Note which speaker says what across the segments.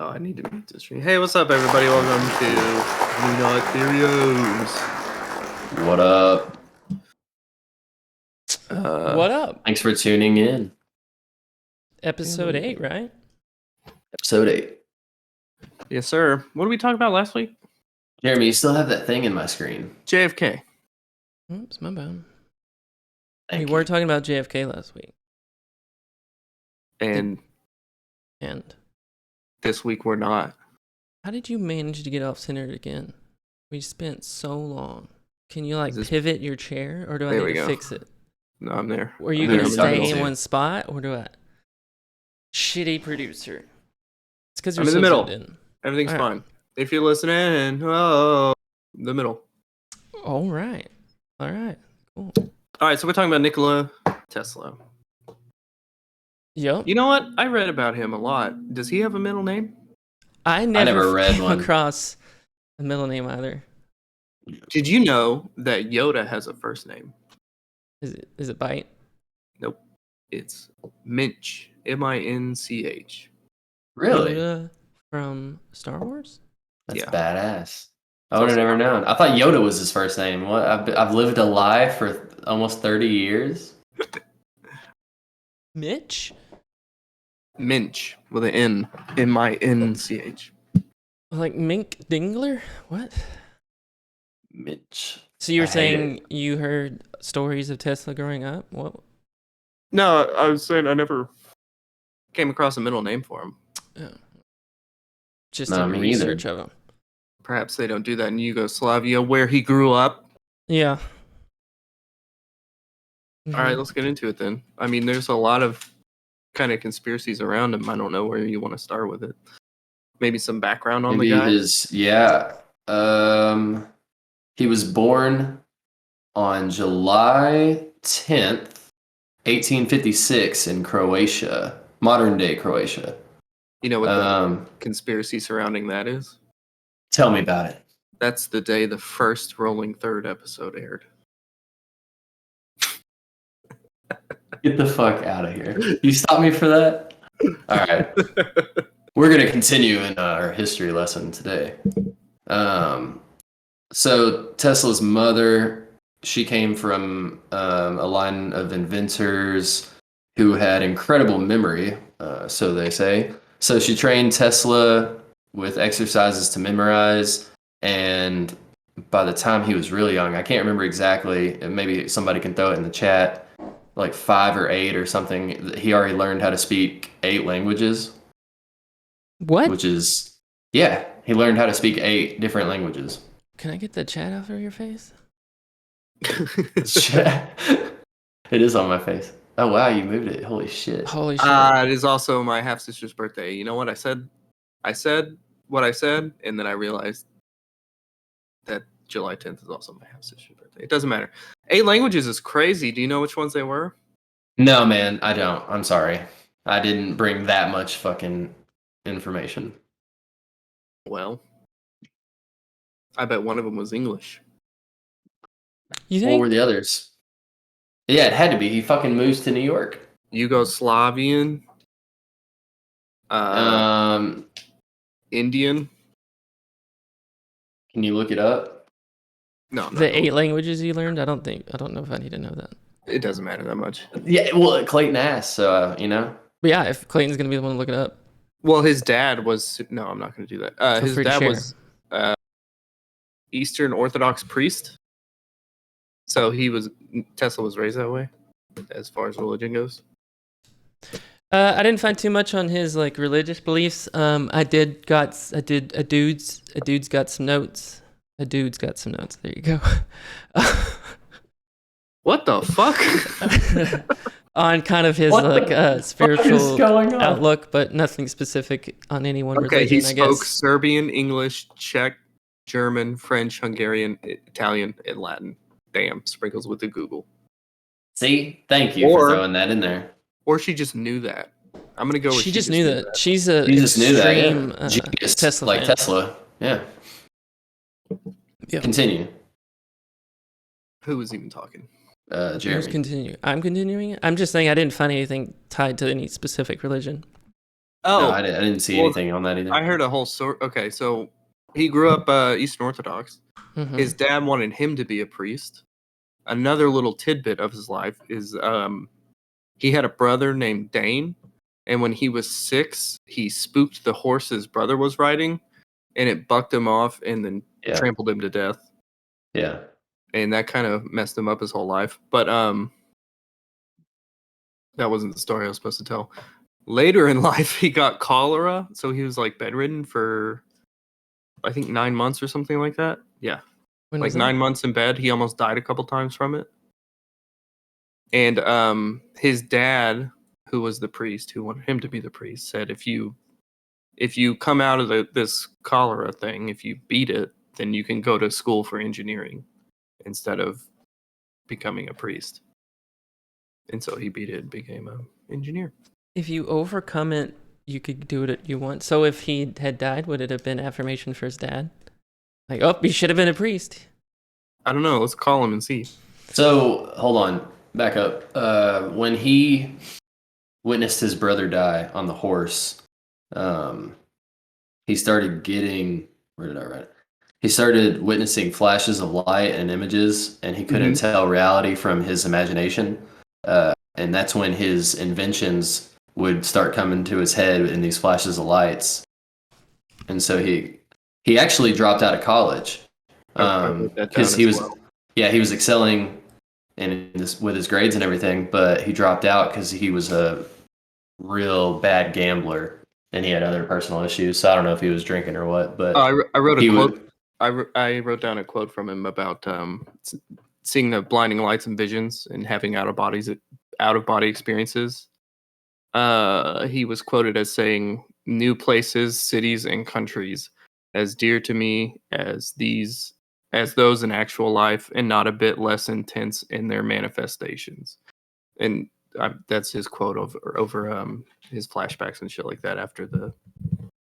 Speaker 1: Oh, I need to mute this stream. Hey, what's up, everybody? Welcome to Not Theorios.
Speaker 2: What up?
Speaker 3: What up?
Speaker 2: Thanks for tuning in.
Speaker 3: Episode 8, right?
Speaker 2: Episode 8.
Speaker 1: Yes, sir. What did we talk about last week?
Speaker 2: Jeremy, you still have that thing in my screen.
Speaker 1: JFK.
Speaker 3: Oops, my bad.
Speaker 2: Thank
Speaker 3: We were
Speaker 2: you.
Speaker 3: talking about JFK last week.
Speaker 1: And this week we're not.
Speaker 3: How did you manage to get off centered again? We spent so long. Can you like
Speaker 1: Is this-
Speaker 3: pivot your chair, or do I
Speaker 1: There we
Speaker 3: need to
Speaker 1: go.
Speaker 3: fix it?
Speaker 1: No, I'm there.
Speaker 3: Or are you
Speaker 2: Who
Speaker 3: gonna
Speaker 2: are you talking
Speaker 3: stay in
Speaker 2: to?
Speaker 3: one spot, or do I? Shitty producer. It's because you're
Speaker 1: I'm in
Speaker 3: so
Speaker 1: the middle.
Speaker 3: zoomed in.
Speaker 1: Everything's
Speaker 3: All right.
Speaker 1: fine. If you're listening, the middle.
Speaker 3: All right. Cool.
Speaker 1: All right, so we're talking about Nikola Tesla.
Speaker 3: Yep.
Speaker 1: You know what? I read about him a lot. Does he have a middle name?
Speaker 3: I never
Speaker 2: read
Speaker 3: came
Speaker 2: one.
Speaker 3: across a middle name either.
Speaker 1: Did you know that Yoda has a first name?
Speaker 3: Is it Bite?
Speaker 1: Nope. It's Minch. M-I-N-C-H.
Speaker 2: Really?
Speaker 3: Yoda from Star Wars?
Speaker 2: That's
Speaker 1: Yeah.
Speaker 2: badass. I would have never known. I thought Yoda was his first name. What? I've lived a lie for almost 30 years.
Speaker 3: Mitch?
Speaker 1: Minch with an N. M-I-N-C-H.
Speaker 3: Like Mink Dingler? What?
Speaker 2: Mitch.
Speaker 3: So you were
Speaker 2: I hate
Speaker 3: saying you heard stories of Tesla growing up? What?
Speaker 1: No, I was saying I never came across a middle name for him.
Speaker 3: Oh. Just
Speaker 2: No,
Speaker 3: in your
Speaker 2: me neither.
Speaker 3: research of him.
Speaker 1: Perhaps they don't do that in Yugoslavia, where he grew up.
Speaker 3: Yeah.
Speaker 1: All right, let's get into it then. I mean, there's a lot of kind of conspiracies around him. I don't know where you want to start with it. Maybe some background on
Speaker 2: Maybe
Speaker 1: the guy.
Speaker 2: He was born on July 10th, 1856 in Croatia, modern day Croatia.
Speaker 1: You know what the conspiracy surrounding that is?
Speaker 2: Tell me about it.
Speaker 1: That's the day the first Rolling Third episode aired.
Speaker 2: Get the fuck out of here. You stopped me for that? All right. We're going to continue in our history lesson today. So Tesla's mother, she came from a line of inventors who had incredible memory, so they say. So she trained Tesla with exercises to memorize, and by the time he was really young, I can't remember exactly, maybe somebody can throw it in the chat, like 5 or 8 or something, he already learned how to speak 8 languages.
Speaker 3: What?
Speaker 2: Which is, yeah, he learned how to speak 8 different languages.
Speaker 3: Can I get the chat off of your face?
Speaker 2: It is on my face. Oh, wow, you moved it. Holy shit.
Speaker 3: Holy shit.
Speaker 1: It is also my half sister's birthday. You know what I said? I said what I said, and then I realized that July 10th is also my half sister's birthday. It doesn't matter. 8 languages is crazy. Do you know which ones they were?
Speaker 2: No, man, I don't. I'm sorry. I didn't bring that much fucking information.
Speaker 1: Well, I bet one of them was English.
Speaker 3: You
Speaker 2: What
Speaker 3: think?
Speaker 2: were the others? Yeah, it had to be. He fucking moves to New York.
Speaker 1: Yugoslavian. Indian.
Speaker 2: Can you look it up?
Speaker 1: No, I'm not
Speaker 3: The
Speaker 1: going
Speaker 3: 8 languages you learned? I don't know if I need to know that.
Speaker 1: It doesn't matter that much.
Speaker 2: Yeah, well, Clayton asked, so,
Speaker 3: But yeah, if Clayton's gonna be the one to look it up.
Speaker 1: Well, his dad was... No, I'm not going to do that.
Speaker 3: Feel
Speaker 1: His
Speaker 3: free to
Speaker 1: dad
Speaker 3: share.
Speaker 1: was Eastern Orthodox priest. So Tesla was raised that way, as far as religion goes.
Speaker 3: I didn't find too much on his like religious beliefs. A dude's got some notes. A dude's got some notes. There you go.
Speaker 1: What the fuck?
Speaker 3: On kind of his
Speaker 2: What the
Speaker 3: like
Speaker 2: fuck is
Speaker 3: spiritual
Speaker 2: going on?
Speaker 3: outlook, but nothing specific on any one
Speaker 1: Okay,
Speaker 3: religion.
Speaker 1: he
Speaker 3: I
Speaker 1: spoke
Speaker 3: guess.
Speaker 1: Serbian, English, Czech, German, French, Hungarian, Italian, and Latin. Damn, sprinkles with the Google.
Speaker 2: See? Thank you for throwing that in there.
Speaker 1: Or she just knew that. I'm gonna go with
Speaker 3: She just knew that. She's a
Speaker 2: You just knew that,
Speaker 3: extreme
Speaker 2: yeah. Genius,
Speaker 3: Tesla
Speaker 2: like
Speaker 3: fan.
Speaker 2: Tesla. Yeah.
Speaker 3: Yeah.
Speaker 2: Continue.
Speaker 1: Who was even talking?
Speaker 3: Who's
Speaker 2: Jeremy.
Speaker 3: continue? I'm continuing it. I'm just saying I didn't find anything tied to any specific religion.
Speaker 1: Oh,
Speaker 2: No, I didn't see
Speaker 1: well,
Speaker 2: anything on that either.
Speaker 1: I heard a whole story. Okay, so he grew up Eastern Orthodox.
Speaker 3: Mhm.
Speaker 1: His dad wanted him to be a priest. Another little tidbit of his life is he had a brother named Dane, and when he was 6, he spooked the horse his brother was riding, and it bucked him off and then
Speaker 2: Yeah.
Speaker 1: trampled him to death.
Speaker 2: Yeah.
Speaker 1: And that kind of messed him up his whole life. But that wasn't the story I was supposed to tell. Later in life, he got cholera, so he was like bedridden for I think 9 months or something like that. Yeah,
Speaker 3: When
Speaker 1: like
Speaker 3: was that?
Speaker 1: 9 months in bed. He almost died a couple times from it. And his dad, who was the priest, who wanted him to be the priest, said if you come out of this cholera thing, if you beat it, then you can go to school for engineering instead of becoming a priest. And so he beat it and became an engineer.
Speaker 3: If you overcome it, you could do what you want. So if he had died, would it have been affirmation for his dad? Like, oh, he should have been a priest.
Speaker 1: I don't know. Let's call him and see.
Speaker 2: So hold on, back up. When he witnessed his brother die on the horse, he started getting. Where did I write it? He started witnessing flashes of light and images, and he couldn't tell reality from his imagination. And that's when his inventions would start coming to his head in these flashes of lights. And so he actually dropped out of college because he was he was excelling in this with his grades and everything, but he dropped out because he was a real bad gambler and he had other personal issues. So I don't know if he was drinking or what, but
Speaker 1: I wrote a
Speaker 2: he
Speaker 1: quote.
Speaker 2: would.
Speaker 1: I wrote down a quote from him about seeing the blinding lights and visions and having out of body experiences. He was quoted as saying, "New places, cities, and countries as dear to me as those in actual life, and not a bit less intense in their manifestations." And that's his quote over his flashbacks and shit like that after the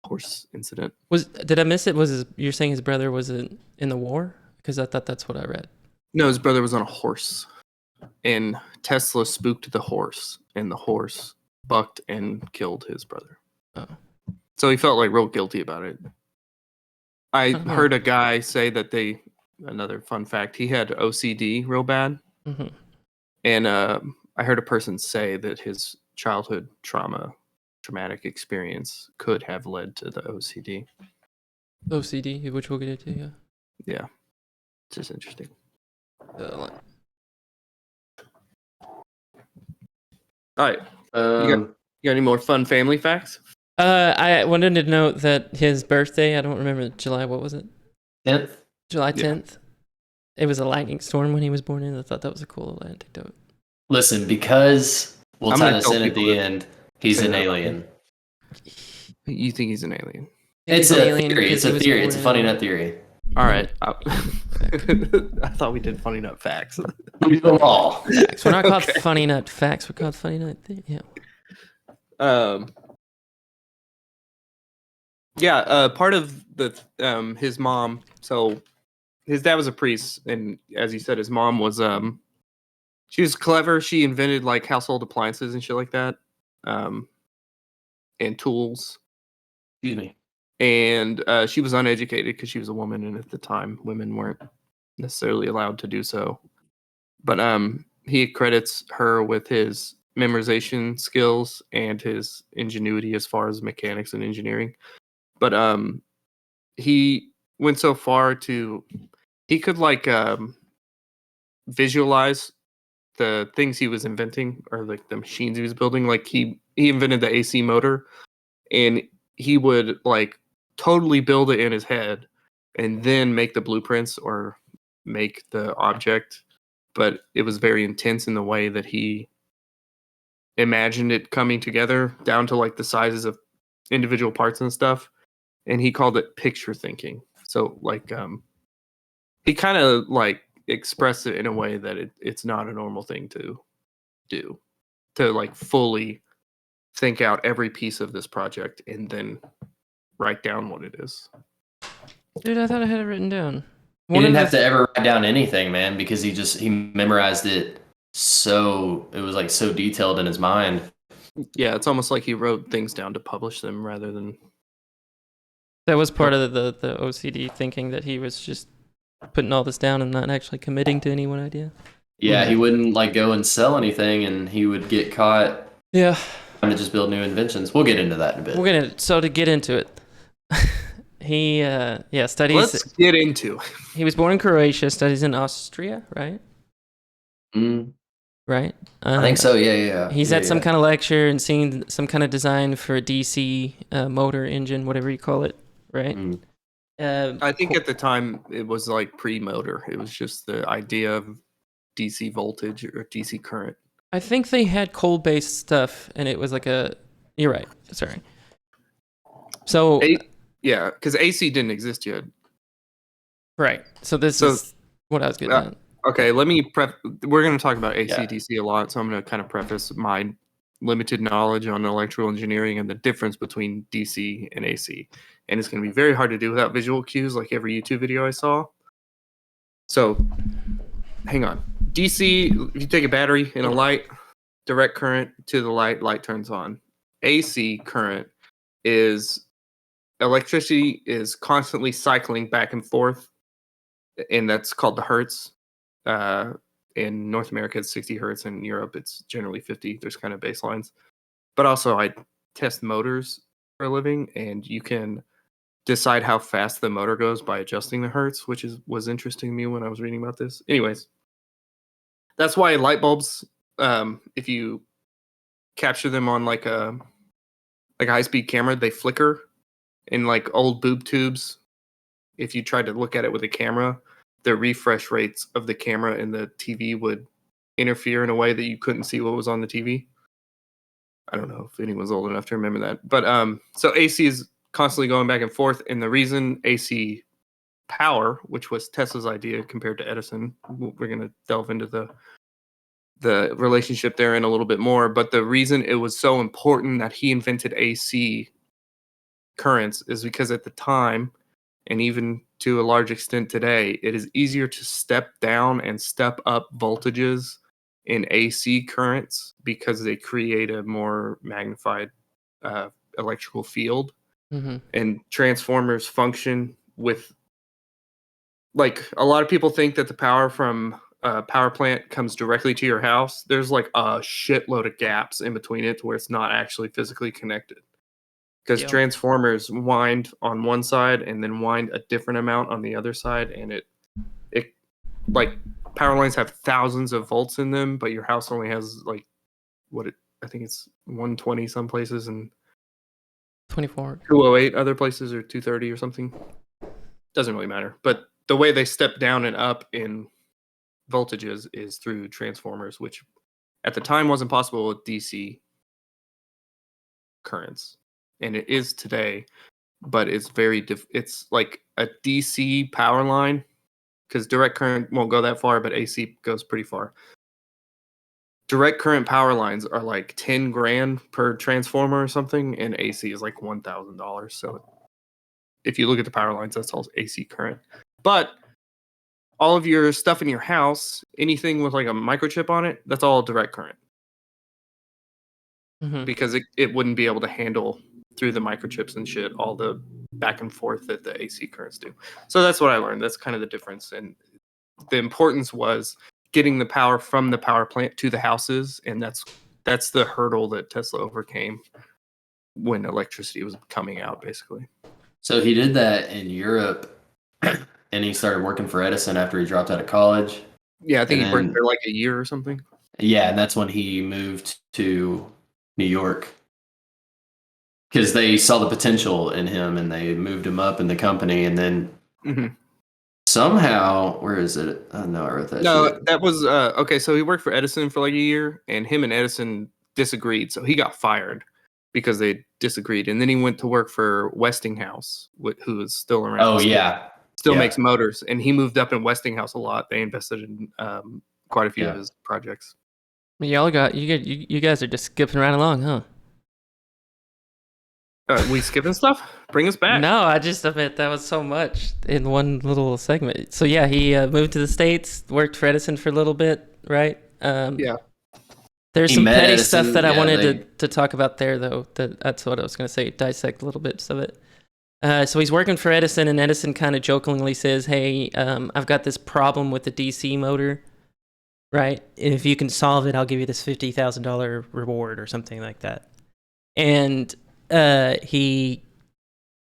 Speaker 1: horse incident.
Speaker 3: Did I miss it? You're saying his brother was in the war? Because I thought that's what I read.
Speaker 1: No, his brother was on a horse, and Tesla spooked the horse, and the horse bucked and killed his brother.
Speaker 3: Oh.
Speaker 1: So he felt like real guilty about it. I
Speaker 3: Uh-huh.
Speaker 1: heard a guy say that another fun fact, he had OCD real bad.
Speaker 3: Mhm.
Speaker 1: And I heard a person say that his childhood traumatic experience could have led to the OCD.
Speaker 3: OCD, which we'll get into, yeah.
Speaker 1: Yeah. It's just interesting.
Speaker 3: Uh,
Speaker 1: All right. You got any more fun family facts?
Speaker 3: I wanted to note that his birthday, I don't remember July, what was it?
Speaker 2: 10th?
Speaker 3: July
Speaker 1: Yeah.
Speaker 3: 10th. It was a lightning storm when he was born in. I thought that was a cool little anecdote.
Speaker 2: Listen, because we'll
Speaker 1: I'm
Speaker 2: tie
Speaker 1: gonna
Speaker 2: this
Speaker 1: tell
Speaker 2: in at
Speaker 1: people
Speaker 2: the
Speaker 1: that
Speaker 2: end. He's
Speaker 1: say
Speaker 2: an
Speaker 1: that about
Speaker 2: alien.
Speaker 1: You think he's an alien?
Speaker 2: It's
Speaker 3: He's
Speaker 2: a
Speaker 3: an alien
Speaker 2: theory.
Speaker 3: because
Speaker 2: It's
Speaker 3: he
Speaker 2: a
Speaker 3: was
Speaker 2: theory.
Speaker 3: born
Speaker 2: It's a
Speaker 3: in
Speaker 2: funny nut theory.
Speaker 1: All right. I thought we did funny nut facts.
Speaker 2: We do them all.
Speaker 3: Facts. We're not called
Speaker 1: Okay.
Speaker 3: funny nut facts. We're called funny nut. Yeah.
Speaker 1: Part of the his mom. So his dad was a priest, and as you said, his mom was she was clever. She invented like household appliances and shit like that, and tools.
Speaker 2: Excuse me.
Speaker 1: And she was uneducated because she was a woman, and at the time, women weren't necessarily allowed to do so. But he credits her with his memorization skills and his ingenuity as far as mechanics and engineering. But he went so far he could like visualize the things he was inventing or like the machines he was building. Like he invented the AC motor, and he would like totally build it in his head and then make the blueprints or make the object. But it was very intense in the way that he imagined it coming together down to like the sizes of individual parts and stuff. And he called it picture thinking. So like he kind of like expressed it in a way that it's not a normal thing to do, to like fully think out every piece of this project and then write down what it is.
Speaker 3: Dude, I thought I had it written down.
Speaker 2: He didn't have to ever write down anything, man, because he memorized it. So it was like so detailed in his mind
Speaker 1: Yeah, it's almost like he wrote things down to publish them rather than.
Speaker 3: That was part of the OCD thinking, that he was just putting all this down and not actually committing to any one idea.
Speaker 2: Yeah, he wouldn't like go and sell anything, and he would get caught
Speaker 3: Yeah.
Speaker 2: trying to just build new inventions. We'll get into that in a bit.
Speaker 3: To get into it, he studies.
Speaker 1: Let's get into.
Speaker 3: He was born in Croatia, studies in Austria, right? Right.
Speaker 2: I think so. Yeah.
Speaker 3: He's at some kind of lecture and seeing some kind of design for a DC motor engine, whatever you call it, right?
Speaker 1: I think at the time it was like pre-motor. It was just the idea of DC voltage or DC current.
Speaker 3: I think they had coal-based stuff, and it was like a. You're right. Sorry. So.
Speaker 1: Yeah, because AC didn't exist yet.
Speaker 3: Right. So this is what I was getting at.
Speaker 1: Okay, let me we're going to talk about AC/DC a lot, so I'm going to kind of preface my limited knowledge on electrical engineering and the difference between DC and AC. And it's going to be very hard to do without visual cues, like every YouTube video I saw. So, hang on. DC, if you take a battery and a light, direct current to the light, light turns on. AC current is electricity is constantly cycling back and forth, and that's called the hertz. In North America, it's 60 hertz. In Europe, it's generally 50. There's kind of baselines. But also, I test motors for a living, and you can decide how fast the motor goes by adjusting the hertz, which was interesting to me when I was reading about this. Anyways, that's why light bulbs, if you capture them on like a high-speed camera, they flicker. In like old boob tubes, if you tried to look at it with a camera, the refresh rates of the camera and the TV would interfere in a way that you couldn't see what was on the TV. I don't know if anyone's old enough to remember that. But so AC is constantly going back and forth. And the reason AC power, which was Tesla's idea compared to Edison, we're going to delve into the relationship there in a little bit more. But the reason it was so important that he invented AC currents is because at the time, and even to a large extent today, it is easier to step down and step up voltages in AC currents because they create a more magnified electrical field. And transformers function with, like, a lot of people think that the power from a power plant comes directly to your house. There's like a shitload of gaps in between it to where it's not actually physically connected. Because transformers wind on one side and then wind a different amount on the other side, and it like power lines have thousands of volts in them, but your house only has like I think it's 120 some places and
Speaker 3: 24,
Speaker 1: 208 other places, or 230 or something. Doesn't really matter. But the way they step down and up in voltages is through transformers, which at the time wasn't possible with DC currents. And it is today, but it's very it's like a DC power line, because direct current won't go that far, but AC goes pretty far. Direct current power lines are like 10 grand per transformer or something, and AC is like $1,000. So if you look at the power lines, that's all AC current. But all of your stuff in your house, anything with like a microchip on it, that's all direct current. Because it wouldn't be able to handle through the microchips and shit all the back and forth that the AC currents do. So that's what I learned. That's kind of the difference. And the importance was getting the power from the power plant to the houses, and that's the hurdle that Tesla overcame when electricity was coming out, basically.
Speaker 2: So he did that in Europe, and he started working for Edison after he dropped out of college.
Speaker 1: Yeah, I think he worked there like a year or something.
Speaker 2: Yeah, and that's when he moved to New York, because they saw the potential in him and they moved him up in the company. And then somehow, where is it? Oh, no, I wrote that.
Speaker 1: No,
Speaker 2: shit.
Speaker 1: that was okay. So he worked for Edison for like a year, and him and Edison disagreed. So he got fired because they disagreed. And then he went to work for Westinghouse, who is still around.
Speaker 2: Oh, yeah.
Speaker 1: Still makes motors. And he moved up in Westinghouse a lot. They invested in quite a few of his projects.
Speaker 3: You guys are just skipping right along, huh?
Speaker 1: We skipping stuff? Bring us back.
Speaker 3: No, I just admit that was so much in one little segment. So yeah, he moved to the States, worked for Edison for a little bit, right?
Speaker 1: Yeah.
Speaker 3: There's
Speaker 2: He
Speaker 3: some
Speaker 2: met
Speaker 3: petty
Speaker 2: Edison,
Speaker 3: stuff that I
Speaker 2: yeah,
Speaker 3: wanted to talk about there, though. That's what I was going to say, dissect little bits of it. So he's working for Edison, and Edison kind of jokingly says, hey, I've got this problem with the DC motor, right? And if you can solve it, I'll give you this $50,000 reward or something like that. And he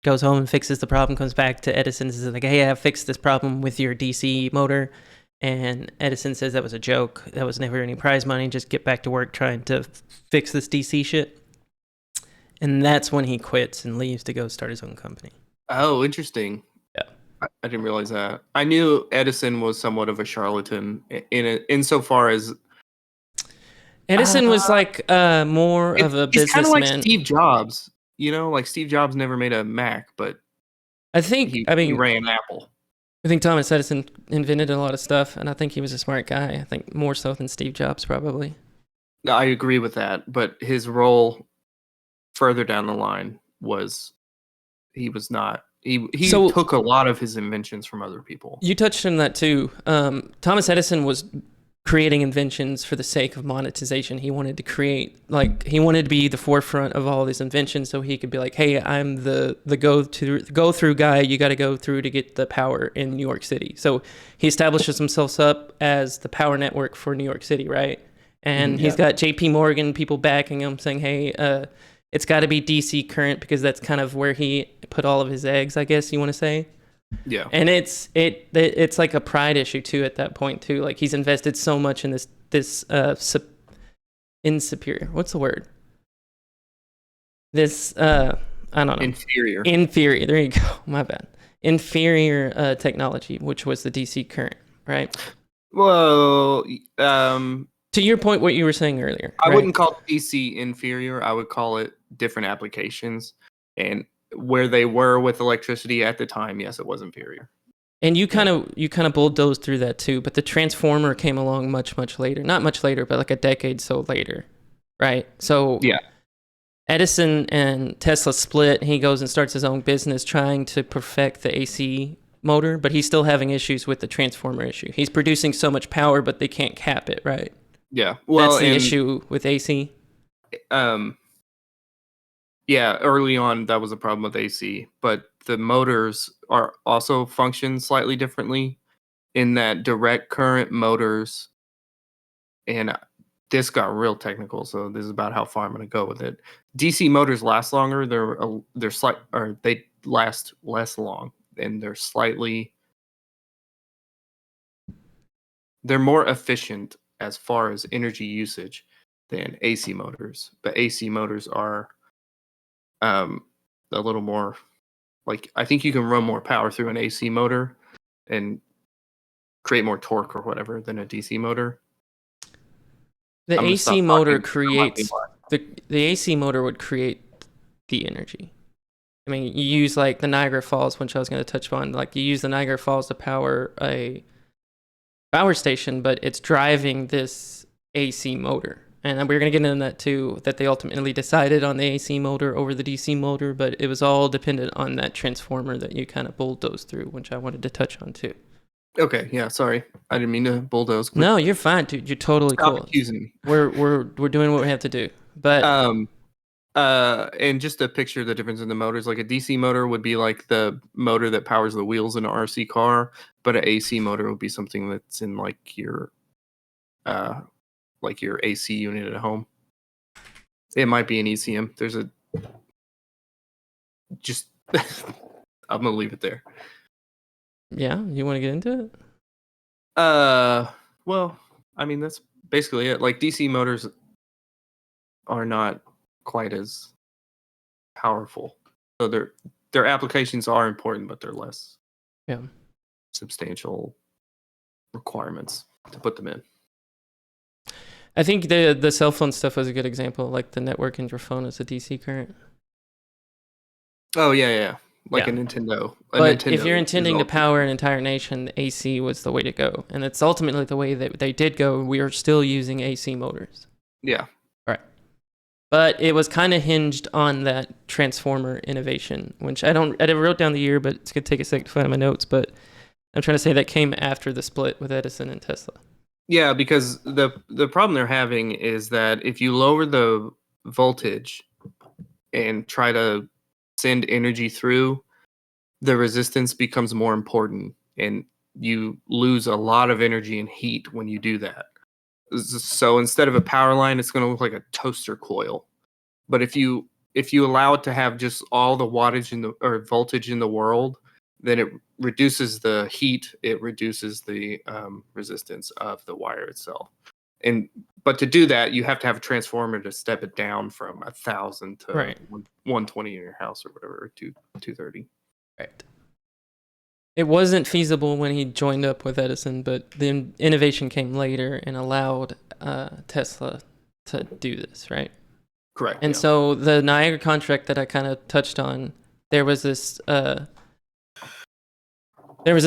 Speaker 3: goes home and fixes the problem, comes back to Edison and says, like, hey, I fixed this problem with your DC motor. And Edison says that was a joke. That was never any prize money. Just get back to work trying to fix this DC shit. And that's when he quits and leaves to go start his own company.
Speaker 1: Oh, interesting.
Speaker 3: Yeah.
Speaker 1: I didn't realize that. I knew Edison was somewhat of a charlatan insofar as
Speaker 3: Edison was like more of a
Speaker 1: he's kind of like
Speaker 3: businessman.
Speaker 1: Steve Jobs. You know, like Steve Jobs never made a Mac, but he ran Apple.
Speaker 3: I think Thomas Edison invented a lot of stuff, and I think he was a smart guy. I think more so than Steve Jobs, probably.
Speaker 1: I agree with that, but his role further down the line was he was not. He took a lot of his inventions from other people.
Speaker 3: You touched on that too. Thomas Edison was creating inventions for the sake of monetization. He wanted to he wanted to be the forefront of all these inventions, so he could be like, hey, I'm the go through guy you got to go through to get the power in New York City. So he establishes himself up as the power network for New York City, right? And he's got JP Morgan people backing him, saying, hey, it's got to be DC current, because that's kind of where he put all of his eggs, I guess you want to say.
Speaker 1: Yeah.
Speaker 3: And it's like a pride issue too at that point too. Like he's invested so much in this superior. What's the word? This I don't know.
Speaker 1: Inferior.
Speaker 3: There you go. My bad. Inferior technology, which was the DC current, right?
Speaker 1: Well,
Speaker 3: to your point, what you were saying earlier.
Speaker 1: I wouldn't call DC inferior. I would call it different applications, and where they were with electricity at the time, yes, it was inferior.
Speaker 3: And you kind of bulldozed through that too, but the transformer came along much later. Not much later, but like a decade so later, right? So
Speaker 1: yeah,
Speaker 3: Edison and Tesla split. He goes and starts his own business trying to perfect the AC motor, but he's still having issues with the transformer issue. He's producing so much power, but they can't cap it, right?
Speaker 1: Yeah, well,
Speaker 3: that's the issue with AC.
Speaker 1: Yeah, early on that was a problem with AC, but the motors are also function slightly differently in that direct current motors, and this got real technical, so this is about how far I'm going to go with it. DC motors last longer. They last less long, and they're more efficient as far as energy usage than AC motors. But AC motors are a little more, like, I think you can run more power through an AC motor and create more torque or whatever than a DC motor.
Speaker 3: The AC motor creates the AC motor would create the energy. I mean, you use like the Niagara Falls, which I was going to touch on. Like you use the Niagara Falls to power a power station, but it's driving this AC motor. And we're going to get into that too, that they ultimately decided on the AC motor over the DC motor, but it was all dependent on that transformer that you kind of bulldozed through, which I wanted to touch on too.
Speaker 1: Okay, yeah, sorry. I didn't mean to bulldoze.
Speaker 3: No, you're fine, dude. You're totally cool.
Speaker 1: Accusing me.
Speaker 3: We're doing what we have to do. But
Speaker 1: and just to picture the difference in the motors, like a DC motor would be like the motor that powers the wheels in an RC car, but an AC motor would be something that's in like your AC unit at home. It might be an ECM. There's a just I'm gonna leave it there.
Speaker 3: Yeah, you want to get into it?
Speaker 1: Well, I mean that's basically it. Like DC motors are not quite as powerful, so their applications are important, but they're less substantial requirements to put them in.
Speaker 3: I think the cell phone stuff was a good example. Like the network in your phone is a DC current.
Speaker 1: Oh yeah. Like a Nintendo.
Speaker 3: But if you're intending to power an entire nation, the AC was the way to go. And it's ultimately the way that they did go. We are still using AC motors.
Speaker 1: Yeah.
Speaker 3: Right. But it was kind of hinged on that transformer innovation, which I wrote down the year, but it's going to take a second to find my notes. But I'm trying to say that came after the split with Edison and Tesla.
Speaker 1: Yeah, because the problem they're having is that if you lower the voltage and try to send energy through, the resistance becomes more important, and you lose a lot of energy and heat when you do that. So instead of a power line, it's going to look like a toaster coil. But if you allow it to have just all the wattage in the or voltage in the world, then it reduces the heat. It reduces the resistance of the wire itself. But to do that, you have to have a transformer to step it down from 1,000 to
Speaker 3: Right.
Speaker 1: 120 in your house or whatever, or 230.
Speaker 3: Right. It wasn't feasible when he joined up with Edison, but the innovation came later and allowed Tesla to do this, right?
Speaker 1: Correct.
Speaker 3: And
Speaker 1: yeah.
Speaker 3: so the Niagara contract that I kind of touched on, there was this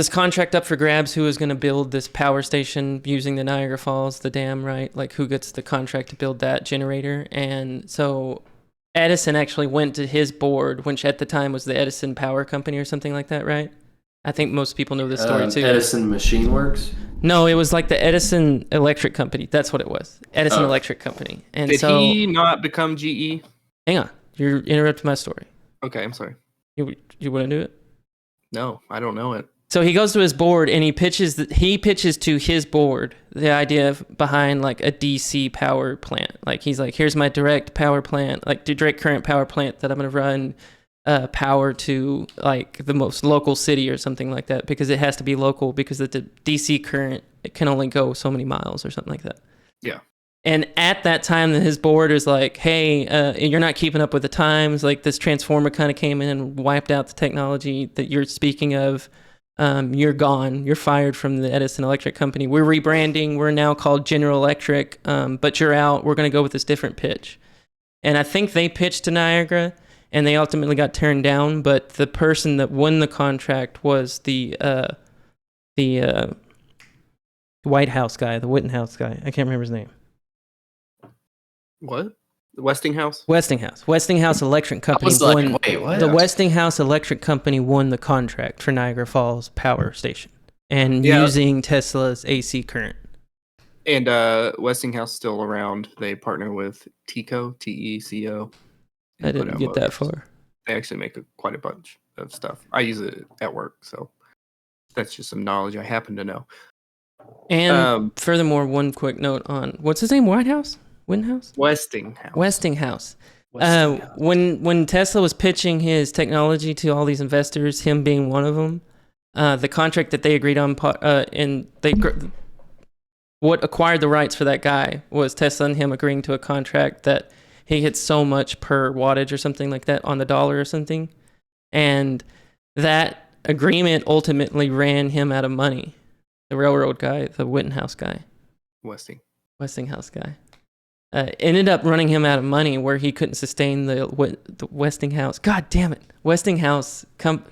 Speaker 3: contract up for grabs who was going to build this power station using the Niagara Falls, the dam, right? Like who gets the contract to build that generator. And so Edison actually went to his board, which at the time was the Edison Power Company or something like that, right? I think most people know this story too.
Speaker 2: Edison Machine Works?
Speaker 3: No, it was like the Edison Electric Company. That's what it was. Edison
Speaker 2: Oh.
Speaker 3: Electric Company. And
Speaker 1: Did
Speaker 3: so
Speaker 1: he not become GE?
Speaker 3: hang on. You're interrupting my story.
Speaker 1: Okay, I'm sorry.
Speaker 3: You want to do it?
Speaker 1: No, I don't know it.
Speaker 3: So he goes to his board and he pitches to his board the idea behind like a DC power plant. Like he's like, here's my direct power plant, like the direct current power plant that I'm going to run power to like the most local city or something like that, because it has to be local because the DC current, it can only go so many miles or something like that.
Speaker 1: Yeah.
Speaker 3: And at that time, his board is like, hey, you're not keeping up with the times. Like this transformer kind of came in and wiped out the technology that you're speaking of. You're gone. You're fired from the Edison Electric Company. We're rebranding. We're now called General Electric, but you're out. We're going to go with this different pitch. And I think they pitched to Niagara, and they ultimately got turned down. But the person that won the contract was the White House guy, the Wittenhouse guy. I can't remember his name.
Speaker 1: What? The Westinghouse?
Speaker 3: Westinghouse Electric Company
Speaker 2: was like,
Speaker 3: won.
Speaker 2: wait, what?
Speaker 3: The Westinghouse Electric Company won the contract for Niagara Falls Power Station, and using Tesla's AC current.
Speaker 1: And Westinghouse still around. They partner with TECO, TECO.
Speaker 3: I didn't get that far.
Speaker 1: They actually make quite a bunch of stuff. I use it at work, so that's just some knowledge I happen to know.
Speaker 3: And furthermore, one quick note on what's his name? Westinghouse.
Speaker 1: Westinghouse.
Speaker 3: When Tesla was pitching his technology to all these investors, him being one of them, the contract that they agreed on, what acquired the rights for that guy was Tesla and him agreeing to a contract that he hits so much per wattage or something like that on the dollar or something, and that agreement ultimately ran him out of money. The railroad guy, the Wittenhouse guy, Westinghouse guy. Ended up running him out of money where he couldn't sustain the Westinghouse. God damn it. Westinghouse,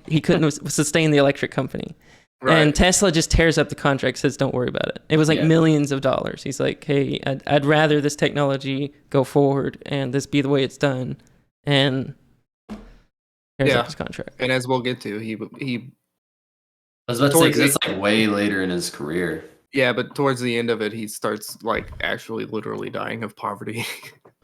Speaker 3: he couldn't sustain the electric company. Right. And Tesla just tears up the contract, says, don't worry about it. It was like millions of dollars. He's like, hey, I'd rather this technology go forward and this be the way it's done. And tears up his contract.
Speaker 1: And as we'll get to, he
Speaker 2: I was about to say, because it's like way later in his career.
Speaker 1: Yeah, but towards the end of it, he starts like actually literally dying of poverty.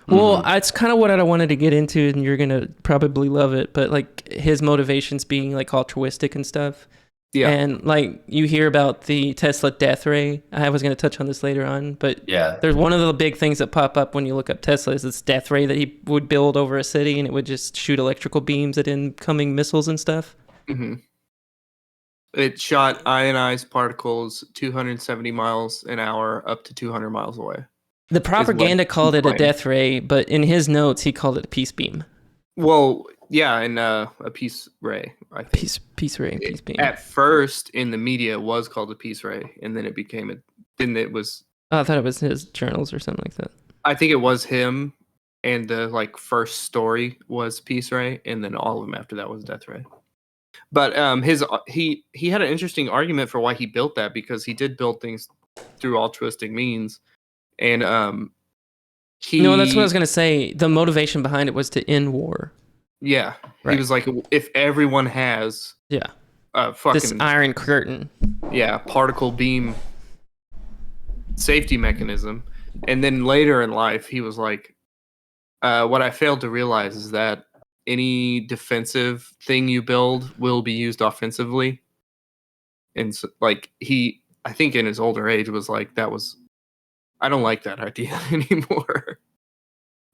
Speaker 3: Well, that's kind of what I wanted to get into, and you're going to probably love it, but like his motivations being like altruistic and stuff. Yeah. And like you hear about the Tesla death ray. I was going to touch on this later on, but there's one of the big things that pop up when you look up Tesla is this death ray that he would build over a city, and it would just shoot electrical beams at incoming missiles and stuff.
Speaker 1: Mm-hmm. It shot ionized particles 270 miles an hour up to 200 miles away.
Speaker 3: The propaganda called it a death ray, but in his notes, he called it a peace beam.
Speaker 1: Well, yeah, and a peace ray, I think.
Speaker 3: Peace ray, peace beam.
Speaker 1: At first, in the media, it was called a peace ray, and then it was...
Speaker 3: Oh, I thought it was his journals or something like that.
Speaker 1: I think it was him, and the first story was peace ray, and then all of them after that was death ray. But he had an interesting argument for why he built that, because he did build things through altruistic means, and
Speaker 3: No, that's what I was gonna say. The motivation behind it was to end war.
Speaker 1: Yeah, right. He was like, if everyone has
Speaker 3: this iron curtain,
Speaker 1: particle beam safety mechanism. And then later in life, he was like, what I failed to realize is that any defensive thing you build will be used offensively. And so, like, I think in his older age was like, I don't like that idea anymore.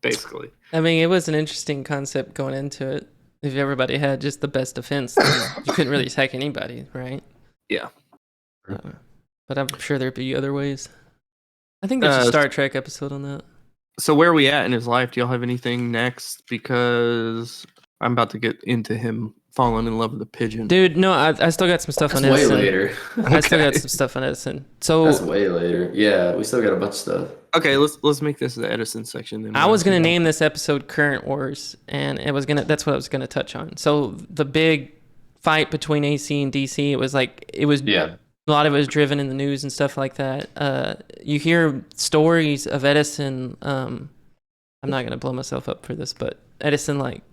Speaker 1: Basically.
Speaker 3: I mean, it was an interesting concept going into it. If everybody had just the best defense, then you couldn't really attack anybody, right?
Speaker 1: Yeah.
Speaker 3: But I'm sure there'd be other ways. I think there's a Star Trek episode on that.
Speaker 1: So where are we at in his life? Do y'all have anything next? Because I'm about to get into him falling in love with a pigeon.
Speaker 3: Dude, no, I still got some stuff on
Speaker 2: That's
Speaker 3: Edison.
Speaker 2: way later.
Speaker 3: I still got some stuff on Edison. So
Speaker 2: That's way later. Yeah, we still got a bunch of stuff.
Speaker 1: Okay, let's make this the Edison section. Then
Speaker 3: I was gonna name this episode "Current Wars," and that's what I was gonna touch on. So the big fight between AC and DC,
Speaker 2: Yeah.
Speaker 3: a lot of it was driven in the news and stuff like that. You hear stories of Edison. I'm not gonna blow myself up for this, but Edison like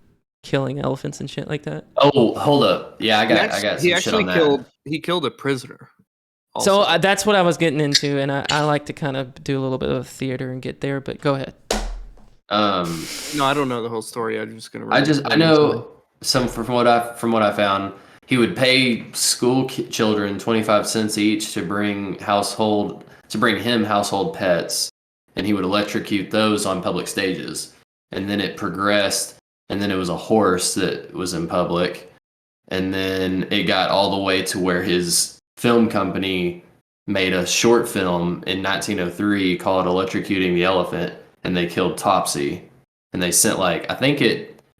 Speaker 3: killing elephants and shit like that.
Speaker 2: Oh, hold up. Yeah, I got some
Speaker 1: he
Speaker 2: shit
Speaker 1: actually
Speaker 2: on that.
Speaker 1: he killed a prisoner. Also.
Speaker 3: So that's what I was getting into, and I like to kind of do a little bit of theater and get there. But go ahead.
Speaker 1: No, I don't know the whole story. I'm just gonna.
Speaker 2: I know some from what I found. He would pay school children 25 cents each to bring him household pets, and he would electrocute those on public stages. And then it progressed, and then it was a horse that was in public, and then it got all the way to where his film company made a short film in 1903 called "Electrocuting the Elephant," and they killed Topsy, and they sent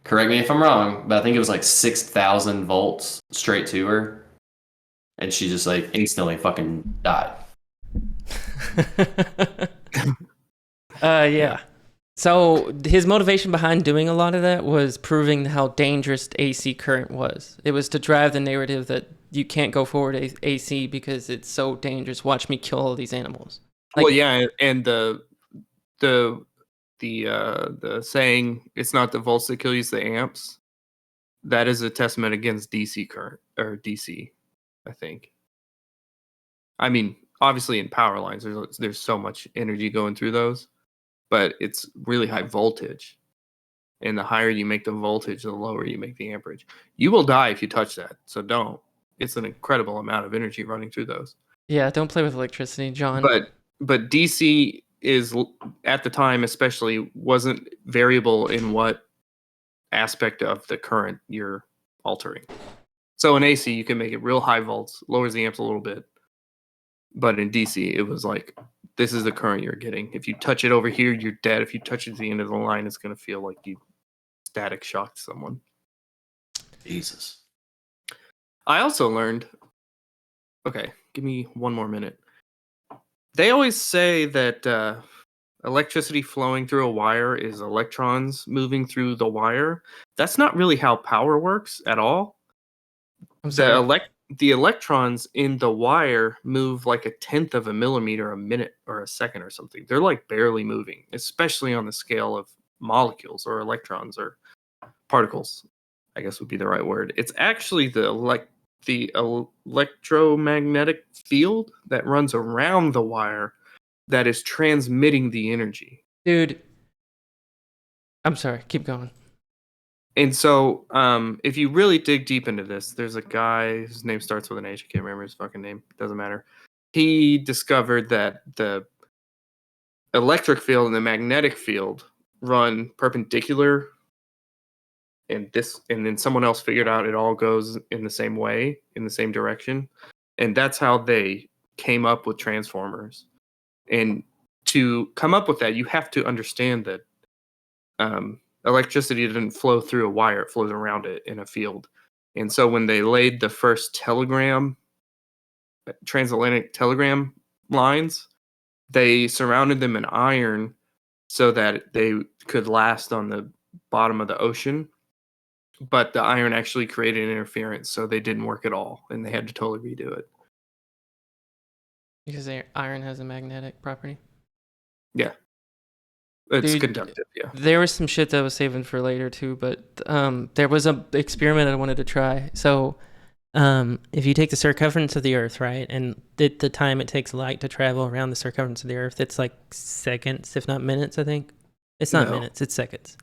Speaker 2: correct me if I'm wrong, but I think it was like 6,000 volts straight to her, and she just like instantly fucking died.
Speaker 3: Yeah. So his motivation behind doing a lot of that was proving how dangerous AC current was. It was to drive the narrative that you can't go forward AC because it's so dangerous. Watch me kill all these animals.
Speaker 1: Well, yeah, and the saying it's not the volts that kill you, it's the amps. That is a testament against DC current or DC, I think. I mean, obviously in power lines, there's so much energy going through those, but it's really high voltage. And the higher you make the voltage, the lower you make the amperage. You will die if you touch that, so don't. It's an incredible amount of energy running through those.
Speaker 3: Yeah, don't play with electricity, John.
Speaker 1: But DC is, at the time especially, wasn't variable in what aspect of the current you're altering. So in AC, you can make it real high volts, lowers the amps a little bit. But in DC, it was like, this is the current you're getting. If you touch it over here, you're dead. If you touch it at the end of the line, it's going to feel like you static shocked someone.
Speaker 2: Jesus.
Speaker 1: I also learned, okay, give me one more minute. They always say that electricity flowing through a wire is electrons moving through the wire. That's not really how power works at all. The electrons in the wire move like 1/10 of a millimeter a minute or a second or something. They're like barely moving, especially on the scale of molecules or electrons or particles, I guess would be the right word. It's actually the electromagnetic field that runs around the wire that is transmitting the energy.
Speaker 3: Dude, I'm sorry, keep going.
Speaker 1: And so, if you really dig deep into this, there's a guy, his name starts with an H. I can't remember his fucking name. Doesn't matter. He discovered that the electric field and the magnetic field run perpendicular, and then someone else figured out it all goes in the same way, in the same direction. And that's how they came up with transformers. And to come up with that, you have to understand that electricity didn't flow through a wire, it flows around it in a field. And so when they laid the first transatlantic telegram lines, they surrounded them in iron so that they could last on the bottom of the ocean. But the iron actually created interference, so they didn't work at all, and they had to totally redo it.
Speaker 3: Because iron has a magnetic property?
Speaker 1: Yeah. It's
Speaker 3: Dude,
Speaker 1: conductive, yeah.
Speaker 3: There was some shit that I was saving for later too, but there was an experiment I wanted to try. So If you take the circumference of the Earth, right, and the time it takes light to travel around the circumference of the Earth, it's like seconds, if not minutes, I think. It's not
Speaker 1: No.
Speaker 3: minutes, it's seconds.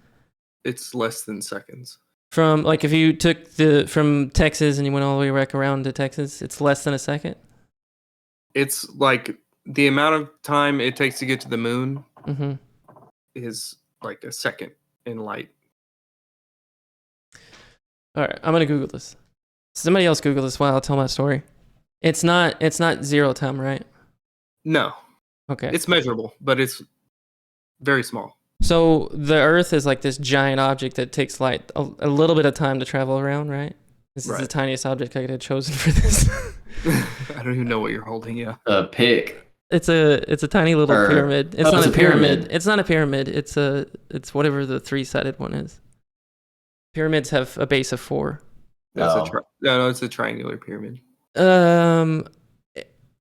Speaker 1: It's less than seconds.
Speaker 3: From, like, if you took from Texas and you went all the way back around to Texas, it's less than a second?
Speaker 1: It's like the amount of time it takes to get to the moon
Speaker 3: Mm-hmm.
Speaker 1: is like a second in light.
Speaker 3: All right, I'm going to Google this. Somebody else Google this while I'll tell my story. It's not zero time, right?
Speaker 1: No,
Speaker 3: Okay.
Speaker 1: it's measurable, but it's very small.
Speaker 3: So the Earth is like this giant object that takes light a little bit of time to travel around, right? This is the
Speaker 1: Right.
Speaker 3: tiniest object I could have chosen for this.
Speaker 1: I don't even know what you're holding. Yeah.
Speaker 2: A pick.
Speaker 3: It's a tiny little
Speaker 2: Or-
Speaker 3: pyramid. It's
Speaker 2: oh,
Speaker 3: not
Speaker 2: it's
Speaker 3: a
Speaker 2: a
Speaker 3: pyramid.
Speaker 2: pyramid.
Speaker 3: It's not a pyramid. It's whatever the three-sided one is. Pyramids have a base of 4.
Speaker 1: That's
Speaker 2: Oh.
Speaker 1: no, it's a triangular pyramid.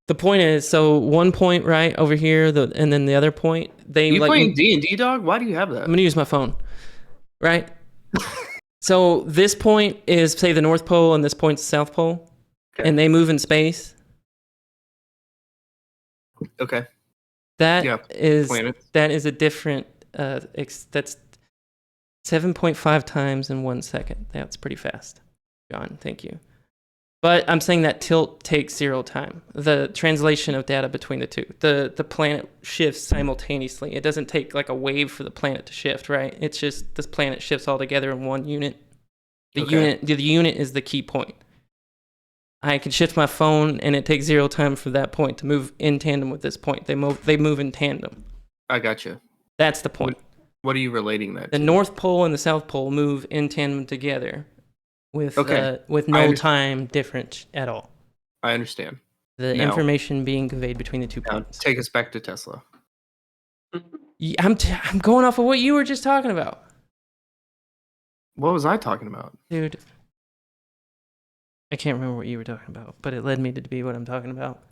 Speaker 3: The point is, so one point right over here, and then the other point, they
Speaker 1: You
Speaker 3: like.
Speaker 1: playing D&D, dog? Why do you have
Speaker 3: I'm
Speaker 1: that?
Speaker 3: gonna use my phone, right? So this point is, say, the North Pole, and this point's the South Pole,
Speaker 1: Okay.
Speaker 3: and they move in space.
Speaker 1: Okay.
Speaker 3: That
Speaker 1: Yeah,
Speaker 3: is
Speaker 1: planets.
Speaker 3: that is a different. That's 7.5 times in 1 second. That's pretty fast, John. Thank you. But I'm saying that tilt takes 0 time. The translation of data between the two. The planet shifts simultaneously. It doesn't take like a wave for the planet to shift, right? It's just this planet shifts all together in one unit. The unit is the key point. I can shift my phone and it takes 0 time for that point to move in tandem with this point. They move in tandem.
Speaker 1: I got you.
Speaker 3: That's the point.
Speaker 1: What are you relating that
Speaker 3: The
Speaker 1: to?
Speaker 3: North Pole and the South Pole move in tandem together with
Speaker 1: Okay.
Speaker 3: no
Speaker 1: understand.
Speaker 3: time difference at all.
Speaker 1: I understand.
Speaker 3: The
Speaker 1: Now-
Speaker 3: information being conveyed between the two
Speaker 1: Now,
Speaker 3: points.
Speaker 1: take us back to Tesla.
Speaker 3: I'm going off of what you were just talking about,
Speaker 1: What was I talking about?
Speaker 3: dude. I can't remember what you were talking about, but it led me to be what I'm talking about.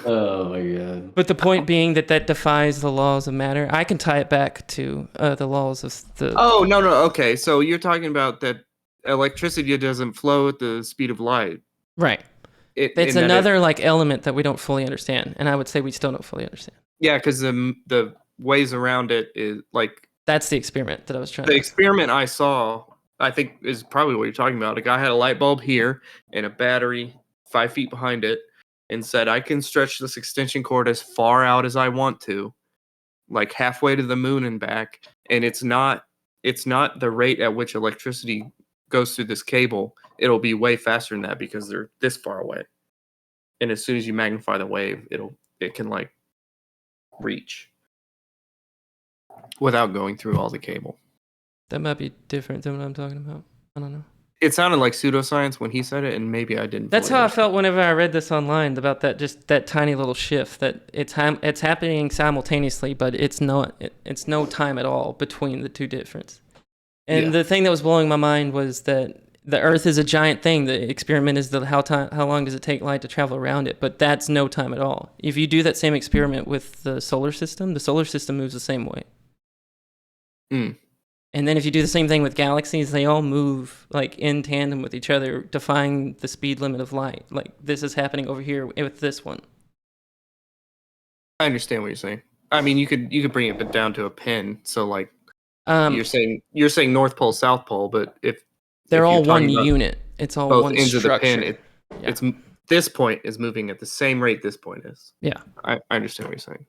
Speaker 2: Oh my god.
Speaker 3: But the point being that defies the laws of matter. I can tie it back to the laws of the.
Speaker 1: Oh, no. Okay. So you're talking about that electricity doesn't flow at the speed of light.
Speaker 3: Right.
Speaker 1: It's
Speaker 3: It's another like element that we don't fully understand, and I would say we still don't fully understand.
Speaker 1: Yeah, because the ways around it is like
Speaker 3: That's the experiment that I was trying
Speaker 1: the
Speaker 3: to.
Speaker 1: experiment I saw. I think is probably what you're talking about. A guy had a light bulb here and a battery 5 feet behind it, and said, "I can stretch this extension cord as far out as I want to, like halfway to the moon and back." And it's not the rate at which electricity goes through this cable. It'll be way faster than that because they're this far away. And as soon as you magnify the wave, it can like reach without going through all the cable.
Speaker 3: That might be different than what I'm talking about. I don't know.
Speaker 1: It sounded like pseudoscience when he said it, and maybe I didn't.
Speaker 3: That's
Speaker 1: fully
Speaker 3: how I
Speaker 1: understand.
Speaker 3: felt whenever I read this online about that tiny little shift that it's happening simultaneously, but it's no time at all between the two difference. And
Speaker 1: Yeah.
Speaker 3: the thing that was blowing my mind was that the Earth is a giant thing. The experiment is how long does it take light to travel around it, but that's no time at all. If you do that same experiment with the solar system moves the same way.
Speaker 1: Mm.
Speaker 3: And then if you do the same thing with galaxies, they all move like in tandem with each other, defying the speed limit of light. Like this is happening over here with this one.
Speaker 1: I understand what you're saying. I mean, you could bring it down to a pin. So like you're saying North Pole, South Pole, but if
Speaker 3: they're
Speaker 1: if
Speaker 3: all
Speaker 1: you're talking
Speaker 3: one
Speaker 1: about
Speaker 3: unit. It's all
Speaker 1: both
Speaker 3: one
Speaker 1: ends of
Speaker 3: structure.
Speaker 1: the pin,
Speaker 3: Yeah.
Speaker 1: it's this point is moving at the same rate this point is.
Speaker 3: Yeah.
Speaker 1: I understand what you're saying.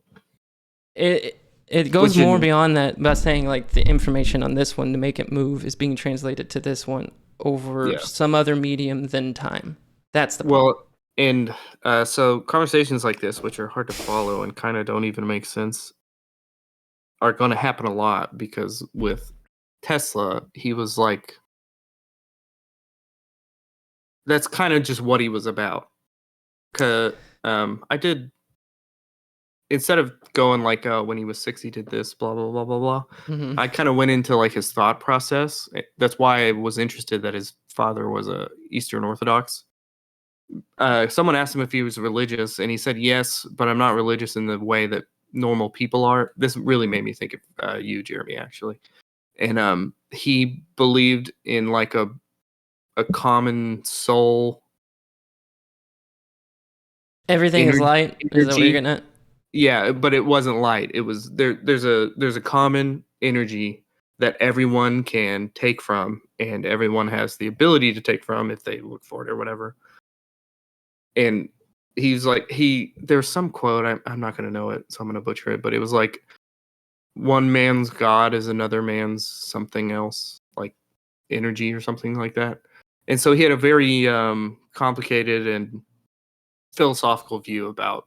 Speaker 3: It goes
Speaker 1: Which
Speaker 3: more
Speaker 1: in-
Speaker 3: beyond that by saying like the information on this one to make it move is being translated to this one over
Speaker 1: Yeah.
Speaker 3: some other medium than time. That's the point.
Speaker 1: Well, and so conversations like this, which are hard to follow and kind of don't even make sense, are going to happen a lot because with Tesla, he was like, that's kind of just what he was about. I did, instead of going like, when he was 6, he did this, blah, blah, blah, blah, blah.
Speaker 3: Mhm.
Speaker 1: I kind of went into like his thought process. That's why I was interested that his father was a Eastern Orthodox. Someone asked him if he was religious, and he said yes, but I'm not religious in the way that normal people are. This really made me think of you, Jeremy, actually. And he believed in like a a common soul.
Speaker 3: Everything is light. Is that what you're getting at?
Speaker 1: Yeah, but it wasn't light. It was there's a common energy that everyone can take from, and everyone has the ability to take from if they look for it or whatever. And he's like, there's some quote, I'm not gonna know it, so I'm gonna butcher it, but it was like, one man's God is another man's something else, like energy or something like that. And so he had a very complicated and philosophical view about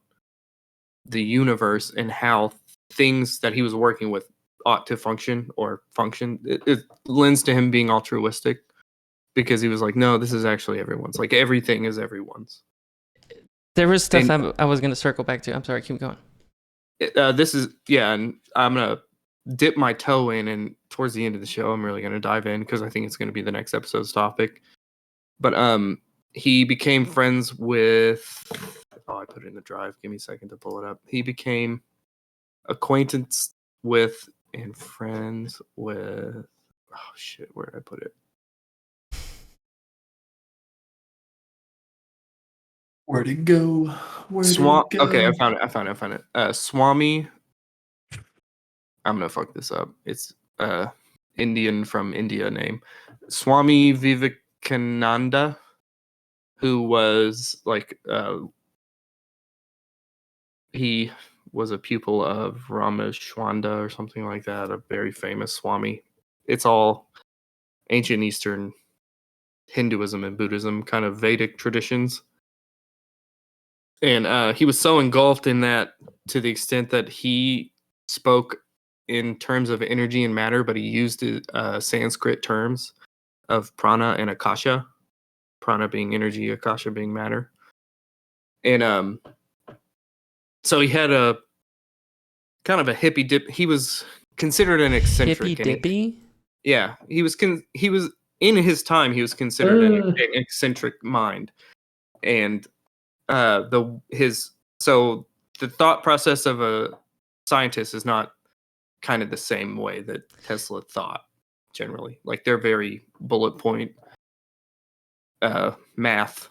Speaker 1: the universe and how things that he was working with ought to function or function. It lends to him being altruistic, because he was like, no, this is actually everyone's. Like, everything is everyone's.
Speaker 3: There was stuff I was going to circle back to. I'm sorry, keep going.
Speaker 1: This is, yeah, and I'm going to dip my toe in, and towards the end of the show, I'm really going to dive in, because I think it's going to be the next episode's topic. But he became friends with, I put it in the drive. Give me a second to pull it up. He became acquaintance with and friends with, oh shit, where did I put it?
Speaker 2: Where'd it go? Where'd it go?
Speaker 1: Okay, I found it. Swami, I'm gonna fuck this up. It's Indian from India name. Swami Vivekananda, who was like he was a pupil of Rameshwanda or something like that, a very famous Swami. It's all ancient Eastern Hinduism and Buddhism, kind of Vedic traditions. And he was so engulfed in that to the extent that he spoke in terms of energy and matter, but he used Sanskrit terms of prana and akasha. Prana being energy, akasha being matter. And so he had a kind of a hippie dip. He was considered an eccentric.
Speaker 3: Hippie dippy?
Speaker 1: Yeah, he was in his time. He was considered an eccentric mind, and the thought process of a scientist is not kind of the same way that Tesla thought generally. Like, they're very bullet point math,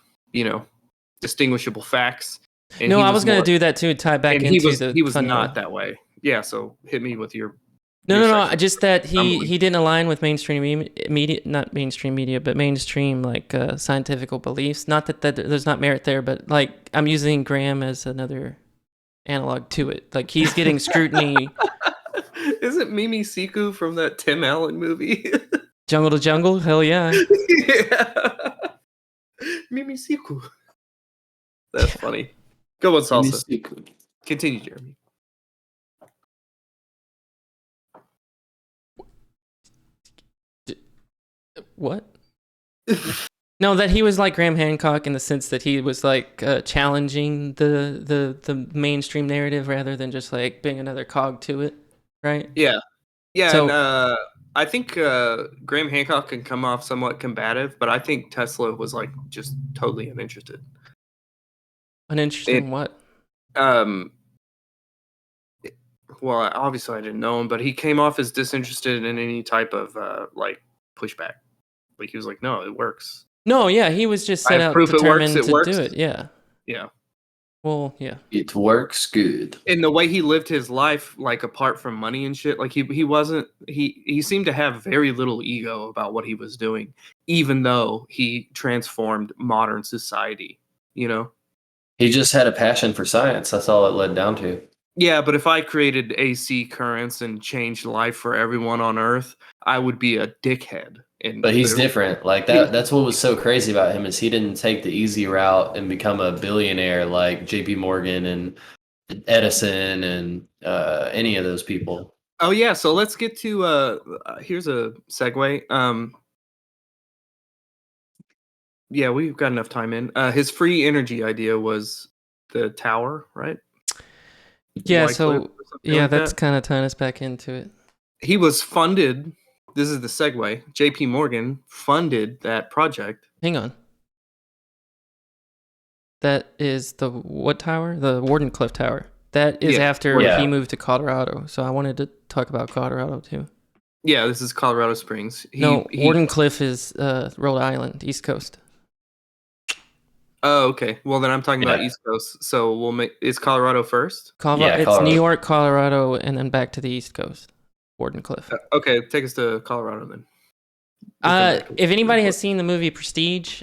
Speaker 1: distinguishable facts. And
Speaker 3: no, I was going to do that too, tie back into
Speaker 1: he was not that way. Yeah, so hit me with your
Speaker 3: No, just that he didn't align with mainstream media, not mainstream media, but mainstream like scientific beliefs. Not that there's not merit there, but like I'm using Graham as another analog to it. Like, he's getting scrutiny.
Speaker 1: Isn't Mimi Siku from that Tim Allen movie?
Speaker 3: Jungle to Jungle? Hell yeah.
Speaker 1: Yeah. Mimi Siku. That's funny. Go on, Salsa. Continue, Jeremy.
Speaker 3: What? No, that he was like Graham Hancock in the sense that he was like challenging the mainstream narrative rather than just like being another cog to it, right?
Speaker 1: Yeah.
Speaker 3: So,
Speaker 1: and I think Graham Hancock can come off somewhat combative, but I think Tesla was like just totally uninterested.
Speaker 3: Uninterested in what?
Speaker 1: Well, obviously I didn't know him, but he came off as disinterested in any type of like pushback. Like, he was like, no, it works.
Speaker 3: No, yeah, he was just set out determined to do it. Yeah.
Speaker 1: Yeah.
Speaker 3: Well, yeah.
Speaker 2: It works good.
Speaker 1: And the way he lived his life, like, apart from money and shit, like, he wasn't, he seemed to have very little ego about what he was doing, even though he transformed modern society,
Speaker 2: He just had a passion for science. That's all it led down to.
Speaker 1: Yeah, but if I created AC currents and changed life for everyone on Earth, I would be a dickhead.
Speaker 2: But he's different. Like that's what was so crazy about him, is he didn't take the easy route and become a billionaire like JP Morgan and Edison and any of those people.
Speaker 1: Oh yeah, so let's get to here's a segue. Yeah, we've got enough time in. His free energy idea was the tower, right?
Speaker 3: Yeah, so yeah, that's kind of tying us back into it.
Speaker 1: He was funded. This is the segue. JP Morgan funded that project.
Speaker 3: Hang on. That is the what tower? The Wardenclyffe Tower. That is after he moved to Colorado. So I wanted to talk about Colorado too.
Speaker 1: Yeah, this is Colorado Springs.
Speaker 3: No, Wardenclyffe is Rhode Island, East Coast.
Speaker 1: Oh, okay. Well, then I'm talking about
Speaker 2: Yeah.
Speaker 1: East Coast. So we'll make is Colorado first.
Speaker 3: Colorado,
Speaker 2: Yeah,
Speaker 3: it's
Speaker 2: Colorado.
Speaker 3: New York, Colorado, and then back to the East Coast. Wardenclyffe.
Speaker 1: Okay, take us to Colorado then. We'll come back to
Speaker 3: If anybody has
Speaker 1: Wardenclyffe.
Speaker 3: seen the movie Prestige,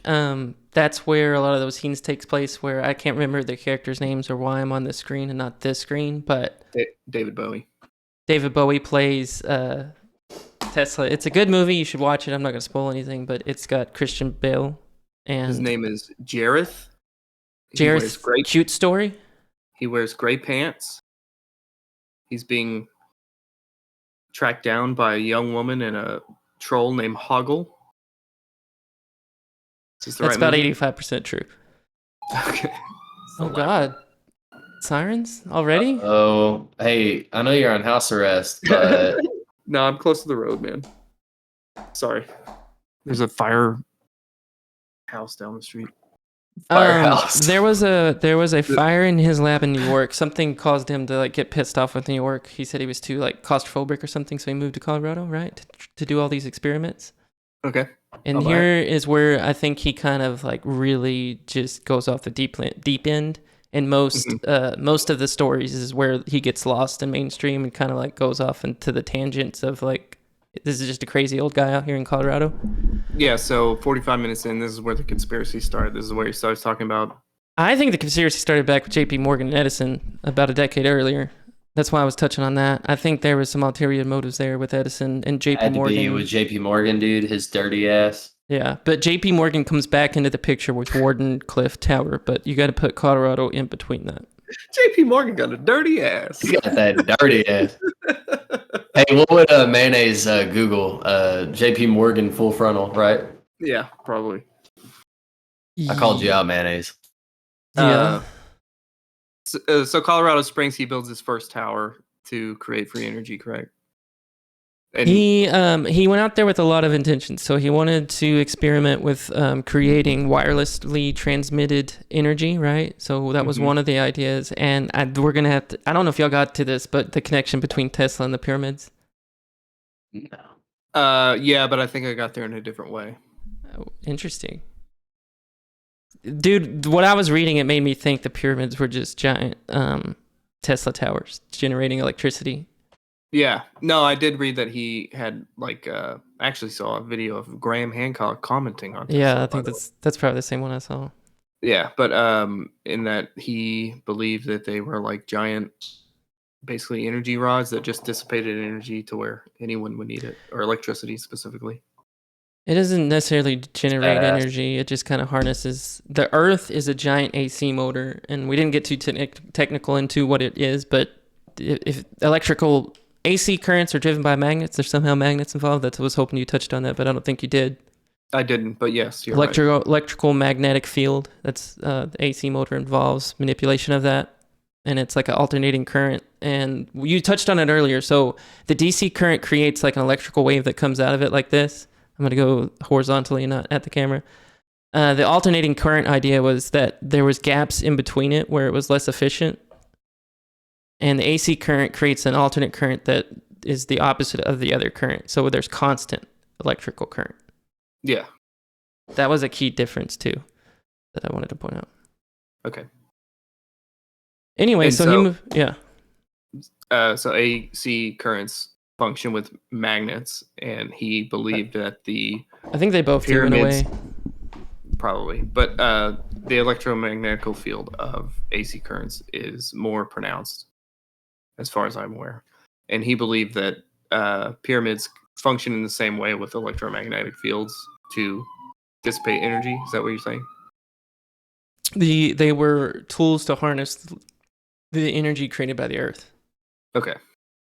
Speaker 3: that's where a lot of those scenes takes place. Where I can't remember the characters' names or why I'm on this screen and not this screen, but
Speaker 1: David Bowie.
Speaker 3: David Bowie plays Tesla. It's a good movie. You should watch it. I'm not going to spoil anything, but it's got Christian Bale and
Speaker 1: His name is Jareth.
Speaker 3: Jareth. Cute Story.
Speaker 1: He wears gray pants. He's being tracked down by a young woman and a troll named Hoggle. Is this the
Speaker 3: That's
Speaker 1: right
Speaker 3: about
Speaker 1: movie?
Speaker 3: 85% true.
Speaker 1: Okay.
Speaker 3: Oh God, sirens already?
Speaker 2: Oh, hey, I know you're on house arrest, but
Speaker 1: No, I'm close to the road, man. Sorry. There's a firehouse down the street.
Speaker 2: Firehouse.
Speaker 3: There was a fire in his lab in New York. Something caused him to like get pissed off with New York. He said he was too like claustrophobic or something, so he moved to Colorado, right, to do all these experiments.
Speaker 1: Okay.
Speaker 3: And here is where I think he kind of like really just goes off the deep end. And most of the stories is where he gets lost in mainstream and kind of like goes off into the tangents of like, this is just a crazy old guy out here in Colorado.
Speaker 1: Yeah, so 45 minutes in, this is where the conspiracy started. This is where he starts talking about.
Speaker 3: I think the conspiracy started back with J.P. Morgan and Edison about a decade earlier. That's why I was touching on that. I think there was some ulterior motives there with Edison and J.P.
Speaker 2: had to
Speaker 3: Morgan.
Speaker 2: be with JP Morgan, dude, his dirty ass.
Speaker 3: Yeah, but J.P. Morgan comes back into the picture with Wardenclyffe Tower, but you got to put Colorado in between that.
Speaker 1: JP Morgan got a dirty ass.
Speaker 2: He got that dirty ass. Hey, what would mayonnaise Google? JP Morgan full frontal, right?
Speaker 1: Yeah, probably.
Speaker 2: I called you out, mayonnaise.
Speaker 3: Yeah.
Speaker 1: So Colorado Springs, he builds his first tower to create free energy, correct? And
Speaker 3: He went out there with a lot of intentions. So he wanted to experiment with creating wirelessly transmitted energy, right? So that was one of the ideas. And we're gonna have to. I don't know if y'all got to this, but the connection between Tesla and the pyramids.
Speaker 2: No.
Speaker 1: yeah, but I think I got there in a different way.
Speaker 3: Oh, interesting, dude. What I was reading, it made me think the pyramids were just giant Tesla towers generating electricity.
Speaker 1: Yeah, no, I did read that he had like actually saw a video of Graham Hancock commenting on Tesla,
Speaker 3: Yeah, I
Speaker 1: by
Speaker 3: think
Speaker 1: the way.
Speaker 3: that's probably the same one I saw.
Speaker 1: Yeah, but in that he believed that they were like giant, basically energy rods that just dissipated energy to where anyone would need it, or electricity specifically.
Speaker 3: It doesn't necessarily generate
Speaker 2: Badass.
Speaker 3: energy. It just kind of harnesses. The Earth is a giant AC motor, and we didn't get too technical into what it is, but if electrical AC currents are driven by magnets, there's somehow magnets involved. That's what I was hoping you touched on that, but I don't think you did.
Speaker 1: I didn't, but yes, you're right.
Speaker 3: Electrical magnetic field. That's the AC motor involves manipulation of that, and it's like an alternating current. And you touched on it earlier. So the DC current creates like an electrical wave that comes out of it like this. I'm going to go horizontally, not at the camera. The alternating current idea was that there was gaps in between it where it was less efficient. And the AC current creates an alternate current that is the opposite of the other current. So there's constant electrical current.
Speaker 1: Yeah.
Speaker 3: That was a key difference too that I wanted to point out.
Speaker 1: Okay.
Speaker 3: Anyway,
Speaker 1: And
Speaker 3: so
Speaker 1: so-
Speaker 3: he moved. Yeah.
Speaker 1: So AC currents function with magnets, and he believed that the
Speaker 3: I think they both do in a
Speaker 1: pyramids
Speaker 3: way.
Speaker 1: probably, but the electromagnetical field of AC currents is more pronounced, as far as I'm aware. And he believed that pyramids function in the same way with electromagnetic fields to dissipate energy. Is that what you're saying?
Speaker 3: They were tools to harness the energy created by the Earth.
Speaker 1: Okay.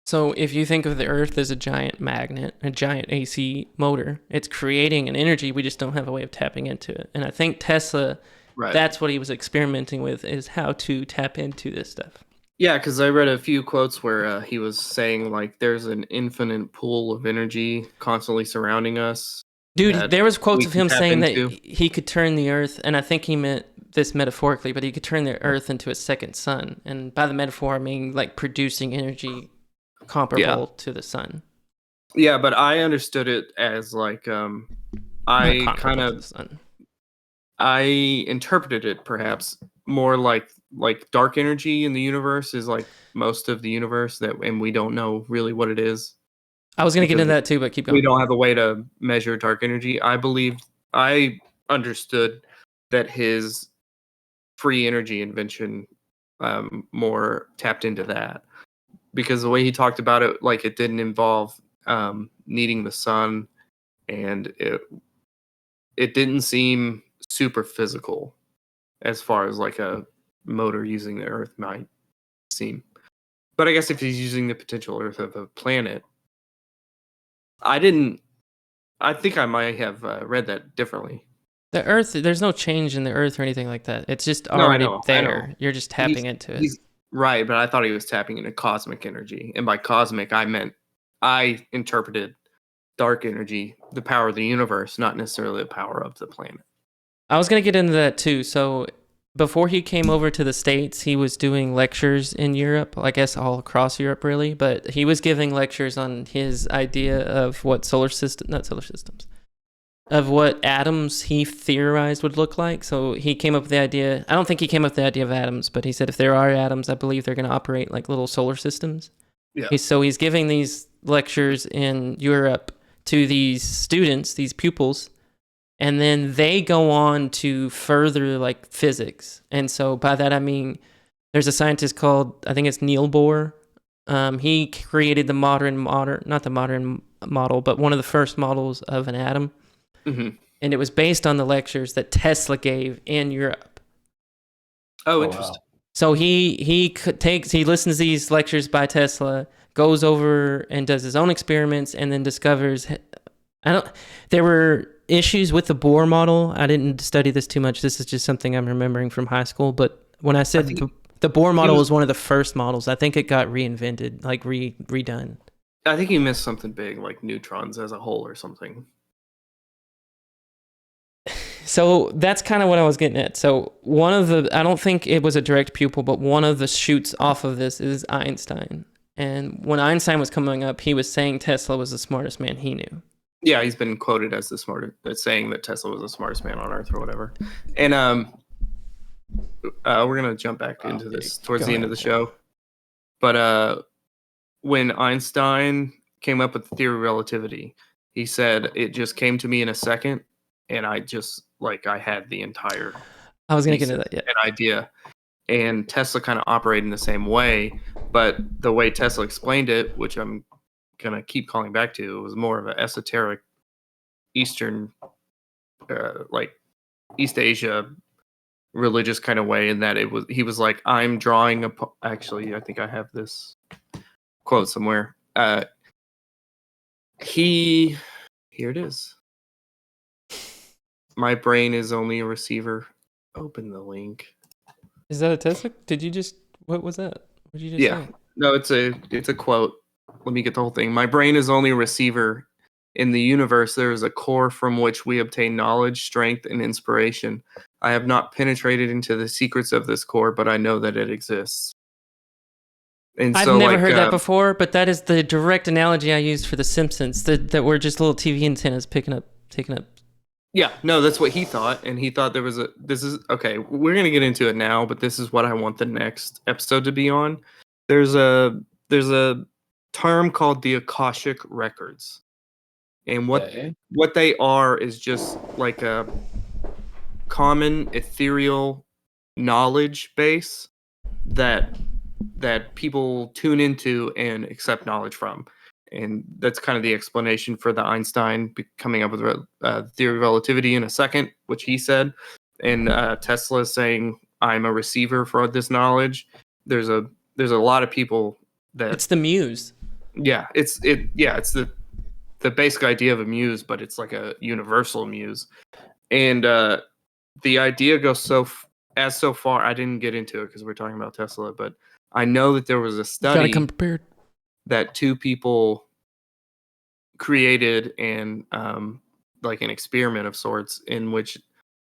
Speaker 3: So if you think of the Earth as a giant magnet, a giant AC motor, it's creating an energy. We just don't have a way of tapping into it. And I think Tesla,
Speaker 1: Right.
Speaker 3: that's what he was experimenting with, is how to tap into this stuff.
Speaker 1: Yeah, because I read a few quotes where he was saying like there's an infinite pool of energy constantly surrounding us.
Speaker 3: Dude,
Speaker 1: that
Speaker 3: there was quotes
Speaker 1: we
Speaker 3: of
Speaker 1: can
Speaker 3: him
Speaker 1: tap
Speaker 3: saying
Speaker 1: into.
Speaker 3: that he could turn the Earth, and I think he meant this metaphorically, but he could turn the Earth into a second sun. And by the metaphor, I mean like producing energy comparable to the sun.
Speaker 1: Yeah, but I understood it as like
Speaker 3: Not
Speaker 1: I
Speaker 3: comparable
Speaker 1: kind
Speaker 3: to
Speaker 1: of
Speaker 3: the sun.
Speaker 1: I interpreted it perhaps more like dark energy in the universe is like most of the universe that, and we don't know really what it is
Speaker 3: I was gonna get
Speaker 1: because
Speaker 3: into that too, but keep
Speaker 1: we
Speaker 3: going.
Speaker 1: don't have a way to measure dark energy. I understood that his free energy invention more tapped into that because the way he talked about it, like it didn't involve needing the sun, and it didn't seem super physical as far as like a motor using the Earth might seem. But I guess if he's using the potential Earth of a planet, I didn't. I think I might have read that differently.
Speaker 3: The Earth, there's no change in the Earth or anything like that. It's just
Speaker 1: No, I
Speaker 3: already
Speaker 1: know, I know.
Speaker 3: there. You're just tapping into it.
Speaker 1: He's right, but I thought he was tapping into cosmic energy, and by cosmic, I interpreted dark energy, the power of the universe, not necessarily the power of the planet.
Speaker 3: I was gonna get into that too. So before he came over to the States, he was doing lectures in Europe, I guess all across Europe really, but he was giving lectures on his idea of what not solar systems, of what atoms he theorized would look like. So he came up with the idea, I don't think he came up with the idea of atoms, but he said if there are atoms, I believe they're going to operate like little solar systems.
Speaker 1: Yeah.
Speaker 3: So he's giving these lectures in Europe to these students, these pupils, and then they go on to further like physics. And so by that I mean there's a scientist called, I think it's Neil Bohr. He created the not the modern model, but one of the first models of an atom.
Speaker 1: Mm-hmm.
Speaker 3: And it was based on the lectures that Tesla gave in Europe.
Speaker 1: Oh,
Speaker 2: wow.
Speaker 1: interesting.
Speaker 3: So he listens to these lectures by Tesla, goes over and does his own experiments, and then discovers there were issues with the Bohr model. I didn't study this too much. This is just something I'm remembering from high school. But when I said the Bohr model was one of the first models, I think it got reinvented, like redone.
Speaker 1: I think he missed something big, like neutrons as a whole or something.
Speaker 3: So that's kind of what I was getting at. So I don't think it was a direct pupil, but one of the shoots off of this is Einstein. And when Einstein was coming up, he was saying Tesla was the smartest man he knew.
Speaker 1: Yeah, he's been quoted as saying that Tesla was the smartest man on Earth or whatever. And we're gonna jump back into this towards the end of the show. But when Einstein came up with the theory of relativity, he said it just came to me in a second, and I just I had the entire.
Speaker 3: I was gonna get into that. Yeah.
Speaker 1: An idea, and Tesla kind of operated in the same way, but the way Tesla explained it, which I'm gonna keep calling back to, it was more of an esoteric Eastern, like East Asia religious kind of way, in that he was like, I'm drawing a. Actually, I think I have this quote somewhere. Here it is. My brain is only a receiver. Open the link.
Speaker 3: Is that a Tesla? What was that? What did you just say?
Speaker 1: No, it's a quote. Let me get the whole thing. My brain is only a receiver. In the universe, there is a core from which we obtain knowledge, strength, and inspiration. I have not penetrated into the secrets of this core, but I know that it exists. And
Speaker 3: I've never heard that before, but that is the direct analogy I used for The Simpsons. That were just little TV antennas taking up.
Speaker 1: Yeah, no, that's what he thought, and he thought this is okay. We're gonna get into it now, but this is what I want the next episode to be on. There's a term called the Akashic records, and what they are is just like a common ethereal knowledge base that people tune into and accept knowledge from. And that's kind of the explanation for the Einstein coming up with theory of relativity in a second, which he said. And Tesla saying, I'm a receiver for this knowledge. There's a lot of people that
Speaker 3: it's the muse.
Speaker 1: Yeah, it's the basic idea of a muse, but it's like a universal muse. And the idea goes so far. I didn't get into it because we're talking about Tesla, but I know that there was a study.
Speaker 3: Gotta come prepared.
Speaker 1: That two people created and like an experiment of sorts, in which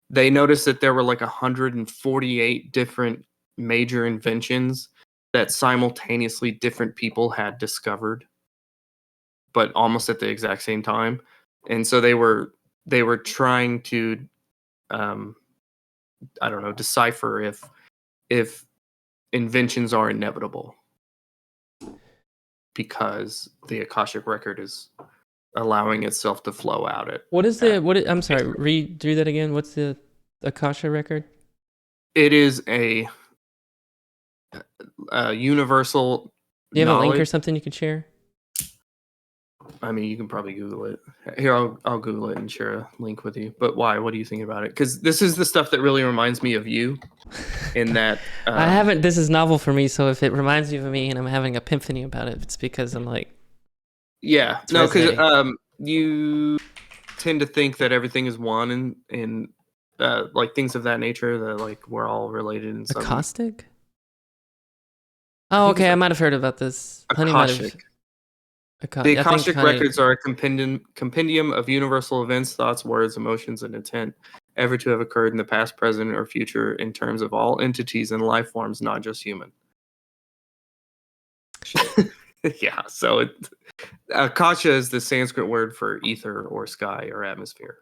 Speaker 1: they noticed that there were like 148 different major inventions that simultaneously different people had discovered. but almost at the exact same time. And so they were trying to I don't know, decipher if inventions are inevitable because the Akashic record is allowing itself to flow out it.
Speaker 3: What is the I'm sorry, read through that again. What's the Akasha record?
Speaker 1: It is a universal
Speaker 3: Do you have a link or
Speaker 1: knowledge.
Speaker 3: something you can share?
Speaker 1: I mean, you can probably Google it. Here, I'll Google it and share a link with you. But why? What do you think about it? Because this is the stuff that really reminds me of you. In that,
Speaker 3: I haven't. This is novel for me, so if it reminds me of me and I'm having an epiphany about it, it's because I'm like,
Speaker 1: yeah,
Speaker 3: it's
Speaker 1: no, because
Speaker 3: resonating.
Speaker 1: you tend to think that everything is one, and like things of that nature, that like we're all related in some.
Speaker 3: Acoustic? Oh,
Speaker 1: think it's
Speaker 3: okay. I might have heard about this. Honey might have.
Speaker 1: Akashic. The
Speaker 3: I think
Speaker 1: Akashic
Speaker 3: Honey.
Speaker 1: records are a compendium of universal events, thoughts, words, emotions, and intent ever to have occurred in the past, present, or future in terms of all entities and life forms, not just human. Yeah, so Akasha is the Sanskrit word for ether or sky or atmosphere.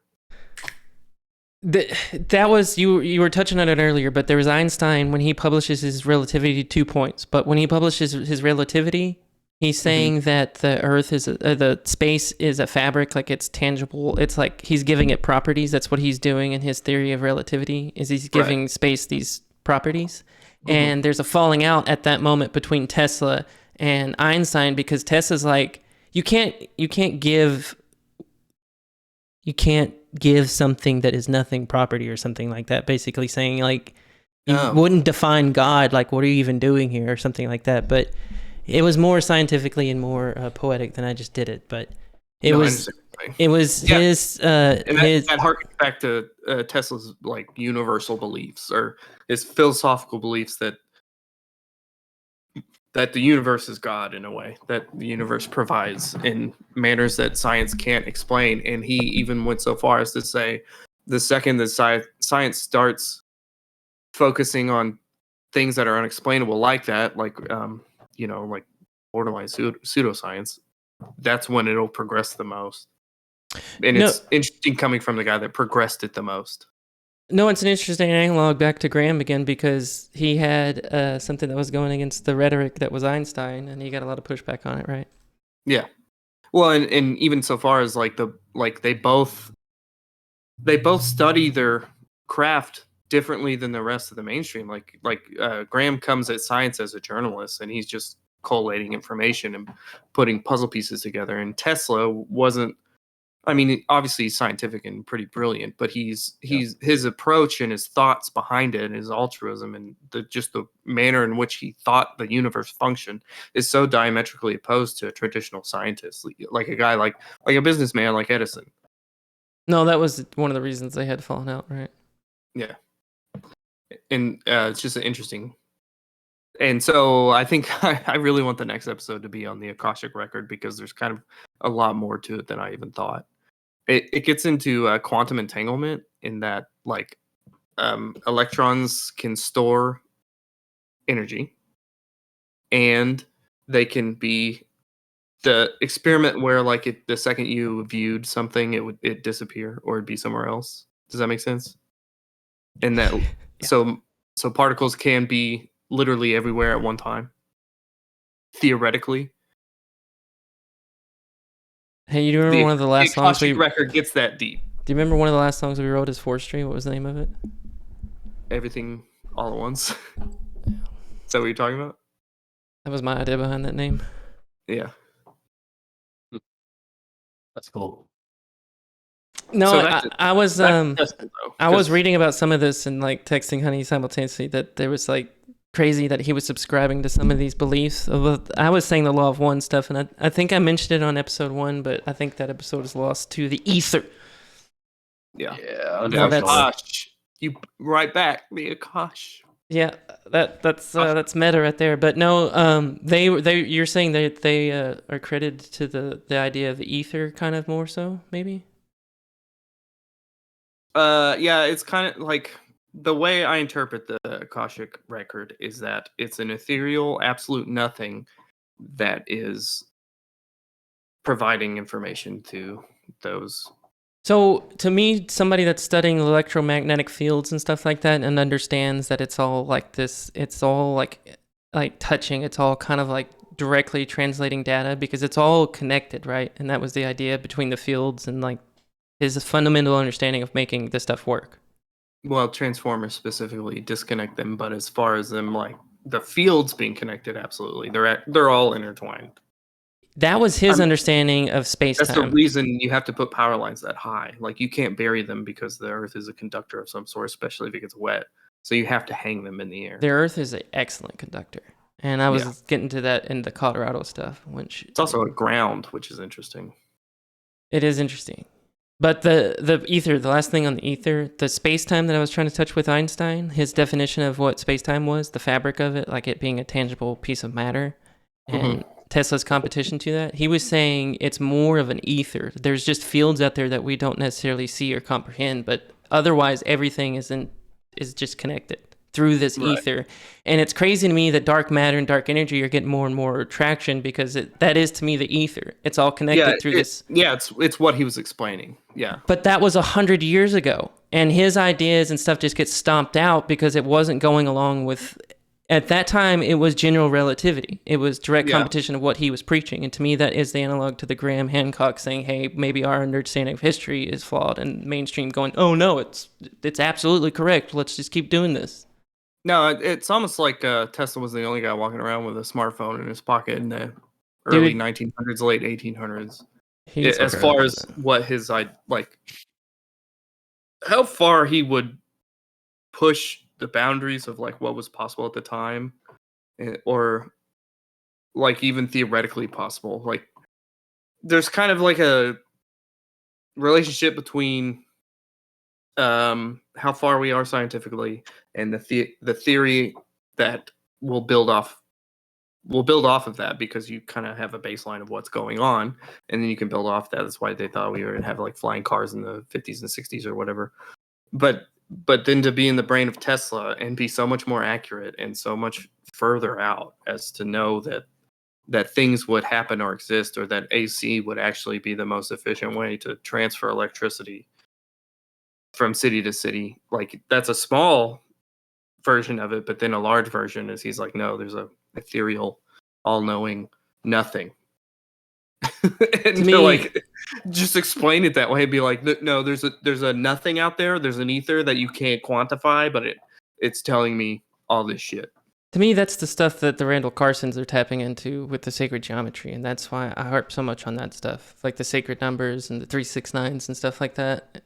Speaker 3: That was you were touching on it earlier, but there was Einstein when he publishes his relativity 2 points. But when he publishes his relativity, he's saying that the Earth is the space is a fabric, like it's tangible. It's like he's giving it properties. That's what he's doing in his theory of relativity. Is he's giving space these properties, and there's a falling out at that moment between Tesla and Einstein because Tesla's like you can't give something that is nothing property or something like that, basically saying like you wouldn't define God, like what are you even doing here or something like that. But it was more scientifically and more poetic than I just did it. But it was his
Speaker 1: and that harkens back to Tesla's like universal beliefs or his philosophical beliefs that the universe is God in a way, that the universe provides in manners that science can't explain. And he even went so far as to say the second that science starts focusing on things that are unexplainable like that, like like borderline pseudoscience, that's when it'll progress the most. And it's interesting coming from the guy that progressed it the most.
Speaker 3: No, it's an interesting analog back to Graham again because he had something that was going against the rhetoric that was Einstein, and he got a lot of pushback on it, right?
Speaker 1: Yeah. Well, and even so far as like they both study their craft differently than the rest of the mainstream. Like Graham comes at science as a journalist, and he's just collating information and putting puzzle pieces together. And Tesla wasn't. I mean, obviously he's scientific and pretty brilliant, but he's his approach and his thoughts behind it and his altruism and the manner in which he thought the universe functioned is so diametrically opposed to a traditional scientist, like a guy like a businessman like Edison.
Speaker 3: No, that was one of the reasons they had fallen out, right?
Speaker 1: Yeah. And it's just interesting. And so I think I really want the next episode to be on the Akashic record because there's kind of a lot more to it than I even thought. It gets into quantum entanglement in that like electrons can store energy, and they can be the experiment where like the second you viewed something, it disappear or it'd be somewhere else. Does that make sense? And that so particles can be literally everywhere at one time, theoretically.
Speaker 3: Hey, you remember one of the last songs
Speaker 1: we record gets that deep?
Speaker 3: Do you remember one of the last songs we wrote as Forestry? What was the name of it?
Speaker 1: Everything All at Once. Is that what you're talking about?
Speaker 3: That was my idea behind that name.
Speaker 1: Yeah.
Speaker 2: That's cool.
Speaker 3: No, so I was I was reading about some of this and like texting Honey simultaneously that there was like crazy that he was subscribing to some of these beliefs. I was saying the law of one stuff, and I think I mentioned it on episode 1, but I think that episode is lost to the ether.
Speaker 1: Yeah.
Speaker 3: No,
Speaker 1: Akash. You right back, the Akash.
Speaker 3: Yeah, that's meta right there. But no, they you're saying that they are credited to the idea of the ether, kind of more so, maybe.
Speaker 1: Yeah, it's kind of like the way I interpret the Akashic record is that it's an ethereal, absolute nothing that is providing information to those.
Speaker 3: So to me, somebody that's studying electromagnetic fields and stuff like that and understands that it's all like this, it's all like touching, it's all kind of like directly translating data because it's all connected, right? And that was the idea between the fields and like his fundamental understanding of making this stuff work.
Speaker 1: Well, transformers specifically disconnect them, but as far as them like the fields being connected, absolutely, they're all intertwined.
Speaker 3: That was his understanding of space-time.
Speaker 1: That's the reason you have to put power lines that high. Like you can't bury them because the Earth is a conductor of some sort, especially if it gets wet. So you have to hang them in the air.
Speaker 3: The Earth is an excellent conductor, and I was getting to that in the Colorado stuff, which
Speaker 1: it's also a ground, which is interesting.
Speaker 3: It is interesting. But the ether, the last thing on the ether, the space-time that I was trying to touch with Einstein, his definition of what space-time was, the fabric of it, like it being a tangible piece of matter, and Tesla's competition to that, he was saying it's more of an ether. There's just fields out there that we don't necessarily see or comprehend, but otherwise everything is just connected through this ether. And it's crazy to me that dark matter and dark energy are getting more and more traction because that is to me the ether. It's all connected through this.
Speaker 1: Yeah, it's what he was explaining. Yeah.
Speaker 3: But that was 100 years ago. And his ideas and stuff just get stomped out because it wasn't going along with, at that time, it was general relativity. It was direct competition of what he was preaching. And to me, that is the analog to the Graham Hancock saying, hey, maybe our understanding of history is flawed, and mainstream going, oh no, it's absolutely correct. Let's just keep doing this.
Speaker 1: No, it's almost like Tesla was the only guy walking around with a smartphone in his pocket in the early 1900s, late 1800s. As far as what his like, how far he would push the boundaries of like what was possible at the time, or like even theoretically possible. Like, there's kind of like a relationship between how far we are scientifically and the theory that will build off of that, because you kind of have a baseline of what's going on, and then you can build off that. That's why they thought we were going to have like flying cars in the 50s and 60s or whatever. But then to be in the brain of Tesla and be so much more accurate and so much further out as to know that things would happen or exist, or that AC would actually be the most efficient way to transfer electricity from city to city. Like, that's a small version of it, but then a large version is he's like, no, there's a ethereal, all-knowing nothing. And to me, like, just explain it that way. Be like, no, there's a nothing out there. There's an ether that you can't quantify, but it's telling me all this shit.
Speaker 3: To me, that's the stuff that the Randall Carsons are tapping into with the sacred geometry, and that's why I harp so much on that stuff, like the sacred numbers and the 369s and stuff like that.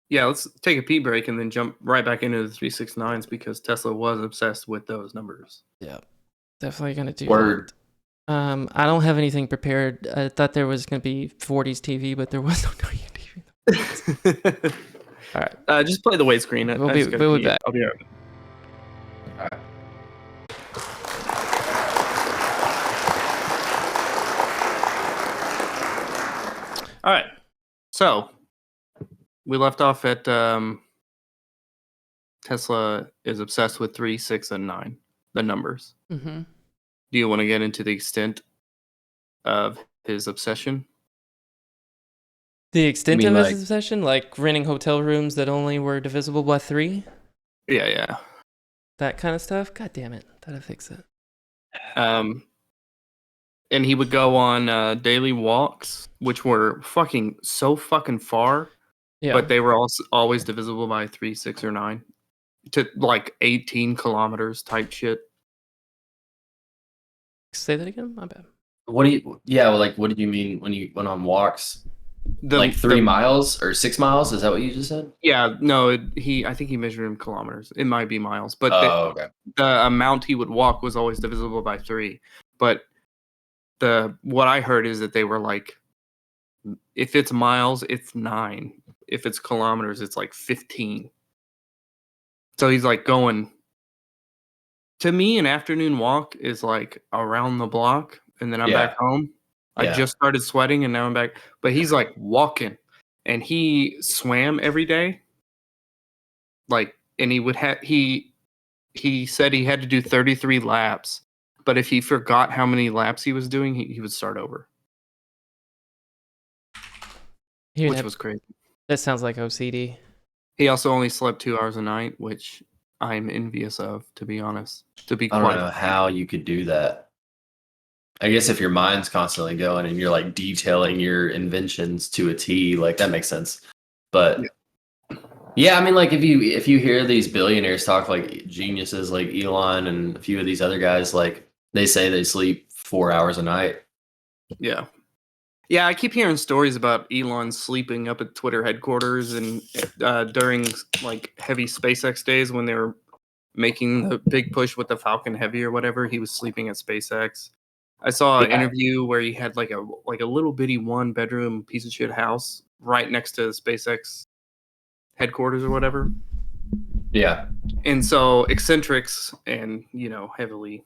Speaker 1: Yeah, let's take a pee break and then jump right back into the 369s, because Tesla was obsessed with those numbers.
Speaker 3: Yeah, definitely gonna do
Speaker 2: Word.
Speaker 3: that. I don't have anything prepared. I thought there was gonna be 40s TV, but there was no TV. All right,
Speaker 1: just play the wait screen.
Speaker 3: We'll be back.
Speaker 1: I'll be right back.
Speaker 2: All right.
Speaker 1: All right, so we left off at Tesla is obsessed with 3, 6, and 9, the numbers.
Speaker 3: Mm-hmm.
Speaker 1: Do you want to get into the extent of his obsession?
Speaker 3: The extent of his obsession? Like renting hotel rooms that only were divisible by 3?
Speaker 1: Yeah.
Speaker 3: That kind of stuff? God damn it. That'll fix it.
Speaker 1: And he would go on daily walks, which were so fucking far. Yeah. But they were also always divisible by 3, 6, or 9. To like 18 kilometers type shit.
Speaker 3: Say that again? My bad.
Speaker 2: What do you mean when you went on walks? Like 3 miles or 6 miles? Is that what you just said?
Speaker 1: Yeah, no, I think he measured in kilometers. It might be miles, but the amount he would walk was always divisible by 3. But what I heard is that they were like, if it's miles, it's 9. If it's kilometers, it's like 15. So he's like going. To me, an afternoon walk is like around the block, and then I'm back home. I just started sweating, and now I'm back. But he's like walking, and he swam every day. Like, and he would have he said he had to do 33 laps, but if he forgot how many laps he was doing, he would start over. which was crazy.
Speaker 3: That sounds like OCD.
Speaker 1: He also only slept 2 hours a night, which I'm envious of, to be honest. To be
Speaker 2: I don't
Speaker 1: quite
Speaker 2: know how you could do that. I guess if your mind's constantly going and you're like detailing your inventions to a T, like that makes sense. But yeah, I mean, like if you hear these billionaires talk like geniuses like Elon and a few of these other guys, like they say they sleep 4 hours a night.
Speaker 1: Yeah. Yeah, I keep hearing stories about Elon sleeping up at Twitter headquarters and during like heavy SpaceX days when they were making the big push with the Falcon Heavy or whatever, he was sleeping at SpaceX. I saw an interview where he had like a little bitty 1-bedroom piece of shit house right next to SpaceX headquarters or whatever.
Speaker 2: Yeah.
Speaker 1: And so eccentrics and, heavily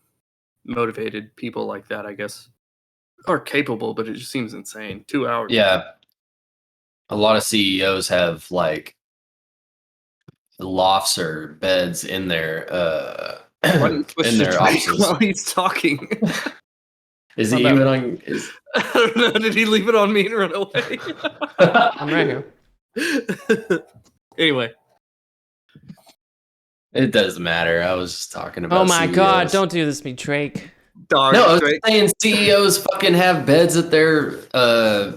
Speaker 1: motivated people like that, I guess, are capable, but it just seems insane. 2 hours.
Speaker 2: Yeah. A lot of CEOs have like lofts or beds in their
Speaker 1: Why do you push
Speaker 2: in
Speaker 1: the
Speaker 2: their
Speaker 1: drink
Speaker 2: offices.
Speaker 1: while he's talking?
Speaker 2: Is he even on?
Speaker 1: I don't know. Did he leave it on me and run away?
Speaker 3: I'm right here.
Speaker 1: Anyway.
Speaker 2: It doesn't matter. I was just talking about.
Speaker 3: Oh my
Speaker 2: CEOs.
Speaker 3: God! Don't do this to me, Drake.
Speaker 1: Dog,
Speaker 2: No, I was
Speaker 1: Drake.
Speaker 2: saying CEOs fucking have beds at their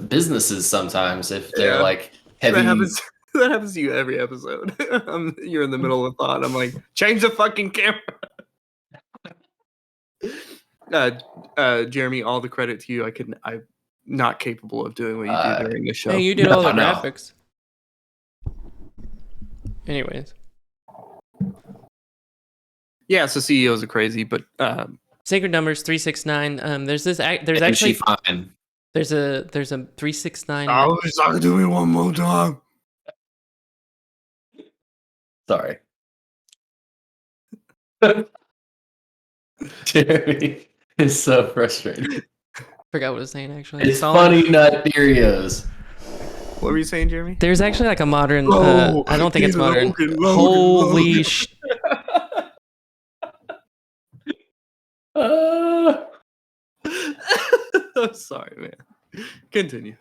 Speaker 2: businesses sometimes if they're like heavy.
Speaker 1: That happens to you every episode. You're in the middle of a thought. I'm like, change the fucking camera. Jeremy, all the credit to you. I'm not capable of doing what you do during the show.
Speaker 3: Hey, you did all the
Speaker 2: No.
Speaker 3: graphics. Anyways.
Speaker 1: Yeah, so CEOs are crazy, but
Speaker 3: Sacred numbers 369. There's this. There's
Speaker 2: Is
Speaker 3: actually
Speaker 2: she fine?
Speaker 3: there's a 369.
Speaker 1: oh, he's talking to me one more time.
Speaker 2: Sorry. Jeremy is so frustrated.
Speaker 3: Forgot what I was saying actually.
Speaker 2: It's funny, not Cheerios.
Speaker 1: What were you saying, Jeremy?
Speaker 3: There's actually like a modern.
Speaker 1: Oh,
Speaker 3: I don't think it's modern.
Speaker 1: Logan,
Speaker 3: Holy sh!
Speaker 1: I'm sorry, man. Continue.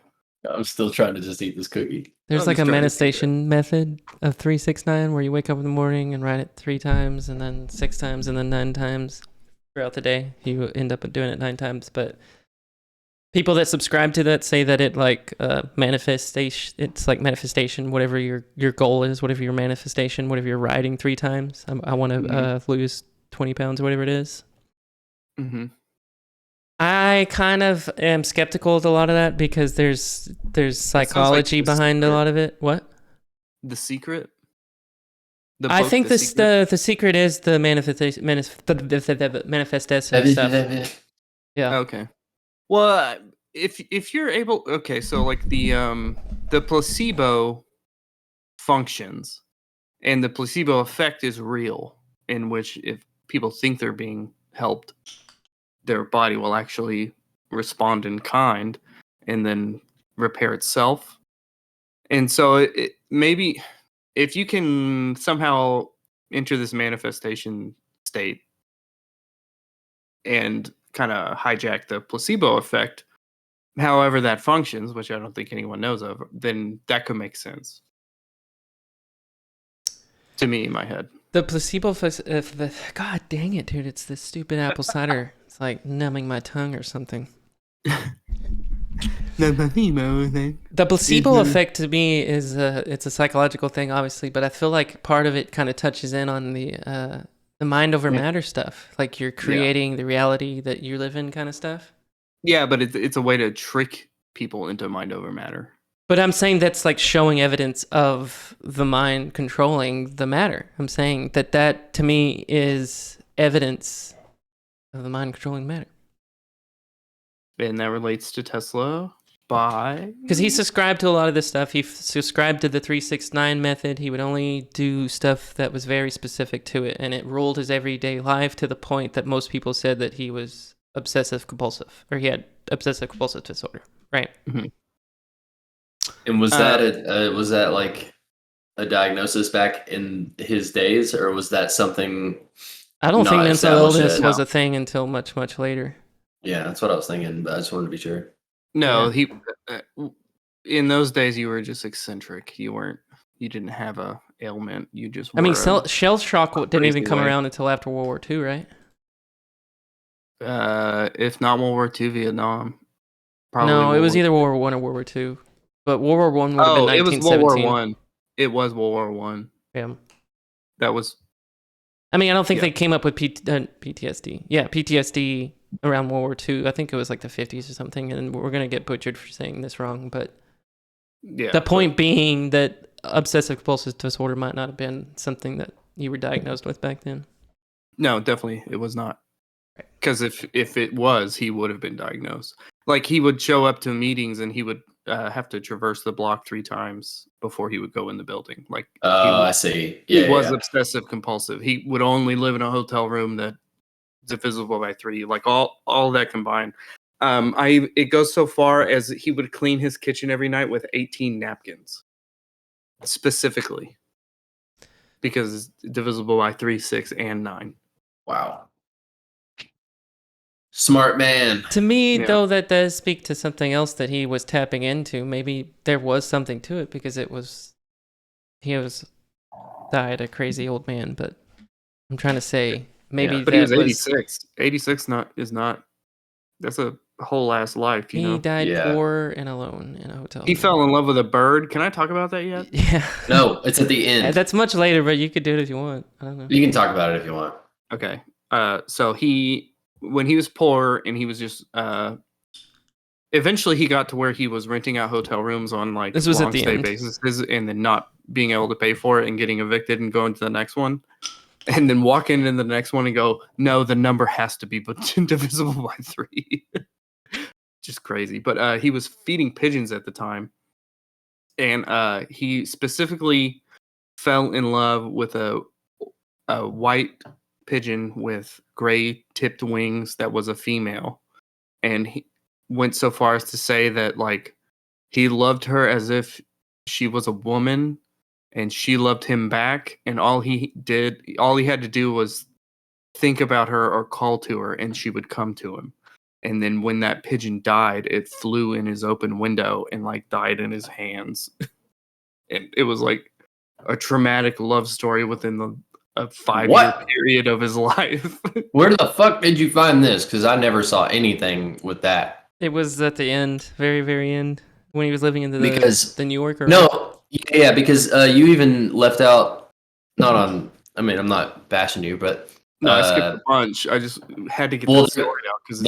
Speaker 2: I'm still trying to just eat this cookie.
Speaker 3: There's
Speaker 1: I'm
Speaker 3: like a
Speaker 1: just trying to
Speaker 3: manifestation method of 369 where you wake up in the morning and write it 3 times and then 6 times and then 9 times throughout the day. You end up doing it 9 times, but people that subscribe to that say that it like manifestation. It's like manifestation. Whatever your goal is, whatever your manifestation, whatever you're writing 3 times. I want to lose 20 pounds or whatever it is.
Speaker 1: Mm-hmm.
Speaker 3: I kind of am skeptical of a lot of that because there's psychology behind a lot of it. What?
Speaker 1: The Secret?
Speaker 3: I think the secret is the manifestation stuff. Yeah.
Speaker 1: Okay. Well, if you're able, okay, so like the placebo functions, and the placebo effect is real, in which if people think they're being helped, their body will actually respond in kind and then repair itself. And so it maybe if you can somehow enter this manifestation state and kind of hijack the placebo effect, however that functions, which I don't think anyone knows of, then that could make sense to me in my head.
Speaker 3: The placebo effect, God dang it, dude, it's this stupid apple cider. It's like numbing my tongue or something. The placebo effect to me is it's a psychological thing, obviously, but I feel like part of it kind of touches in on the mind over matter stuff. Like you're creating the reality that you live in, kind of stuff. Yeah,
Speaker 1: but it's a way to trick people into mind over matter.
Speaker 3: But I'm saying that's like showing evidence of the mind controlling the matter. I'm saying that to me is evidence of the mind controlling matter.
Speaker 1: And that relates to Tesla
Speaker 3: because he subscribed to a lot of this stuff. He subscribed to the 369 method. He would only do stuff that was very specific to it, and it ruled his everyday life to the point that most people said that he was obsessive compulsive, or he had obsessive compulsive disorder, right?
Speaker 1: Mm-hmm.
Speaker 2: And was that like a diagnosis back in his days, or was that something?
Speaker 3: I don't think mental illness was a thing until much, much later.
Speaker 2: Yeah, that's what I was thinking, but I just wanted to be sure.
Speaker 1: No,
Speaker 3: yeah.
Speaker 1: in those days you were just eccentric. You didn't have a ailment. You just
Speaker 3: I mean,
Speaker 1: were
Speaker 3: shell shock didn't even
Speaker 1: crazy
Speaker 3: come
Speaker 1: way.
Speaker 3: around until after World War II, right?
Speaker 1: If not World War II, Vietnam. Probably
Speaker 3: No, it
Speaker 1: World
Speaker 3: was
Speaker 1: War
Speaker 3: either World War One or World War II. But World War One would have been
Speaker 1: Oh, it was World War
Speaker 3: 1917.
Speaker 1: One. It was World War One.
Speaker 3: Yeah.
Speaker 1: That was
Speaker 3: I mean, I don't think
Speaker 1: Yeah.
Speaker 3: they came up with PTSD. Yeah, PTSD around World War II. I think it was like the 50s or something. And we're gonna get butchered for saying this wrong, but
Speaker 1: yeah.
Speaker 3: the point being that obsessive compulsive disorder might not have been something that you were diagnosed with back then.
Speaker 1: No, definitely it was not. Because if it was, he would have been diagnosed. Like he would show up to meetings and he would have to traverse the block 3 times before he would go in the building. Like
Speaker 2: I see.
Speaker 1: he
Speaker 2: Yeah,
Speaker 1: was
Speaker 2: yeah.
Speaker 1: obsessive compulsive. He would only live in a hotel room that's divisible by 3. Like all that combined. It goes so far as he would clean his kitchen every night with 18 napkins, specifically, because it's divisible by 3, 6, and 9.
Speaker 2: Wow. Smart man.
Speaker 3: To me,
Speaker 1: Yeah.
Speaker 3: though, that does speak to something else that he was tapping into. Maybe there was something to it because he was died a crazy old man. But I'm trying to say maybe
Speaker 1: But he
Speaker 3: that
Speaker 1: was 86. 86 is not. That's a whole ass life, you
Speaker 3: he
Speaker 1: know.
Speaker 3: died
Speaker 2: Yeah.
Speaker 3: poor and alone in a hotel
Speaker 1: He
Speaker 3: room.
Speaker 1: fell in love with a bird. Can I talk about that yet?
Speaker 3: Yeah.
Speaker 2: No, it's at the end.
Speaker 3: That's much later, but you could do it if you want. I don't know.
Speaker 2: You can talk about it if you want.
Speaker 1: Okay. So when he was poor and he was just eventually he got to where he was renting out hotel rooms on like
Speaker 3: This was at
Speaker 1: long
Speaker 3: the
Speaker 1: stay
Speaker 3: end.
Speaker 1: basis and then not being able to pay for it and getting evicted and going to the next one. And then walk into the next one and go, no, the number has to be divisible by 3. Just crazy. But he was feeding pigeons at the time. And he specifically fell in love with a white pigeon with gray tipped wings that was a female. And he went so far as to say that like he loved her as if she was a woman and she loved him back, and all he had to do was think about her or call to her and she would come to him. And then when that pigeon died, it flew in his open window and like died in his hands. And it was like a traumatic love story within a 5-year
Speaker 2: What?
Speaker 1: period of his life.
Speaker 2: Where the fuck did you find this? Because I never saw anything with that.
Speaker 3: It was at the end, very, very end, when he was living in the New Yorker.
Speaker 2: No, yeah, because you even left out. I'm not bashing you, but
Speaker 1: No, I skipped a bunch. I just had to get
Speaker 2: Well,
Speaker 1: that story out because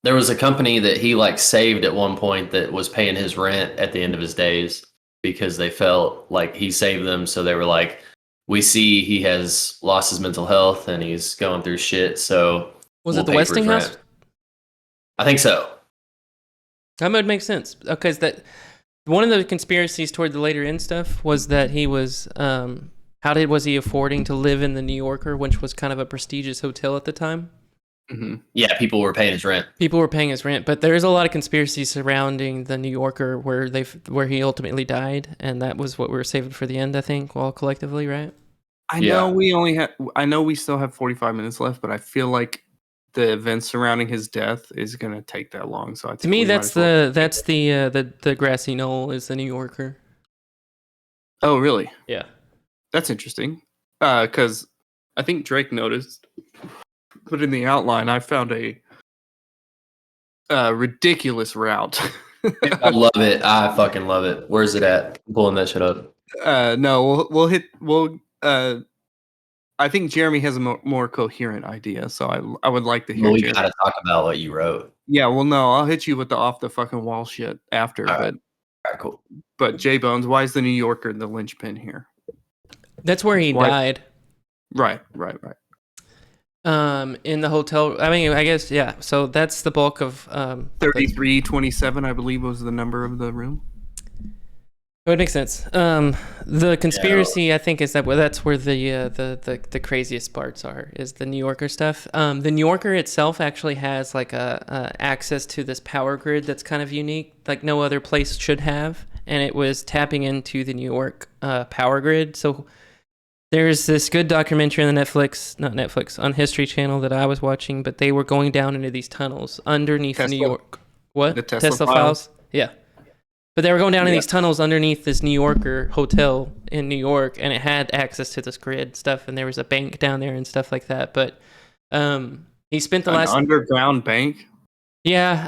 Speaker 2: there was a company that he like saved at one point that was paying his rent at the end of his days because they felt like he saved them. So they were like, we see he has lost his mental health and he's going through shit. So
Speaker 3: Was
Speaker 2: we'll
Speaker 3: it the
Speaker 2: pay for his
Speaker 3: Westinghouse?
Speaker 2: rent. I think so.
Speaker 3: That would make sense because that one of the conspiracies toward the later end stuff was that he was was he affording to live in the New Yorker, which was kind of a prestigious hotel at the time?
Speaker 1: Mm-hmm.
Speaker 2: Yeah, people were paying his rent.
Speaker 3: People were paying his rent, but there is a lot of conspiracy surrounding the New Yorker where he ultimately died, and that was what we were saving for the end, I think, all collectively, right?
Speaker 1: I know we still have 45 minutes left, but I feel like the events surrounding his death is going to take that long. So
Speaker 3: To me, that's the grassy knoll is the New Yorker.
Speaker 1: Oh, really?
Speaker 3: Yeah.
Speaker 1: That's interesting. Because I think Drake noticed, but in the outline, I found a ridiculous route.
Speaker 2: I love it. I fucking love it. Where's it at? I'm pulling that shit up.
Speaker 1: No, I think Jeremy has a more coherent idea, so I would like to hear.
Speaker 2: Well, we
Speaker 1: Jeremy.
Speaker 2: gotta talk about what you wrote.
Speaker 1: Yeah, well, no, I'll hit you with the off the fucking wall shit after.
Speaker 2: All
Speaker 1: but
Speaker 2: right, cool.
Speaker 1: But J Bones, why is the New Yorker the linchpin here?
Speaker 3: That's where he died.
Speaker 1: Right.
Speaker 3: In the hotel. I mean, I guess yeah. So that's the bulk of
Speaker 1: 3327, I believe, was the number of the room.
Speaker 3: It would make sense. The conspiracy, I think, is that's where the craziest parts are. Is the New Yorker stuff. The New Yorker itself actually has like a access to this power grid that's kind of unique, like no other place should have, and it was tapping into the New York power grid. So there's this good documentary on on History Channel that I was watching, but they were going down into these tunnels underneath New York. What?
Speaker 1: The Tesla files?
Speaker 3: Yeah. But they were going down in these tunnels underneath this New Yorker hotel in New York, and it had access to this grid stuff, and there was a bank down there and stuff like that. But he spent the last
Speaker 1: underground bank.
Speaker 3: Yeah,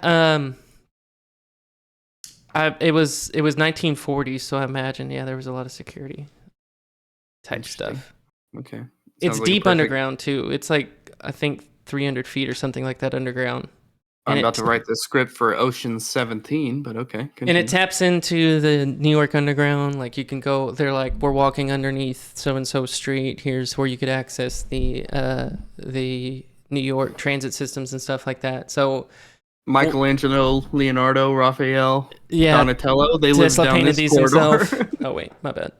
Speaker 3: it was 1940s, so I imagine there was a lot of security type stuff.
Speaker 1: Okay,
Speaker 3: it's deep underground too. It's like I think 300 feet or something like that underground.
Speaker 1: I'm about to write the script for Ocean 17, but okay. Continue.
Speaker 3: And it taps into the New York Underground. Like you can go, they're like, we're walking underneath so-and-so street. Here's where you could access the New York transit systems and stuff like that. So
Speaker 1: Michelangelo, Leonardo, Raphael, Donatello, they lived down this corridor.
Speaker 3: Oh, wait, my bad.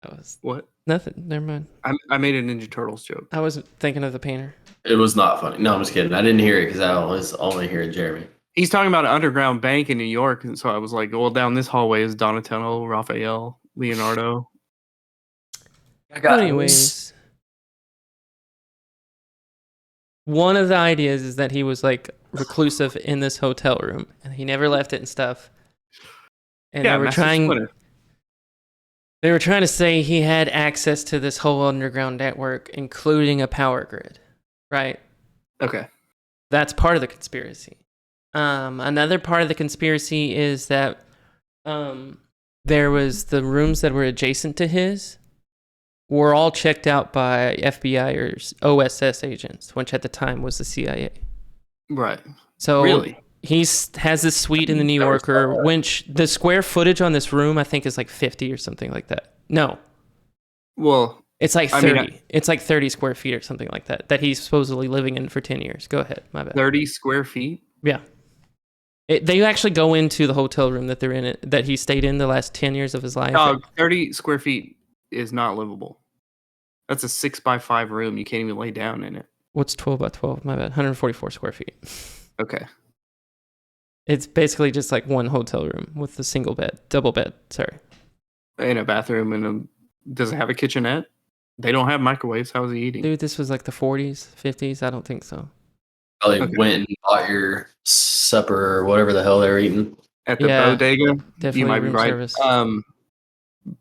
Speaker 3: That was
Speaker 1: what?
Speaker 3: Nothing. Never mind.
Speaker 1: I made a Ninja Turtles joke.
Speaker 3: I was thinking of the painter.
Speaker 2: It was not funny. No, I'm just kidding. I didn't hear it because I was only hearing Jeremy.
Speaker 1: He's talking about an underground bank in New York, and so I was like, well, down this hallway is Donatello, Raphael, Leonardo.
Speaker 3: Anyways, one of the ideas is that he was like reclusive in this hotel room, and he never left it and stuff. And they were trying to say he had access to this whole underground network, including a power grid, right?
Speaker 1: Okay.
Speaker 3: That's part of the conspiracy. Another part of the conspiracy is that there was the rooms that were adjacent to his were all checked out by FBI or OSS agents, which at the time was the CIA.
Speaker 1: Right.
Speaker 3: So
Speaker 1: really?
Speaker 3: He has this suite in the New Yorker, which the square footage on this room, I think, is like 50 or something like that. No.
Speaker 1: Well,
Speaker 3: it's like 30. It's like 30 square feet or something like that he's supposedly living in for 10 years. Go ahead. My bad.
Speaker 1: 30 square feet?
Speaker 3: Yeah. They actually go into the hotel room that they're in, that he stayed in the last 10 years of his life.
Speaker 1: 30 square feet is not livable. That's a 6x5 room. You can't even lay down in it.
Speaker 3: What's 12 by 12? My bad. 144 square feet.
Speaker 1: Okay.
Speaker 3: It's basically just like one hotel room with a double bed. Sorry.
Speaker 1: In a bathroom, and does it have a kitchenette? They don't have microwaves. How is he eating?
Speaker 3: Dude, this was like the 40s, 50s. I don't think so.
Speaker 2: Probably went and bought your supper or whatever the hell they were eating
Speaker 1: at the bodega.
Speaker 3: Definitely
Speaker 1: you might be right.
Speaker 3: Service.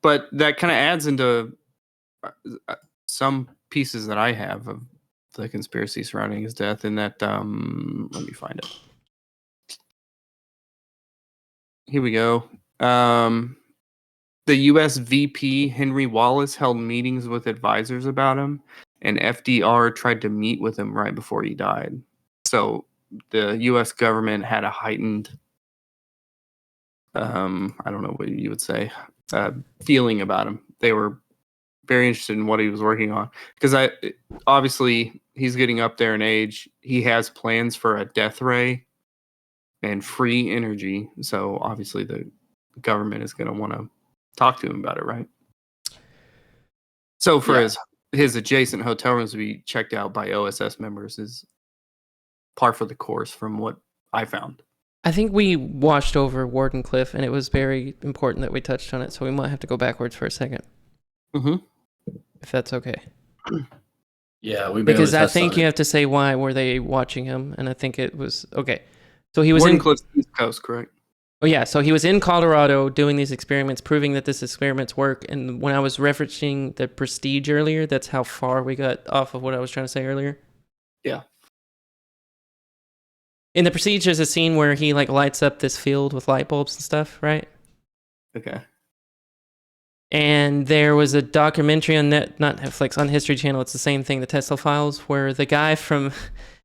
Speaker 1: But that kind of adds into some pieces that I have of the conspiracy surrounding his death. In that, let me find it. Here we go. The U.S. VP Henry Wallace held meetings with advisors about him, and FDR tried to meet with him right before he died. So the U.S. government had a heightened, I don't know what you would say, feeling about him. They were very interested in what he was working on, because obviously he's getting up there in age. He has plans for a death ray and free energy. So obviously the government is going to want to talk to him about it, right? So for his adjacent hotel rooms to be checked out by OSS members is par for the course from what I found.
Speaker 3: I think we watched over Warden Cliff, and it was very important that we touched on it, so we might have to go backwards for a second.
Speaker 1: Mm-hmm.
Speaker 3: If that's okay.
Speaker 2: Yeah,
Speaker 3: because I think you have to say why were they watching him, and I think it was okay. So he was
Speaker 1: Warden Cliff's East Coast, correct?
Speaker 3: Oh yeah, so he was in Colorado doing these experiments, proving that these experiments work. And when I was referencing the Prestige earlier, that's how far we got off of what I was trying to say earlier.
Speaker 1: Yeah.
Speaker 3: In the Prestige, there's a scene where he like lights up this field with light bulbs and stuff, right?
Speaker 1: Okay.
Speaker 3: And there was a documentary on not Netflix, on History Channel. It's the same thing, the Tesla Files, where the guy from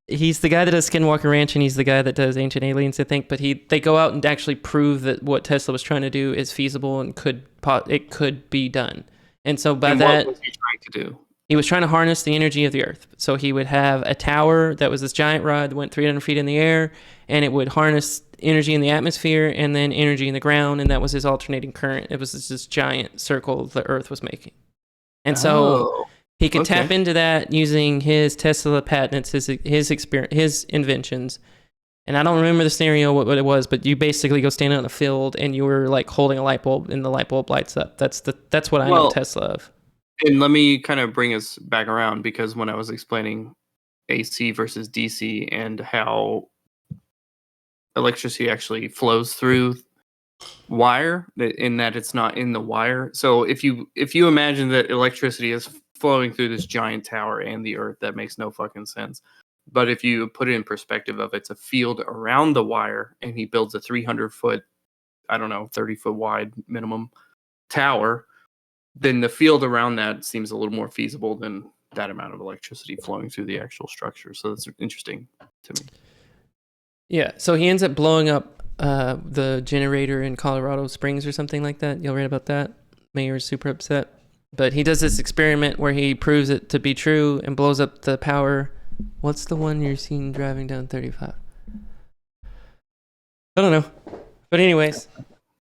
Speaker 3: he's the guy that does Skinwalker Ranch, and he's the guy that does Ancient Aliens, I think. But they go out and actually prove that what Tesla was trying to do is feasible and it could be done. And so what was he
Speaker 1: trying to do?
Speaker 3: He was trying to harness the energy of the Earth. So he would have a tower that was this giant rod that went 300 feet in the air, and it would harness energy in the atmosphere and then energy in the ground, and that was his alternating current. It was this giant circle the Earth was making. And so he could tap into that using his Tesla patents, his inventions. And I don't remember the scenario, what it was, but you basically go stand out in a field and you were like holding a light bulb and the light bulb lights up. That's what I know Tesla of.
Speaker 1: And let me kind of bring us back around, because when I was explaining AC versus DC and how electricity actually flows through wire, in that it's not in the wire. So if you imagine that electricity is flowing through this giant tower and the earth, that makes no fucking sense. But if you put it in perspective of it's a field around the wire, and he builds a 300-foot, I don't know, 30-foot wide minimum tower, then the field around that seems a little more feasible than that amount of electricity flowing through the actual structure. So that's interesting to me.
Speaker 3: Yeah, so he ends up blowing up the generator in Colorado Springs or something like that. You'll read about that. Mayor's super upset. But he does this experiment where he proves it to be true and blows up the power. What's the one you're seen driving down 35? I don't know. But anyways,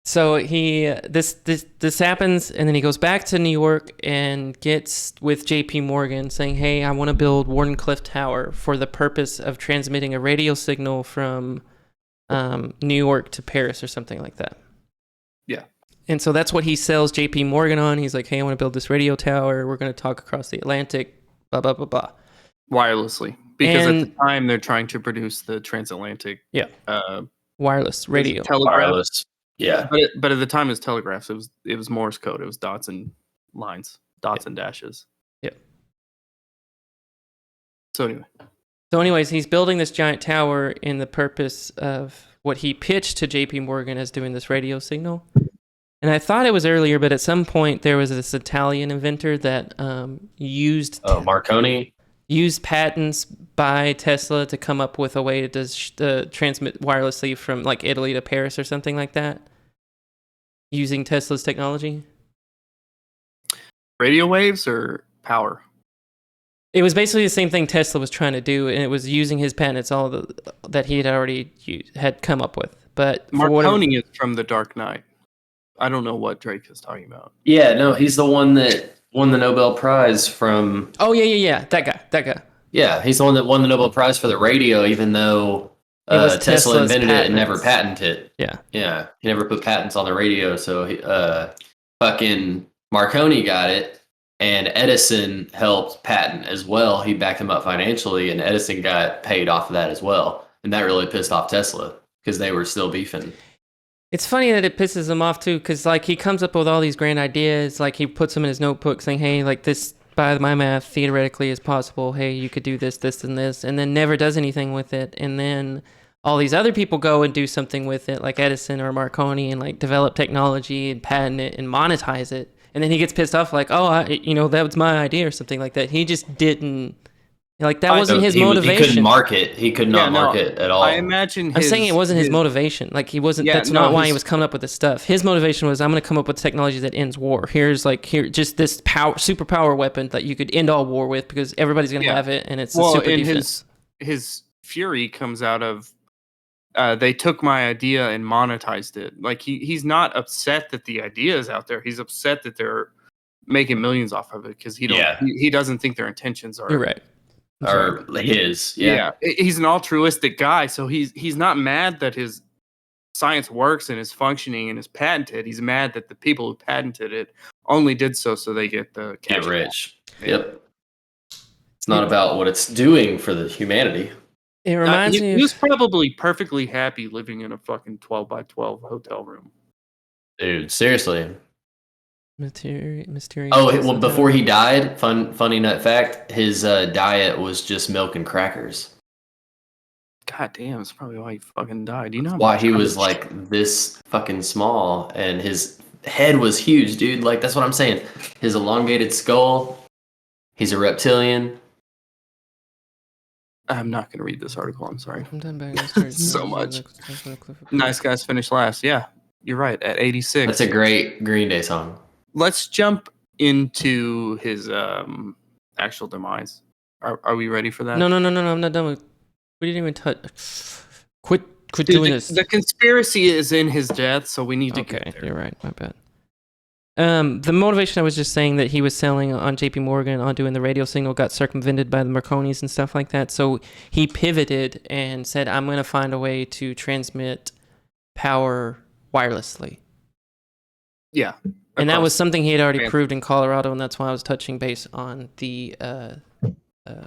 Speaker 3: so he this happens, and then he goes back to New York and gets with J.P. Morgan saying, hey, I want to build Wardenclyffe Tower for the purpose of transmitting a radio signal from New York to Paris or something like that.
Speaker 1: Yeah.
Speaker 3: And so that's what he sells J.P. Morgan on. He's like, hey, I want to build this radio tower. We're going to talk across the Atlantic, blah, blah, blah, blah.
Speaker 1: Wirelessly. Because at the time, they're trying to produce the transatlantic
Speaker 3: wireless radio.
Speaker 1: Telegraph.
Speaker 2: Wireless. Yeah.
Speaker 1: But at the time, it was telegraphs. It was Morse code. It was dots and lines, dots and dashes.
Speaker 3: Yeah.
Speaker 1: So
Speaker 3: anyways, he's building this giant tower in the purpose of what he pitched to J.P. Morgan as doing this radio signal. And I thought it was earlier, but at some point there was this Italian inventor that used
Speaker 2: Marconi.
Speaker 3: Used patents by Tesla to come up with a way to transmit wirelessly from like Italy to Paris or something like that, using Tesla's technology.
Speaker 1: Radio waves or power?
Speaker 3: It was basically the same thing Tesla was trying to do, and it was using his patents, that he had already had come up with. But
Speaker 1: Marconi is from The Dark Knight. I don't know what Drake is talking about.
Speaker 2: Yeah, no, he's the one that won the Nobel Prize from...
Speaker 3: Oh, yeah. That guy.
Speaker 2: Yeah, he's the one that won the Nobel Prize for the radio, even though Tesla invented it and never patented it.
Speaker 3: Yeah.
Speaker 2: Yeah, he never put patents on the radio, so fucking Marconi got it, and Edison helped patent as well. He backed him up financially, and Edison got paid off of that as well. And that really pissed off Tesla, because they were still beefing.
Speaker 3: It's funny that it pisses him off too, because like he comes up with all these grand ideas, like he puts them in his notebook saying, hey, like this by my math theoretically is possible, hey, you could do this, this, and this, and then never does anything with it. And then all these other people go and do something with it, like Edison or Marconi, and like develop technology and patent it and monetize it. And then he gets pissed off like, oh, that was my idea or something like that. He just didn't. Like that wasn't his motivation.
Speaker 2: He couldn't market. He could not market at all.
Speaker 1: I imagine.
Speaker 3: I'm saying it wasn't his motivation. Like he wasn't. That's not why he was coming up with this stuff. His motivation was, I'm going to come up with technology that ends war. Here, just this superpower weapon that you could end all war with because everybody's going to have it, and it's super defense.
Speaker 1: His fury comes out of. They took my idea and monetized it. Like he's not upset that the idea is out there. He's upset that they're making millions off of it because he doesn't think their intentions are.
Speaker 3: You're right.
Speaker 2: Or his,
Speaker 1: he's an altruistic guy, so he's not mad that his science works and is functioning and is patented. He's mad that the people who patented it only did so they get the cash.
Speaker 2: Get rich. Yep. It's not about what it's doing for the humanity.
Speaker 3: It reminds me.
Speaker 1: He was probably perfectly happy living in a fucking 12x12 hotel room.
Speaker 2: Dude, seriously.
Speaker 3: Mysterious.
Speaker 2: Oh, well, before he died, funny nut fact, his diet was just milk and crackers.
Speaker 1: God damn, that's probably why he fucking died. You know
Speaker 2: why he was like this fucking small, and his head was huge, dude. Like that's what I'm saying. His elongated skull. He's a reptilian.
Speaker 1: I'm not going to read this article. I'm sorry.
Speaker 3: I'm done back.
Speaker 1: So much. Nice guys finish last. Yeah, you're right. At 86.
Speaker 2: That's a great Green Day song.
Speaker 1: Let's jump into his actual demise. Are we ready for that?
Speaker 3: No. I'm not done with. We didn't even touch. Quit doing this.
Speaker 1: The conspiracy is in his death, so we need to get there.
Speaker 3: You're right. My bad. The motivation I was just saying that he was selling on J.P. Morgan on doing the radio signal got circumvented by the Marconis and stuff like that. So he pivoted and said, I'm going to find a way to transmit power wirelessly.
Speaker 1: Yeah.
Speaker 3: And that was something he had already proved in Colorado, and that's why I was touching base on the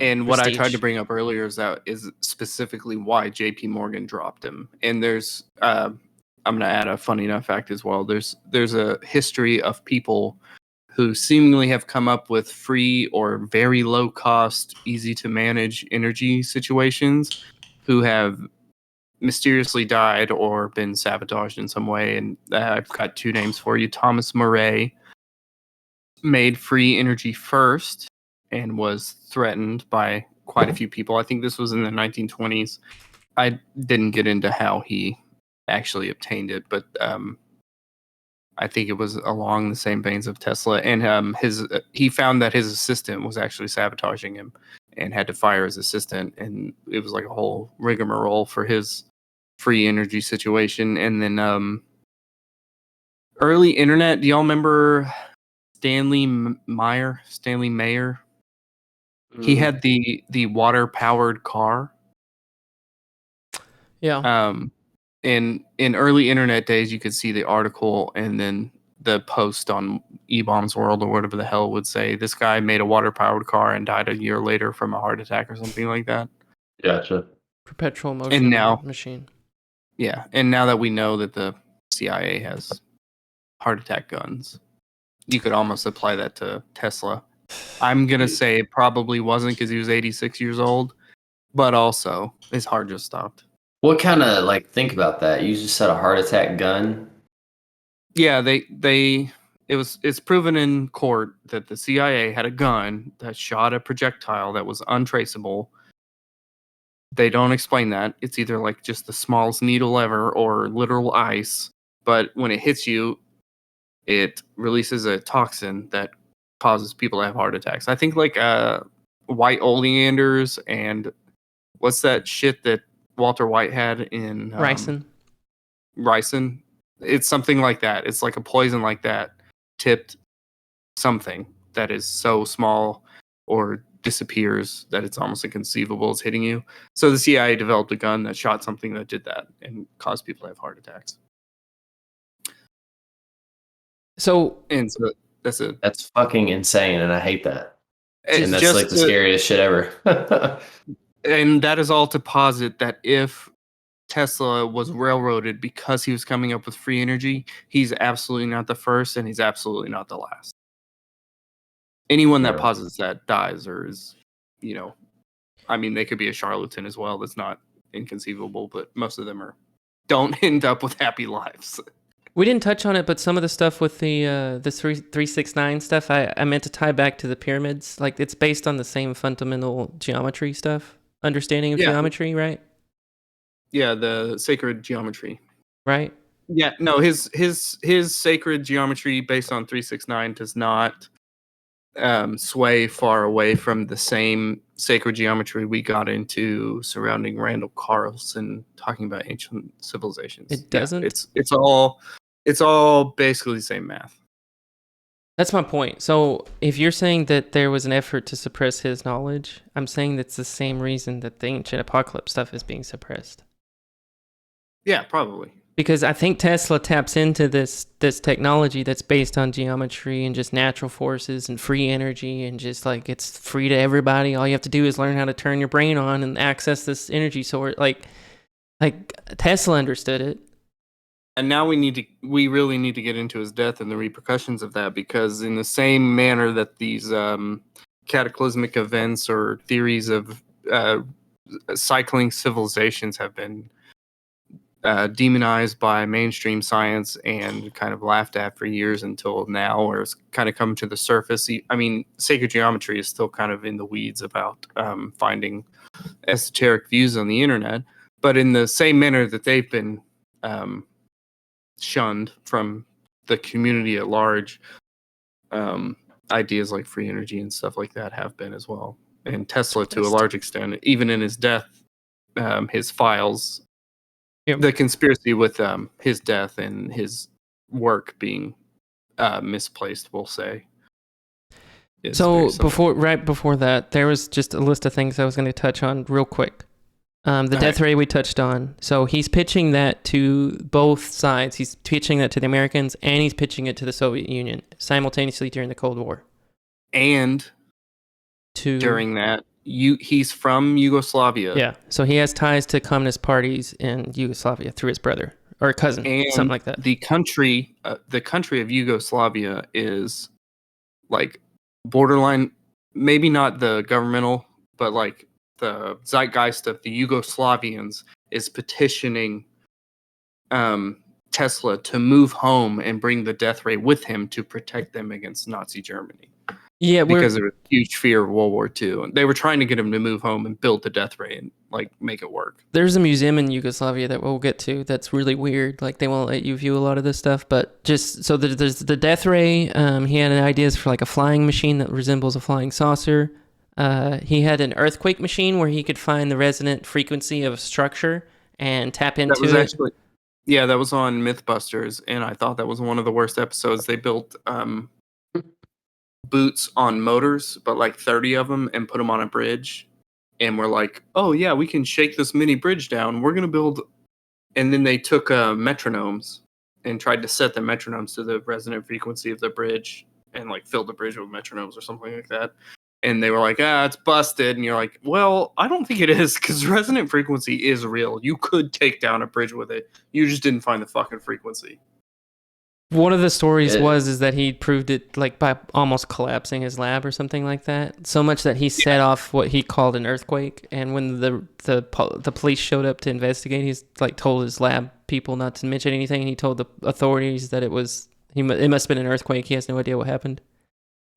Speaker 1: And what I tried
Speaker 3: prestige.
Speaker 1: to bring up earlier is specifically why J.P. Morgan dropped him. And there's I'm going to add a funny enough fact as well. There's a history of people who seemingly have come up with free or very low cost, easy to manage energy situations, who have mysteriously died or been sabotaged in some way. And I've got two names for you. Thomas Murray made free energy first and was threatened by quite a few people. I think this was in the 1920s. I didn't get into how he actually obtained it, but I think it was along the same veins of Tesla. And he found that his assistant was actually sabotaging him and had to fire his assistant. And it was like a whole rigmarole for his free energy situation. And then early internet, do y'all remember Stanley Mayer? He had the water powered car.
Speaker 3: Yeah.
Speaker 1: In early internet days, you could see the article and then the post on E-Bombs World or whatever the hell it would say, this guy made a water powered car and died a year later from a heart attack or something like that.
Speaker 2: Gotcha.
Speaker 3: Perpetual motion
Speaker 1: And now,
Speaker 3: machine.
Speaker 1: yeah, and now that we know that the CIA has heart attack guns, you could almost apply that to Tesla. I'm gonna say it probably wasn't because he was 86 years old, but also his heart just stopped.
Speaker 2: What kind of think about that? You just said a heart attack gun.
Speaker 1: Yeah, it's proven in court that the CIA had a gun that shot a projectile that was untraceable. They don't explain that. It's either like just the smallest needle ever or literal ice, but when it hits you, it releases a toxin that causes people to have heart attacks. I think like white oleanders and what's that shit that Walter White had in ricin. It's something like that. It's like a poison like that, tipped something that is so small or disappears that it's almost inconceivable as hitting you. So the CIA developed a gun that shot something that did that and caused people to have heart attacks.
Speaker 3: So
Speaker 1: that's it.
Speaker 2: That's fucking insane, and I hate that.
Speaker 1: It's
Speaker 2: and that's
Speaker 1: just
Speaker 2: like the scariest shit ever.
Speaker 1: And that is all to posit that if Tesla was railroaded because he was coming up with free energy, he's absolutely not the first and he's absolutely not the last. Anyone that posits that dies or is, I mean, they could be a charlatan as well. That's not inconceivable, but most of them don't end up with happy lives.
Speaker 3: We didn't touch on it, but some of the stuff with the 369 stuff, I meant to tie back to the pyramids. Like, it's based on the same fundamental geometry stuff, understanding of geometry, right?
Speaker 1: Yeah, the sacred geometry.
Speaker 3: Right?
Speaker 1: Yeah, no, his sacred geometry based on 369 does not sway far away from the same sacred geometry we got into surrounding Randall Carlson talking about ancient civilizations.
Speaker 3: It doesn't?
Speaker 1: Yeah, it's all basically the same math.
Speaker 3: That's my point. So if you're saying that there was an effort to suppress his knowledge, I'm saying that's the same reason that the ancient apocalypse stuff is being suppressed.
Speaker 1: Yeah, probably.
Speaker 3: Because I think Tesla taps into this technology that's based on geometry and just natural forces and free energy and just like it's free to everybody. All you have to do is learn how to turn your brain on and access this energy source. Like Tesla understood it.
Speaker 1: And now we really need to get into his death and the repercussions of that, because in the same manner that these cataclysmic events or theories of cycling civilizations have been demonized by mainstream science and kind of laughed at for years until now, where it's kind of come to the surface. I mean, sacred geometry is still kind of in the weeds about finding esoteric views on the internet, but in the same manner that they've been shunned from the community at large, ideas like free energy and stuff like that have been as well. And Tesla, to a large extent, even in his death, his files, the conspiracy with his death and his work being misplaced, we'll say.
Speaker 3: So right before that, there was just a list of things I was going to touch on real quick. The death ray we touched on. So he's pitching that to both sides. He's pitching that to the Americans and he's pitching it to the Soviet Union simultaneously during the Cold War.
Speaker 1: And during that, He's from Yugoslavia.
Speaker 3: Yeah. So he has ties to communist parties in Yugoslavia through his brother or cousin,
Speaker 1: And
Speaker 3: something like that.
Speaker 1: the country of Yugoslavia is like borderline, maybe not the governmental, but like the zeitgeist of the Yugoslavians is petitioning Tesla to move home and bring the death ray with him to protect them against Nazi Germany.
Speaker 3: Yeah,
Speaker 1: Because there was a huge fear of World War II. And they were trying to get him to move home and build the death ray and like make it work.
Speaker 3: there's a museum in Yugoslavia that we'll get to that's really weird. Like they won't let you view a lot of this stuff, but just so there's the death ray. He had ideas for like a flying machine that resembles a flying saucer. He had an earthquake machine where he could find the resonant frequency of a structure and tap into
Speaker 1: That was
Speaker 3: it.
Speaker 1: actually, yeah, that was on Mythbusters, and I thought that was one of the worst episodes. They built boots on motors, but like 30 of them, and put them on a bridge. And we're like, oh yeah, we can shake this mini bridge down. We're gonna build. And then they took metronomes and tried to set the metronomes to the resonant frequency of the bridge, and like filled the bridge with metronomes or something like that. And they were like, it's busted. And you're like, well, I don't think it is, because resonant frequency is real. You could take down a bridge with it. You just didn't find the fucking frequency.
Speaker 3: One of the stories is that he proved it like by almost collapsing his lab or something like that. So much that he set off what he called an earthquake. And when the police showed up to investigate, he's like told his lab people not to mention anything. And he told the authorities that it must have been an earthquake. He has no idea what happened.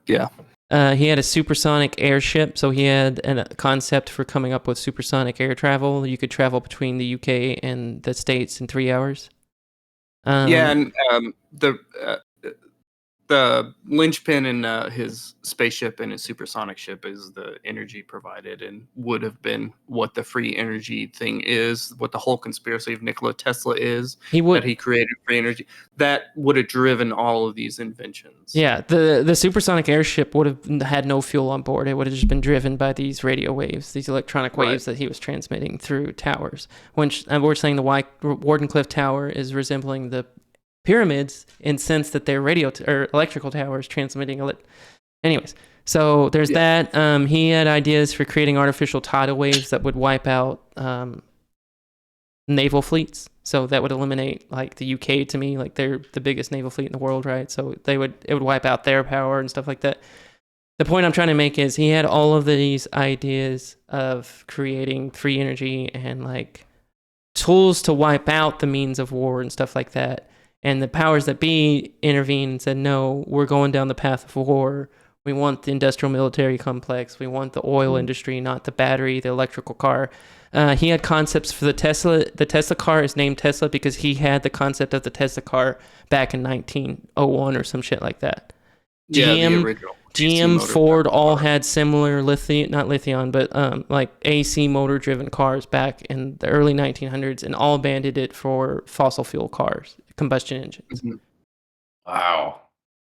Speaker 1: Yeah.
Speaker 3: He had a supersonic airship, so he had a concept for coming up with supersonic air travel. You could travel between the UK and the States in 3 hours.
Speaker 1: And the linchpin in his spaceship and his supersonic ship is the energy provided, and would have been what the free energy thing is, what the whole conspiracy of Nikola Tesla is, that he created free energy. That would have driven all of these inventions.
Speaker 3: Yeah, the supersonic airship would have had no fuel on board. It would have just been driven by these radio waves, these electronic waves that he was transmitting through towers. When we're saying the Wardenclyffe Tower is resembling the pyramids in sense that they're or electrical towers transmitting anyways, so there's that. He had ideas for creating artificial tidal waves that would wipe out naval fleets, so that would eliminate like the UK, to me, like they're the biggest naval fleet in the world, right? So it would wipe out their power and stuff like that. The point I'm trying to make is he had all of these ideas of creating free energy and like tools to wipe out the means of war and stuff like that. And the powers that be intervened and said, no, we're going down the path of war. We want the industrial military complex. We want the oil industry, not the battery, the electrical car. He had concepts for the Tesla. The Tesla car is named Tesla because he had the concept of the Tesla car back in 1901 or some shit like that.
Speaker 1: Yeah, the original.
Speaker 3: GM, Ford all had similar like AC motor driven cars back in the early 1900s, and all banded it for fossil fuel cars, combustion engines.
Speaker 1: Mm-hmm.
Speaker 2: Wow.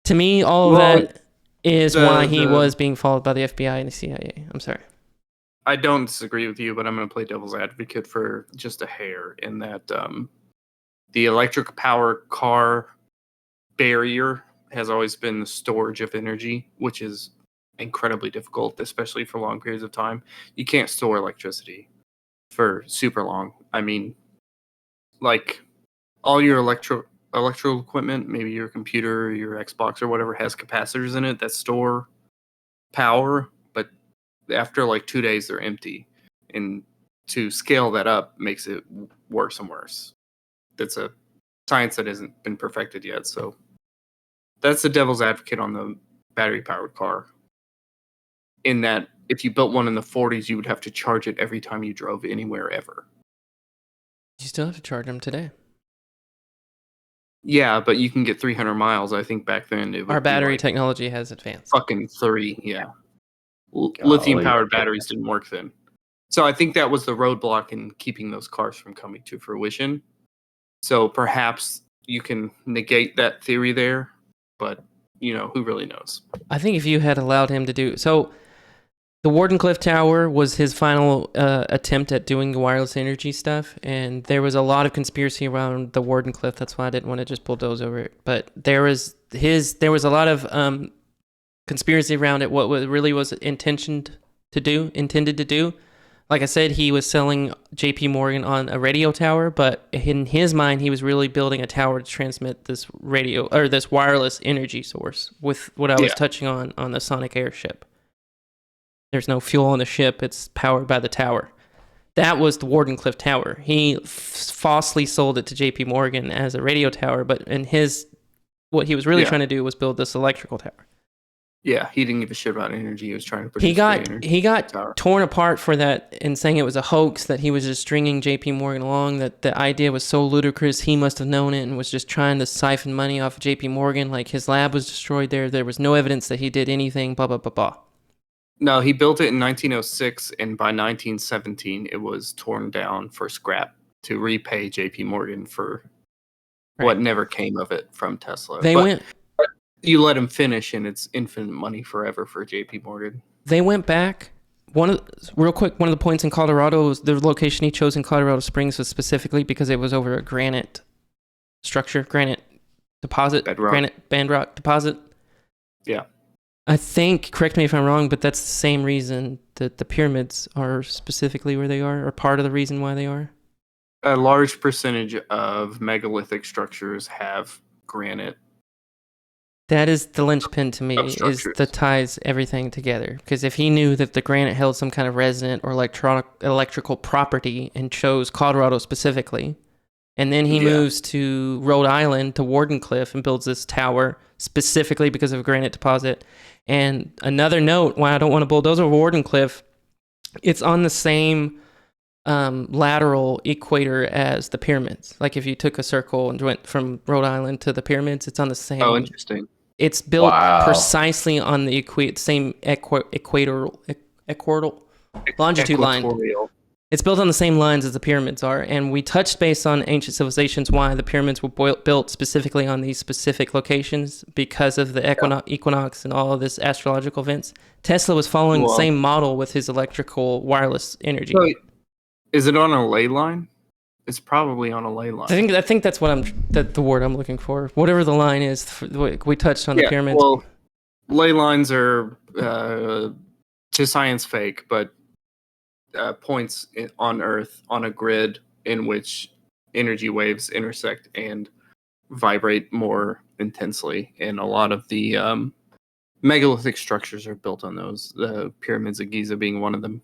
Speaker 3: To me, all of that is why he was being followed by the FBI and the CIA. I'm sorry.
Speaker 1: I don't disagree with you, but I'm going to play devil's advocate for just a hair in that the electric power car barrier has always been the storage of energy, which is incredibly difficult, especially for long periods of time. You can't store electricity for super long. I mean, like all your electrical equipment, maybe your computer, your Xbox or whatever, has capacitors in it that store power, but after like 2 days they're empty. And to scale that up makes it worse and worse. That's a science that hasn't been perfected yet, so that's the devil's advocate on the battery-powered car. In that, if you built one in the 40s, you would have to charge it every time you drove anywhere ever.
Speaker 3: You still have to charge them today.
Speaker 1: Yeah, but you can get 300 miles. I think back then it would
Speaker 3: Our battery
Speaker 1: like
Speaker 3: technology has advanced.
Speaker 1: fucking 3, yeah. Lithium-powered batteries didn't work then. So I think that was the roadblock in keeping those cars from coming to fruition. So perhaps you can negate that theory there. But, who really knows?
Speaker 3: I think if you had allowed him to do... So, the Wardenclyffe Tower was his final attempt at doing the wireless energy stuff, and there was a lot of conspiracy around the Wardenclyffe. That's why I didn't want to just bulldoze over it. But there was a lot of conspiracy around it. What really was intentioned intended to do. Like I said, he was selling JP Morgan on a radio tower, but in his mind, he was really building a tower to transmit this radio or this wireless energy source with what I was touching on the Sonic airship. There's no fuel on the ship. It's powered by the tower. That was the Wardenclyffe Tower. He falsely sold it to JP Morgan as a radio tower, but what he was really trying to do was build this electrical tower.
Speaker 1: Yeah, he didn't give a shit about energy. He was trying to produce
Speaker 3: He got torn apart for that and saying it was a hoax, that he was just stringing JP Morgan along, that the idea was so ludicrous he must have known it and was just trying to siphon money off of JP Morgan. Like, his lab was destroyed there. There was no evidence that he did anything, blah, blah, blah, blah.
Speaker 1: No, he built it in 1906, and by 1917, it was torn down for scrap to repay JP Morgan for what never came of it from Tesla. You let him finish, and it's infinite money forever for JP Morgan.
Speaker 3: They went back. One of the points in Colorado was the location he chose in Colorado Springs was specifically because it was over a granite structure, granite deposit, granite bedrock deposit.
Speaker 1: Yeah.
Speaker 3: I think, correct me if I'm wrong, but that's the same reason that the pyramids are specifically where they are, or part of the reason why they are.
Speaker 1: A large percentage of megalithic structures have granite.
Speaker 3: That is the linchpin to me, is that ties everything together. Because if he knew that the granite held some kind of resonant or electrical property and chose Colorado specifically, and then he moves to Rhode Island, to Wardenclyffe, and builds this tower specifically because of a granite deposit. And another note, why I don't want to bulldoze over Wardenclyffe, it's on the same lateral equator as the pyramids. Like, if you took a circle and went from Rhode Island to the pyramids, it's on the same.
Speaker 1: Oh, interesting.
Speaker 3: It's built precisely on the same equatorial longitude line. It's built on the same lines as the pyramids are, and we touched base on ancient civilizations, why the pyramids were built specifically on these specific locations because of the equinox and all of this astrological events. Tesla was following the same model with his electrical wireless energy.
Speaker 1: So, is it on a ley line? It's probably on a ley line.
Speaker 3: I think that's the word I'm looking for. Whatever the line is, we touched on the pyramids.
Speaker 1: Well, ley lines are to science fake, but points on Earth on a grid in which energy waves intersect and vibrate more intensely. And a lot of the megalithic structures are built on those. The pyramids of Giza being one of them.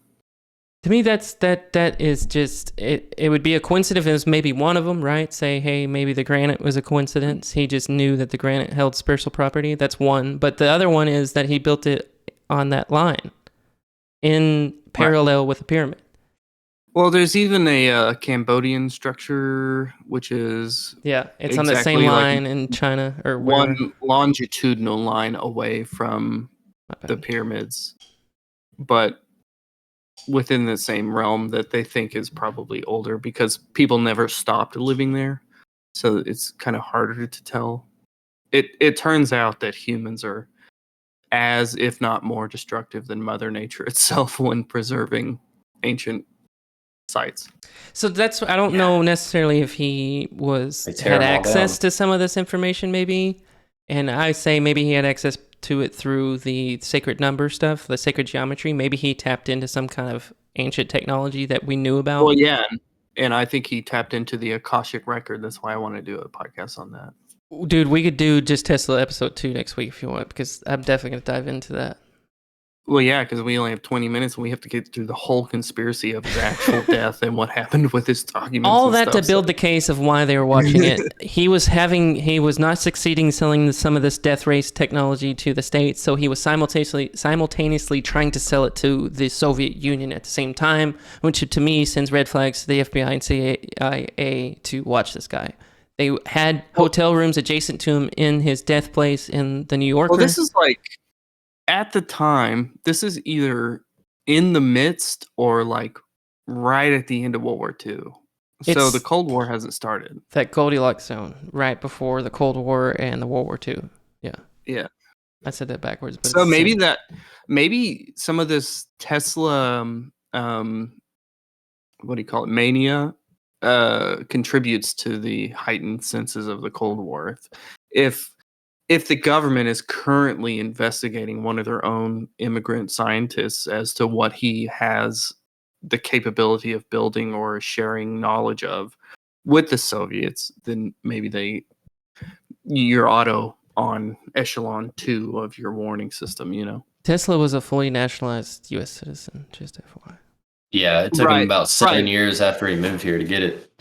Speaker 3: To me, that is just it. It would be a coincidence if it was maybe one of them, right? Say, hey, maybe the granite was a coincidence. He just knew that the granite held spiritual property. That's one. But the other one is that he built it on that line, in parallel with the pyramid.
Speaker 1: Well, there's even a Cambodian structure, which is
Speaker 3: it's on the same line in China or wherever.
Speaker 1: One longitudinal line away from the pyramids, but within the same realm that they think is probably older because people never stopped living there, so it's kind of harder to tell. It turns out that humans are as, if not more, destructive than Mother Nature itself when preserving ancient sites.
Speaker 3: So I don't know necessarily if he had access to some of this information, maybe, and I say maybe he had access to it through the sacred number stuff, the sacred geometry. Maybe he tapped into some kind of ancient technology that we knew about.
Speaker 1: Well, yeah, and I think he tapped into the Akashic record. That's why I want to do a podcast on that.
Speaker 3: Dude, we could do just Tesla episode 2 next week if you want, because I'm definitely going to dive into that.
Speaker 1: Well, yeah, because we only have 20 minutes and we have to get through the whole conspiracy of his actual death and what happened with his documents.
Speaker 3: All that to build the case of why they were watching it. He was not succeeding selling some of this death race technology to the States, so he was simultaneously trying to sell it to the Soviet Union at the same time, which to me sends red flags to the FBI and CIA to watch this guy. They had hotel rooms adjacent to him in his death place in the New Yorker.
Speaker 1: Well, this is like, at the time, this is either in the midst or like right at the end of World War II. So the Cold War hasn't started.
Speaker 3: That Goldilocks zone, right before the Cold War and the World War II. Yeah.
Speaker 1: Yeah.
Speaker 3: I said that backwards. But
Speaker 1: so maybe some of this Tesla, what do you call it, mania, contributes to the heightened senses of the Cold War. If if the government is currently investigating one of their own immigrant scientists as to what he has the capability of building or sharing knowledge of with the Soviets, then maybe you're auto on echelon 2 of your warning system, you know?
Speaker 3: Tesla was a fully nationalized U.S. citizen, just FYI.
Speaker 2: Yeah, it took him
Speaker 1: Right,
Speaker 2: about 7
Speaker 1: right.
Speaker 2: years after he moved here to get it.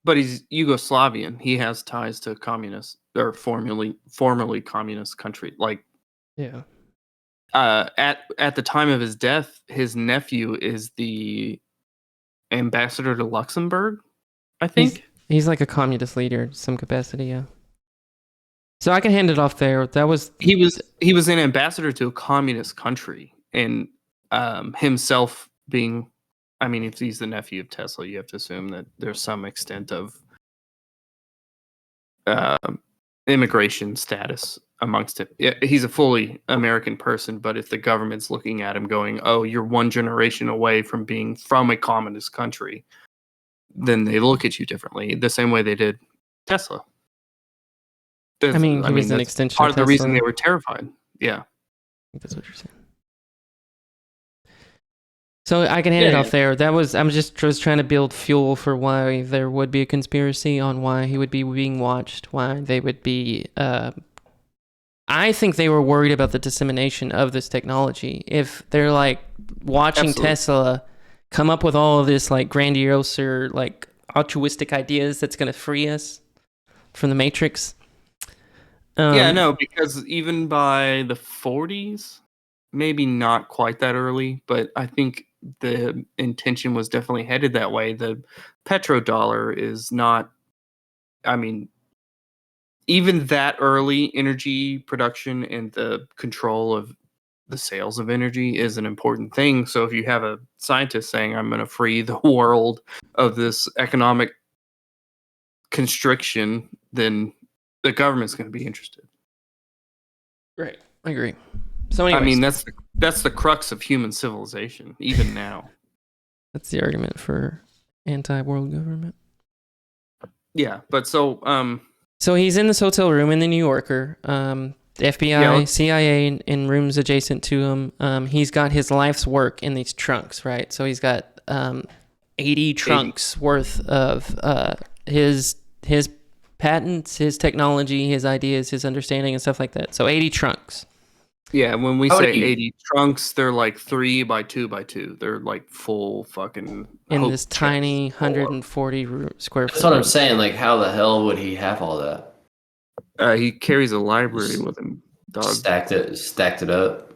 Speaker 1: But he's Yugoslavian. He has ties to communist or formerly communist country. Like
Speaker 3: Yeah.
Speaker 1: at the time of his death, his nephew is the ambassador to Luxembourg, I think.
Speaker 3: He's like a communist leader in some capacity, yeah. So I can hand it off there. That was
Speaker 1: He was an ambassador to a communist country, and himself being, I mean, if he's the nephew of Tesla, you have to assume that there's some extent of immigration status amongst it. Yeah, he's a fully American person, but if the government's looking at him going, "Oh, you're one generation away from being from a communist country," then they look at you differently, the same way they did Tesla.
Speaker 3: I mean, he was an
Speaker 1: that's
Speaker 3: extension
Speaker 1: part
Speaker 3: of
Speaker 1: of the reason
Speaker 3: Tesla.
Speaker 1: they were terrified. Yeah.
Speaker 3: I think that's what you're saying. So I can hand it off there. I'm just trying to build fuel for why there would be a conspiracy on why he would be being watched, why they would be. I think they were worried about the dissemination of this technology. If they're like watching
Speaker 1: Absolutely.
Speaker 3: Tesla come up with all of this like grandiose or like altruistic ideas that's going to free us from the Matrix.
Speaker 1: Yeah, no, because even by the 40s, maybe not quite that early, but I think the intention was definitely headed that way. The petrodollar is not, I mean, even that early energy production and the control of the sales of energy is an important thing. So if you have a scientist saying, I'm going to free the world of this economic constriction, then the government's going to be interested.
Speaker 3: Right. I agree. So anyways,
Speaker 1: I mean, that's the crux of human civilization, even now.
Speaker 3: that's the argument for anti-world government.
Speaker 1: Yeah, but
Speaker 3: So he's in this hotel room in the New Yorker. The FBI, CIA in rooms adjacent to him. He's got his life's work in these trunks, right? So he's got 80 trunks worth of his patents, his technology, his ideas, his understanding, and stuff like that. So 80 trunks.
Speaker 1: yeah, when we say 80 trunks, they're like 3 by 2 by 2. They're like full fucking
Speaker 3: in this tiny 140 square foot.
Speaker 2: That's what I'm saying. Like, how the hell would he have all that?
Speaker 1: He carries a library with him, dog.
Speaker 2: Stacked it up.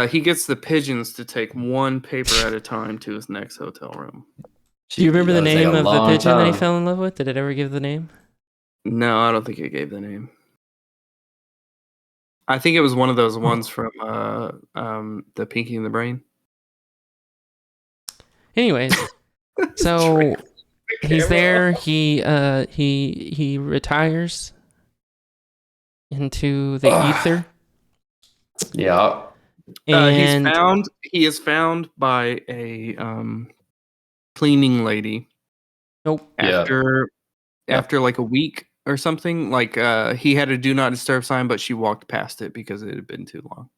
Speaker 1: He gets the pigeons to take one paper at a time to his next hotel room.
Speaker 3: Do you remember the
Speaker 2: That was
Speaker 3: name
Speaker 2: like a
Speaker 3: of the
Speaker 2: long
Speaker 3: pigeon that he
Speaker 2: time.
Speaker 3: fell in love with? Did it ever give the name?
Speaker 1: No, I don't think it gave the name. I think it was one of those ones from the Pinky and the Brain.
Speaker 3: Anyways, so he's there. He retires into the ether.
Speaker 2: Yeah.
Speaker 3: And
Speaker 1: he is found by a cleaning lady.
Speaker 3: Nope.
Speaker 1: After like a week or something, like he had a do not disturb sign, but she walked past it because it had been too long.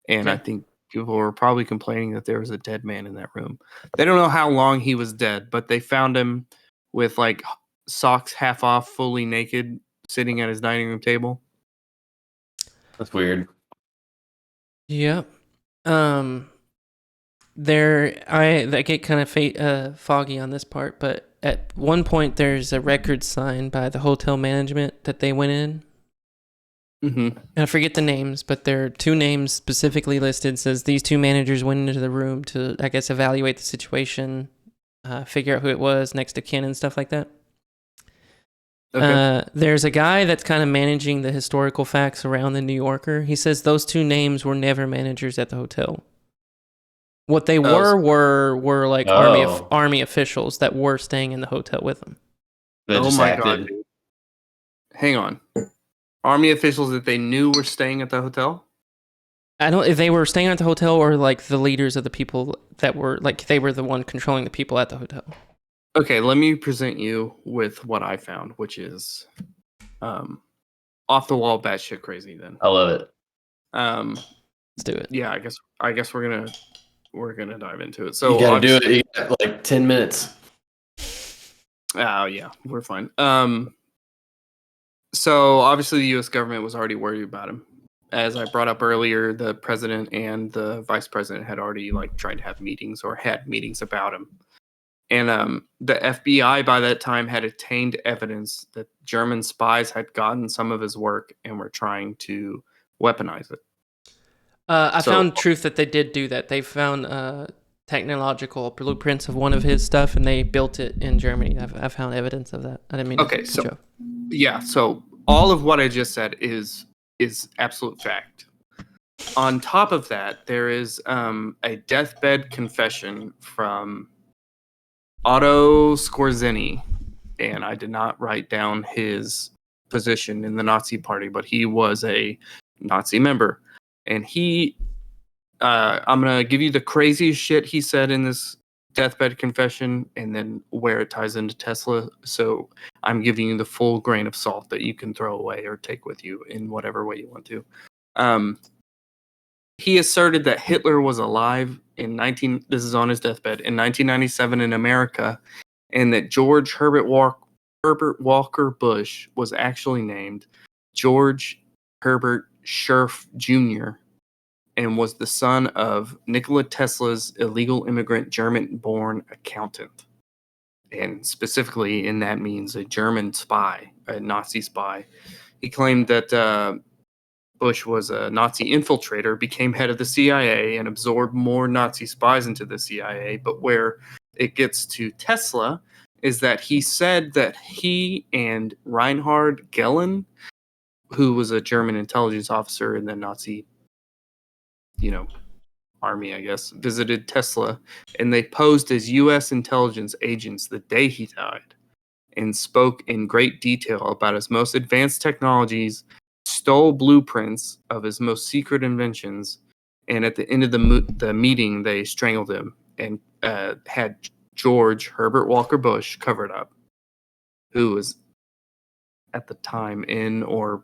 Speaker 1: And I think people were probably complaining that there was a dead man in that room. They don't know how long he was dead, but they found him with like socks half off, fully naked, sitting at his dining room table.
Speaker 2: That's weird.
Speaker 3: Yep. I get kind of foggy on this part, but at one point there's a record signed by the hotel management that they went in.
Speaker 1: Mm-hmm.
Speaker 3: And I forget the names, but there are 2 names specifically listed. It says these 2 managers went into the room to, I guess, evaluate the situation, figure out who it was, next to kin and stuff like that. Okay. There's a guy that's kind of managing the historical facts around the New Yorker. He says those 2 names were never managers at the hotel. What they were like army officials that were staying in the hotel with them.
Speaker 1: Oh my god! Dude. Hang on, army officials that they knew were staying at the hotel?
Speaker 3: I don't. If they were staying at the hotel or like the leaders of the people that were like they were the one controlling the people at the hotel.
Speaker 1: Okay, let me present you with what I found, which is off the wall, batshit crazy. Then,
Speaker 2: I love it.
Speaker 3: Let's do it.
Speaker 1: yeah, I guess we're gonna dive into it.
Speaker 2: You
Speaker 1: So
Speaker 2: got to do it.
Speaker 1: obviously-
Speaker 2: You got like 10 minutes.
Speaker 1: Oh yeah, we're fine. So obviously the U.S. government was already worried about him. As I brought up earlier, the president and the vice president had already tried to have meetings or had meetings about him. And the FBI by that time had obtained evidence that German spies had gotten some of his work and were trying to weaponize it.
Speaker 3: I
Speaker 1: So-
Speaker 3: found truth that they did do that. They found technological blueprints of one of his stuff, and they built it in Germany. I found evidence of that. I didn't mean
Speaker 1: Okay,
Speaker 3: to
Speaker 1: so-
Speaker 3: cut you off.
Speaker 1: Yeah, so all of what I just said is absolute fact. On top of that, there is a deathbed confession from Otto Skorzeny, and I did not write down his position in the Nazi Party, but he was a Nazi member, and I'm gonna give you the craziest shit he said in this deathbed confession, and then where it ties into Tesla. So I'm giving you the full grain of salt that you can throw away or take with you in whatever way you want to. He asserted that Hitler was alive this is on his deathbed, in 1997 in America, and that George Herbert Walker Bush was actually named George Herbert Scherf Jr. and was the son of Nikola Tesla's illegal immigrant German-born accountant. And specifically, in that means a German spy, a Nazi spy. He claimed that Bush was a Nazi infiltrator, became head of the CIA, and absorbed more Nazi spies into the CIA. But where it gets to Tesla is that he said that he and Reinhard Gehlen, who was a German intelligence officer in the Nazi, army, I guess, visited Tesla, and they posed as U.S. intelligence agents the day he died, and spoke in great detail about his most advanced technologies, stole blueprints of his most secret inventions, and at the end of the meeting, they strangled him and had George Herbert Walker Bush covered up, who was at the time in or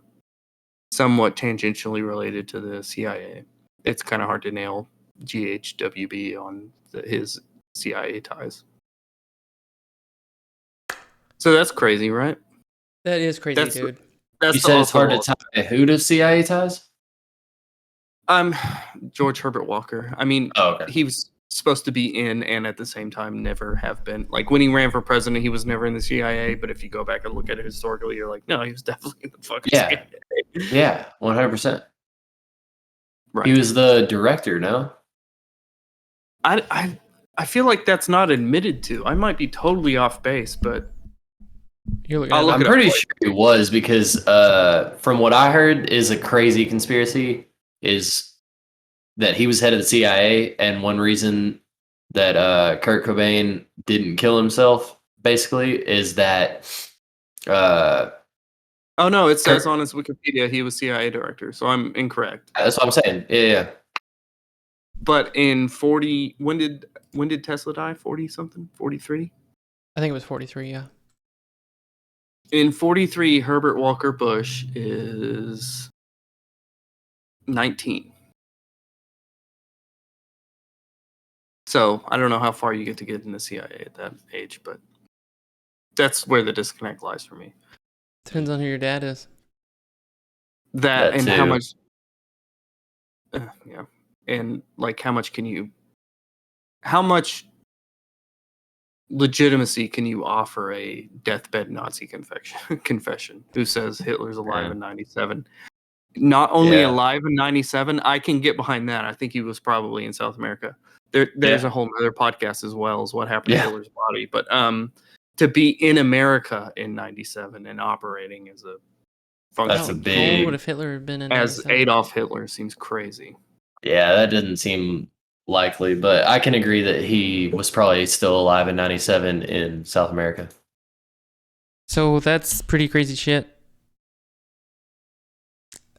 Speaker 1: somewhat tangentially related to the CIA. It's kind of hard to nail GHWB on his CIA ties. So that's crazy, right?
Speaker 3: That is crazy,
Speaker 1: That's-
Speaker 3: dude.
Speaker 1: That's
Speaker 2: You
Speaker 1: the
Speaker 2: said it's hard to
Speaker 1: awful-
Speaker 2: tie who to CIA ties?
Speaker 1: George Herbert Walker. I mean,
Speaker 2: Oh, okay.
Speaker 1: he was supposed to be in and at the same time never have been. Like when he ran for president, he was never in the CIA. But if you go back and look at it historically, you're like, no, he was definitely in the fucking
Speaker 2: Yeah.
Speaker 1: CIA.
Speaker 2: Yeah, 100%.
Speaker 1: Right.
Speaker 2: He was the director, no?
Speaker 1: I feel like that's not admitted to. I might be totally off base, but
Speaker 3: You're looking
Speaker 1: I'll
Speaker 3: at
Speaker 1: look
Speaker 2: I'm
Speaker 1: it up
Speaker 2: pretty
Speaker 1: for you.
Speaker 2: sure he was because from what I heard is a crazy conspiracy is that he was head of the CIA, and one reason that Kurt Cobain didn't kill himself basically is that
Speaker 1: Oh no, it says
Speaker 2: Kurt-
Speaker 1: on his Wikipedia he was CIA director, so I'm incorrect.
Speaker 2: that's what I'm saying. Yeah.
Speaker 1: But in 40, when did Tesla die? 40 something? 43?
Speaker 3: I think it was 43, yeah.
Speaker 1: In 43, Herbert Walker Bush is 19. So I don't know how far you get to get in the CIA at that age, but that's where the disconnect lies for me.
Speaker 3: Depends on who your dad is.
Speaker 1: That
Speaker 2: That
Speaker 1: and how
Speaker 2: too.
Speaker 1: much, yeah, and like how much legitimacy can you offer a deathbed Nazi confession who says Hitler's alive
Speaker 2: Yeah.
Speaker 1: in 97? Not only
Speaker 2: Yeah.
Speaker 1: alive in 97, I can get behind that. I think he was probably in South America. There's
Speaker 2: Yeah.
Speaker 1: a whole other podcast as well as what happened
Speaker 2: Yeah.
Speaker 1: to Hitler's body. But to be in America in 97 and operating as a
Speaker 2: That's a
Speaker 1: functioning
Speaker 3: How old
Speaker 2: big-
Speaker 3: would have Hitler have been in
Speaker 1: as
Speaker 3: 97?
Speaker 1: Adolf Hitler seems crazy.
Speaker 2: Yeah, that doesn't seem likely, but I can agree that he was probably still alive in 97 in South America.
Speaker 3: So that's pretty crazy shit.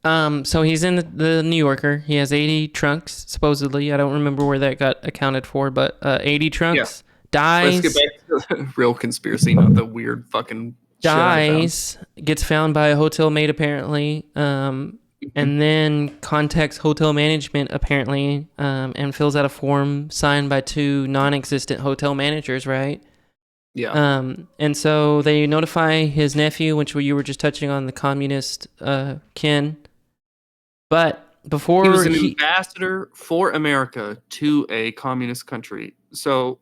Speaker 3: So he's in the New Yorker. He has 80 trunks, supposedly. I don't remember where that got accounted for, but 80 trunks.
Speaker 1: Let's
Speaker 3: Dies.
Speaker 1: get back to the real conspiracy, not the weird fucking
Speaker 3: dies, gets found by a hotel maid apparently, and then contacts hotel management apparently, and fills out a form signed by 2 non-existent hotel managers, right?
Speaker 1: Yeah.
Speaker 3: And so they notify his nephew, which you were just touching on, the communist Ken. But before
Speaker 1: He was an ambassador for America to a communist country. So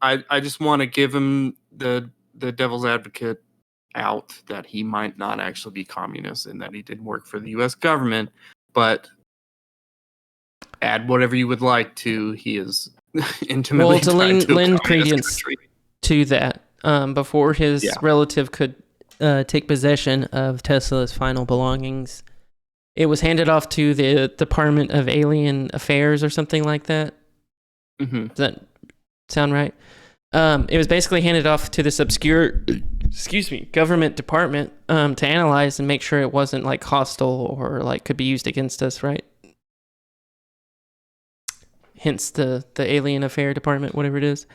Speaker 1: I just want to give him the devil's advocate out that he might not actually be communist and that he did work for the U.S. government, but add whatever you would like to. He is intimately
Speaker 3: to
Speaker 1: tied to a
Speaker 3: lend
Speaker 1: communist
Speaker 3: credence
Speaker 1: country.
Speaker 3: to that, before his relative could take possession of Tesla's final belongings, it was handed off to the Department of Alien Affairs or something like that.
Speaker 1: Mm-hmm.
Speaker 3: Does that sound right? It was basically handed off to this obscure, government department to analyze and make sure it wasn't like hostile or like could be used against us, right? Hence the Alien Affair Department, whatever it is.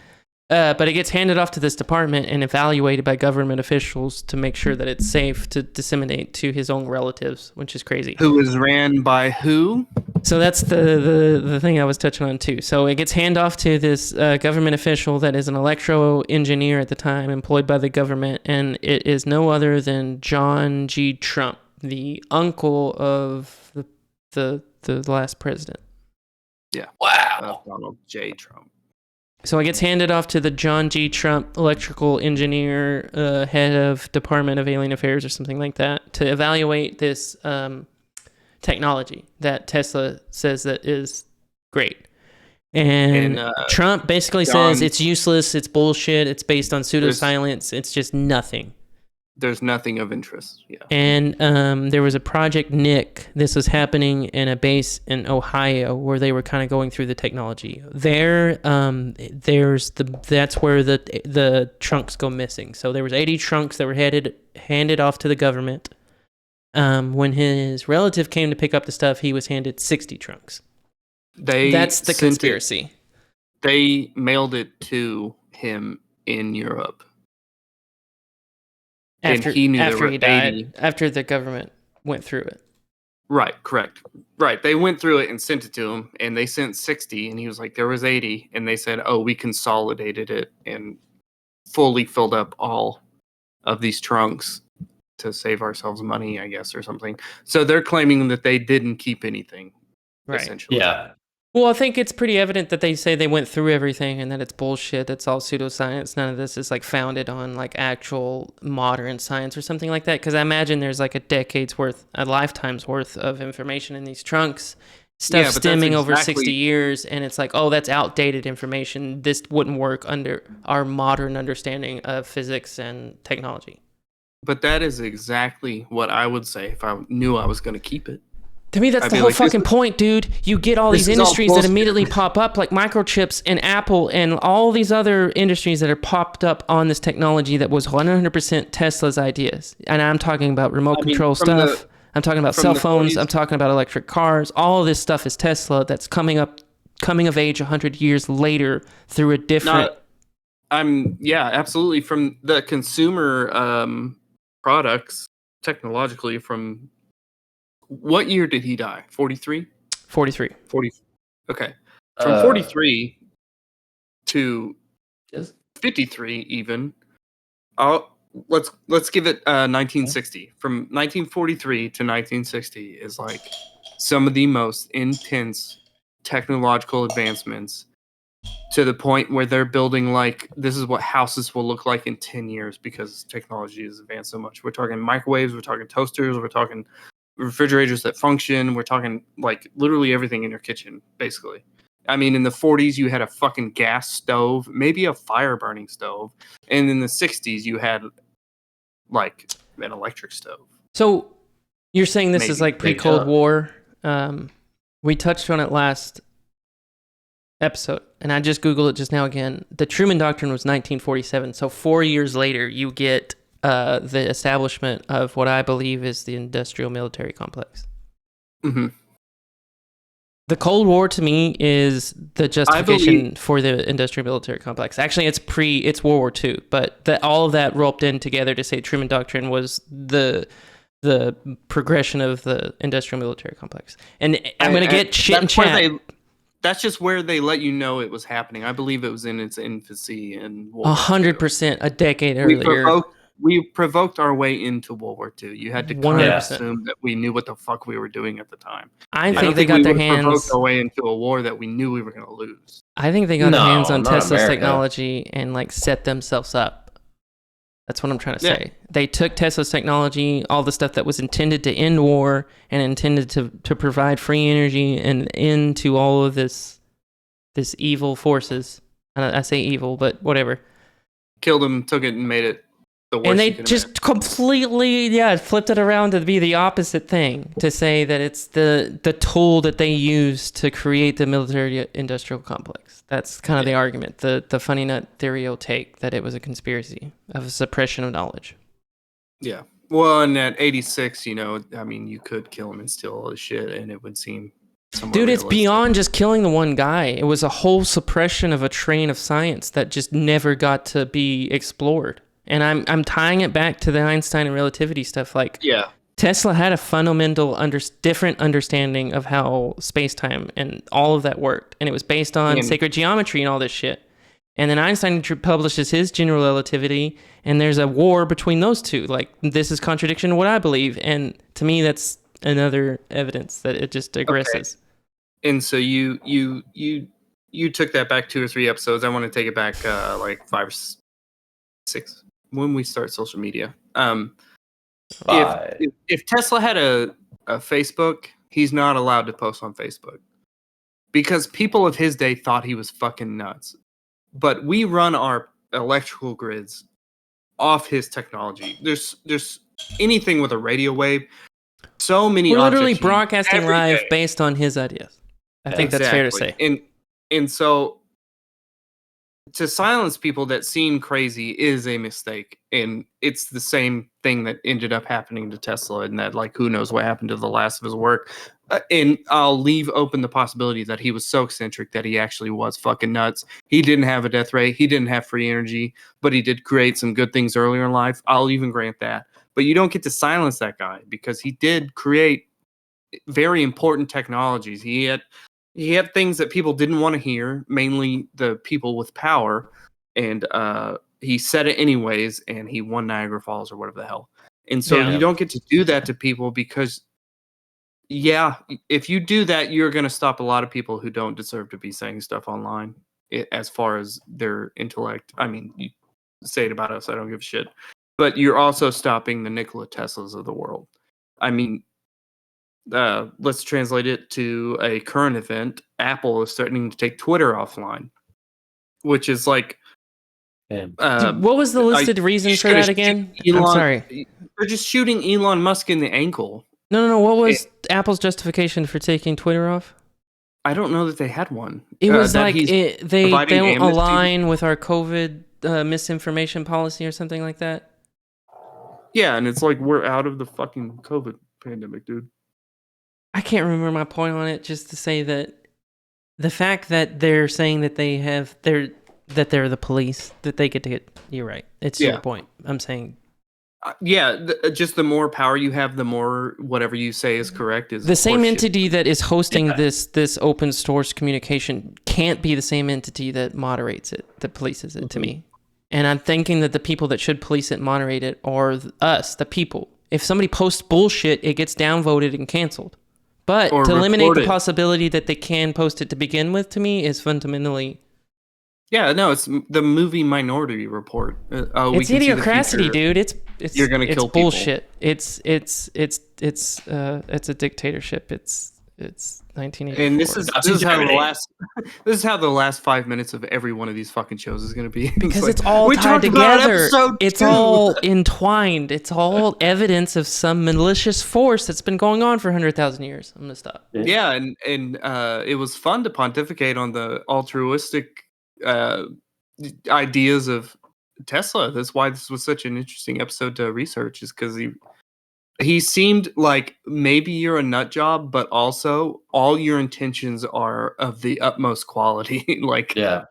Speaker 3: But it gets handed off to this department and evaluated by government officials to make sure that it's safe to disseminate to his own relatives, which is crazy.
Speaker 1: Who is ran by who?
Speaker 3: So that's the thing I was touching on too. So it gets handed off to this government official that is an electro engineer at the time, employed by the government, and it is no other than John G. Trump, the uncle of the last president.
Speaker 1: Yeah.
Speaker 2: Wow.
Speaker 1: Donald J. Trump.
Speaker 3: So it gets handed off to the John G. Trump electrical engineer, head of Department of Alien Affairs or something like that, to evaluate this technology that Tesla says that is great. And Trump basically says it's useless, it's bullshit, it's based on pseudoscience, it's just nothing.
Speaker 1: There's nothing of interest. Yeah.
Speaker 3: And there was a Project Nick. This was happening in a base in Ohio where they were kind of going through the technology. That's where the trunks go missing. So there was 80 trunks that were handed off to the government. When his relative came to pick up the stuff, he was handed 60 trunks. That's the conspiracy.
Speaker 1: They mailed it to him in Europe.
Speaker 3: After,
Speaker 1: and he knew
Speaker 3: after
Speaker 1: there were
Speaker 3: he died,
Speaker 1: 80.
Speaker 3: after the government went through it.
Speaker 1: Right, correct. Right, they went through it and sent it to him, and they sent 60, and he was like, there was 80, and they said, oh, we consolidated it and fully filled up all of these trunks to save ourselves money, I guess, or something. So they're claiming that they didn't keep anything, essentially.
Speaker 2: Yeah.
Speaker 3: Well, I think it's pretty evident that they say they went through everything and that it's bullshit. It's all pseudoscience. None of this is like founded on like actual modern science or something like that. Because I imagine there's like a lifetime's worth of information in these trunks. Stuff stemming over 60 years, and it's like, oh, that's outdated information. This wouldn't work under our modern understanding of physics and technology.
Speaker 1: But that is exactly what I would say if I knew I was going to keep it.
Speaker 3: To me, that's the whole fucking point, dude. You get all these industries that immediately pop up, like microchips and Apple and all these other industries that are popped up on this technology that was 100% Tesla's ideas. And I'm talking about remote control stuff. I'm talking about cell phones. I'm talking about electric cars. All of this stuff is Tesla that's coming of age 100 years later through a different...
Speaker 1: absolutely. From the consumer products, technologically, from... What year did he die? 43?
Speaker 3: 43.
Speaker 1: 40. Okay. From 43 to 53 even. Let's give it 1960. From 1943 to 1960 is like some of the most intense technological advancements, to the point where they're building like, this is what houses will look like in 10 years because technology has advanced so much. We're talking microwaves, we're talking toasters, we're talking refrigerators that function. We're talking like literally everything in your kitchen, basically. I mean, in the 40s, you had a fucking gas stove, maybe a fire burning stove. And in the 60s, you had like an electric stove.
Speaker 3: So you're saying this is like pre-Cold War. We touched on it last episode, and I just Googled it just now again. The Truman Doctrine was 1947. So 4 years later, you get the establishment of what I believe is the industrial military complex.
Speaker 1: Mm-hmm.
Speaker 3: The Cold War to me is the justification for the industrial military complex. Actually, it's World War II, but all of that roped in together to say Truman Doctrine was the progression of the industrial military complex. And I'm going to get shit in chat.
Speaker 1: That's just where they let you know it was happening. I believe it was in its infancy in World War
Speaker 3: 100%, a decade earlier.
Speaker 1: We provoked our way into World War II. You had to kind of assume that we knew what the fuck we were doing at the time.
Speaker 3: I think they got their hands.
Speaker 1: Provoked our way into a war that we knew we were going to lose.
Speaker 3: I think they got their hands on Tesla's technology and like set themselves up. That's what I'm trying to say. They took Tesla's technology, all the stuff that was intended to end war and intended to provide free energy and end to all of this evil forces. I say evil, but whatever.
Speaker 1: Killed them, took it, and made it.
Speaker 3: And they just completely, flipped it around to be the opposite thing, to say that it's the tool that they use to create the military-industrial complex. That's kind of the argument, the funny nut theory will take, that it was a conspiracy of a suppression of knowledge.
Speaker 1: Yeah. Well, and at 86, I mean, you could kill him and steal all his shit, and it would seem
Speaker 3: Dude, it's beyond just killing the one guy. It was a whole suppression of a train of science that just never got to be explored. And I'm tying it back to the Einstein and relativity stuff. Like, Tesla had a fundamental, different understanding of how space-time and all of that worked. And it was based on sacred geometry and all this shit. And then Einstein publishes his general relativity, and there's a war between those two. Like, this is contradiction to what I believe. And to me, that's another evidence that it just digresses.
Speaker 1: Okay. And so you took that back 2 or 3 episodes. I want to take it back like 5 or 6. When we start social media, if Tesla had a Facebook, he's not allowed to post on Facebook because people of his day thought he was fucking nuts. But we run our electrical grids off his technology. There's anything with a radio wave. So many.
Speaker 3: We're literally broadcasting live based on his ideas. I think that's fair to say.
Speaker 1: And so, to silence people that seem crazy is a mistake, and it's the same thing that ended up happening to Tesla, and that, like, who knows what happened to the last of his work. And I'll leave open the possibility that he was so eccentric that he actually was fucking nuts. He didn't have a death ray, he didn't have free energy, but he did create some good things earlier in life. I'll even grant that. But you don't get to silence that guy because he did create very important technologies. He had things that people didn't want to hear, mainly the people with power, and he said it anyways, and he won Niagara Falls or whatever the hell. And so you don't get to do that to people because, if you do that, you're going to stop a lot of people who don't deserve to be saying stuff online as far as their intellect. I mean, you say it about us, I don't give a shit. But you're also stopping the Nikola Teslas of the world. I mean, let's translate it to a current event. Apple is starting to take Twitter offline, which is like...
Speaker 3: what was the listed reason for that again? I'm sorry.
Speaker 1: They're just shooting Elon Musk in the ankle.
Speaker 3: No. What was Apple's justification for taking Twitter off?
Speaker 1: I don't know that they had one.
Speaker 3: It was like they don't align with our COVID misinformation policy or something like that.
Speaker 1: Yeah, and it's like we're out of the fucking COVID pandemic, dude.
Speaker 3: I can't remember my point on it. Just to say that the fact that they're saying that they're the police, that they get to get. You're right. It's your point. I'm saying.
Speaker 1: Just the more power you have, the more whatever you say is correct. Is
Speaker 3: the same entity that is hosting this open source communication can't be the same entity that moderates it, that polices it. To me, and I'm thinking that the people that should police it, and moderate it, are us, the people. If somebody posts bullshit, it gets downvoted and canceled. But to eliminate the possibility that they can post it to begin with, to me, is fundamentally...
Speaker 1: Yeah, no, it's the movie Minority Report.
Speaker 3: It's idiocracy, dude. It's
Speaker 1: you're gonna kill
Speaker 3: bullshit. People. It's a dictatorship. It's 1984.
Speaker 1: And this is how the last 5 minutes of every one of these fucking shows is gonna be.
Speaker 3: Because it's all tied together. It's all entwined. It's all evidence of some malicious force that's been going on for 100,000 years. I'm gonna stop.
Speaker 1: Yeah, and it was fun to pontificate on the altruistic ideas of Tesla. That's why this was such an interesting episode to research, is because He seemed like maybe you're a nut job, but also all your intentions are of the utmost quality. Like,
Speaker 2: Yeah.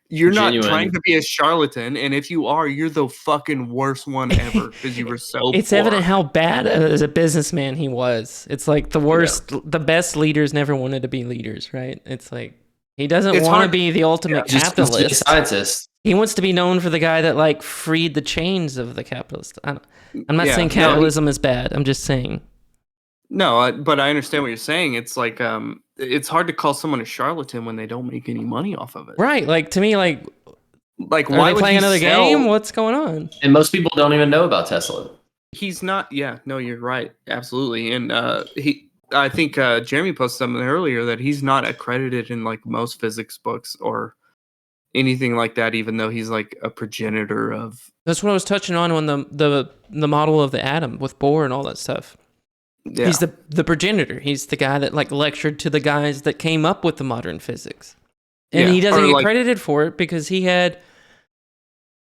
Speaker 1: you're not trying
Speaker 2: Genuine.
Speaker 1: to be a charlatan, and if you are, you're the fucking worst one ever because you were so
Speaker 3: It's
Speaker 1: poor.
Speaker 3: evident how bad as a businessman he was. It's like the worst, the best leaders never wanted to be leaders, right? It's like he doesn't
Speaker 1: It's
Speaker 3: want to
Speaker 1: hard-
Speaker 3: be the ultimate
Speaker 2: Just to be a
Speaker 3: capitalist.
Speaker 2: scientist.
Speaker 3: He wants to be known for the guy that like freed the chains of the capitalist. I'm not saying
Speaker 1: no,
Speaker 3: capitalism is bad. I'm just saying.
Speaker 1: but I understand what you're saying. It's like it's hard to call someone a charlatan when they don't make any money off of it.
Speaker 3: Right, like to me, like
Speaker 1: Like,
Speaker 3: are
Speaker 1: why
Speaker 3: they
Speaker 1: would
Speaker 3: playing
Speaker 1: he
Speaker 3: another
Speaker 1: sell?
Speaker 3: game? What's going on?
Speaker 2: And most people don't even know about Tesla.
Speaker 1: He's not. Yeah, no, you're right. Absolutely. And I think Jeremy posted something earlier that he's not accredited in like most physics books or anything like that, even though he's like a progenitor of.
Speaker 3: That's what I was touching on when the model of the atom with Bohr and all that stuff.
Speaker 1: Yeah.
Speaker 3: He's the progenitor. He's the guy that like lectured to the guys that came up with the modern physics. And
Speaker 1: Yeah,
Speaker 3: he doesn't
Speaker 1: or,
Speaker 3: get
Speaker 1: like-
Speaker 3: credited for it because he had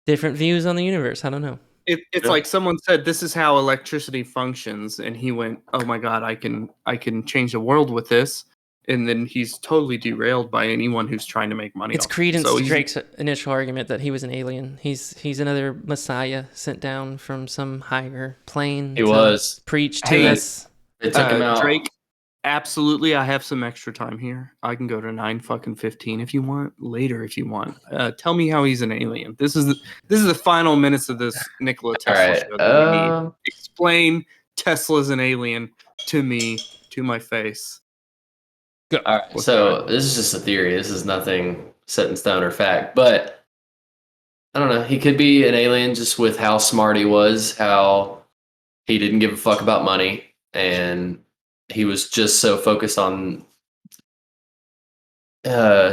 Speaker 3: different views on the universe. I don't know.
Speaker 1: It's like someone said, "This is how electricity functions," and he went, "Oh my god, I can change the world with this." And then he's totally derailed by anyone who's trying to make money.
Speaker 3: It's
Speaker 1: off it.
Speaker 3: credence
Speaker 1: So
Speaker 3: to
Speaker 1: he's-
Speaker 3: Drake's initial argument that he was an alien. He's another messiah sent down from some higher plane.
Speaker 2: He
Speaker 3: to
Speaker 2: was.
Speaker 3: preach to
Speaker 1: Hey,
Speaker 3: us.
Speaker 2: They took him out.
Speaker 1: Drake. Absolutely, I have some extra time here. I can go to 9:15 if you want. Later, if you want. Tell me how he's an alien. This is the final minutes of this Nikola
Speaker 2: All
Speaker 1: Tesla
Speaker 2: right.
Speaker 1: show that we need. Explain Tesla's an alien to me, to my face.
Speaker 2: All right.
Speaker 1: What's
Speaker 2: So
Speaker 1: that?
Speaker 2: this is just a theory. This is nothing set in stone or fact. But I don't know. He could be an alien just with how smart he was, how he didn't give a fuck about money, and he was just so focused on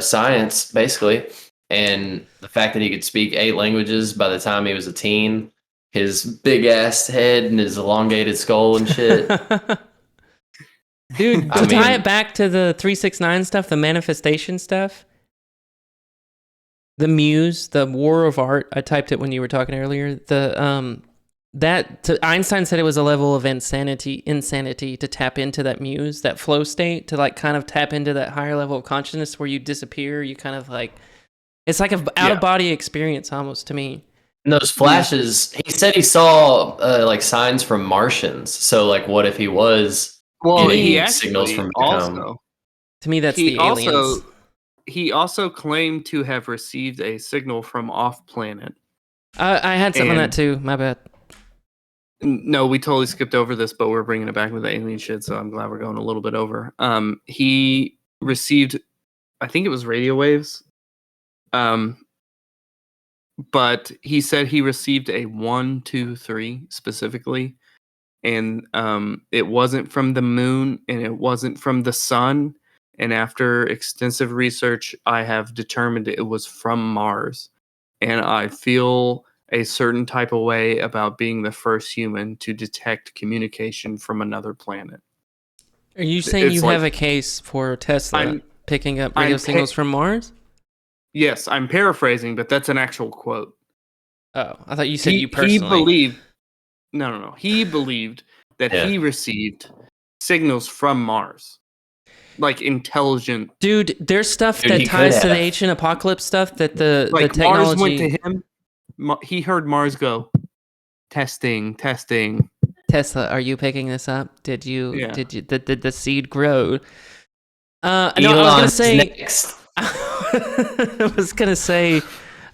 Speaker 2: science, basically. And the fact that he could speak 8 languages by the time he was a teen, his big ass head and his elongated skull and shit.
Speaker 3: Dude,
Speaker 2: I
Speaker 3: to tie
Speaker 2: mean-
Speaker 3: it back to the 369 stuff, the manifestation stuff, the muse, the war of art. I typed it when you were talking earlier. Einstein said it was a level of insanity to tap into that muse, that flow state, to like kind of tap into that higher level of consciousness where you disappear. You kind of like, it's like an out of body experience almost to me.
Speaker 2: And those flashes, he said he saw like signs from Martians. So like, what if he was
Speaker 1: He
Speaker 2: getting signals
Speaker 1: actually
Speaker 2: from
Speaker 1: also
Speaker 3: To me, that's
Speaker 1: he
Speaker 3: the aliens.
Speaker 1: he also claimed to have received a signal from off planet.
Speaker 3: I had something on that
Speaker 1: and-
Speaker 3: too. My bad.
Speaker 1: No, we totally skipped over this, but we're bringing it back with the alien shit, so I'm glad we're going a little bit over. He received, I think it was radio waves. But he said he received a 1, 2, 3 specifically, and it wasn't from the moon and it wasn't from the sun. And after extensive research, I have determined it was from Mars, and I feel a certain type of way about being the first human to detect communication from another planet.
Speaker 3: Are you saying
Speaker 1: It's
Speaker 3: you
Speaker 1: like-
Speaker 3: have a case for Tesla
Speaker 1: I'm-
Speaker 3: picking up radio
Speaker 1: I'm
Speaker 3: signals from Mars?
Speaker 1: Yes, I'm paraphrasing, but that's an actual quote.
Speaker 3: Oh, I thought you said you
Speaker 1: He
Speaker 3: personally.
Speaker 1: believed. No. He believed that
Speaker 2: Yeah.
Speaker 1: he received signals from Mars, like intelligent.
Speaker 3: Dude, there's stuff
Speaker 2: Dude,
Speaker 3: that
Speaker 2: he
Speaker 3: ties
Speaker 2: could
Speaker 3: to the
Speaker 2: have.
Speaker 3: ancient apocalypse stuff that the
Speaker 1: Like
Speaker 3: technology.
Speaker 1: Mars went to him. He heard Mars go, testing.
Speaker 3: Tesla, are you picking this up? Did
Speaker 1: Yeah.
Speaker 3: the seed grow? No, I was gonna
Speaker 2: Elon's
Speaker 3: say.
Speaker 2: next.
Speaker 3: I was gonna say,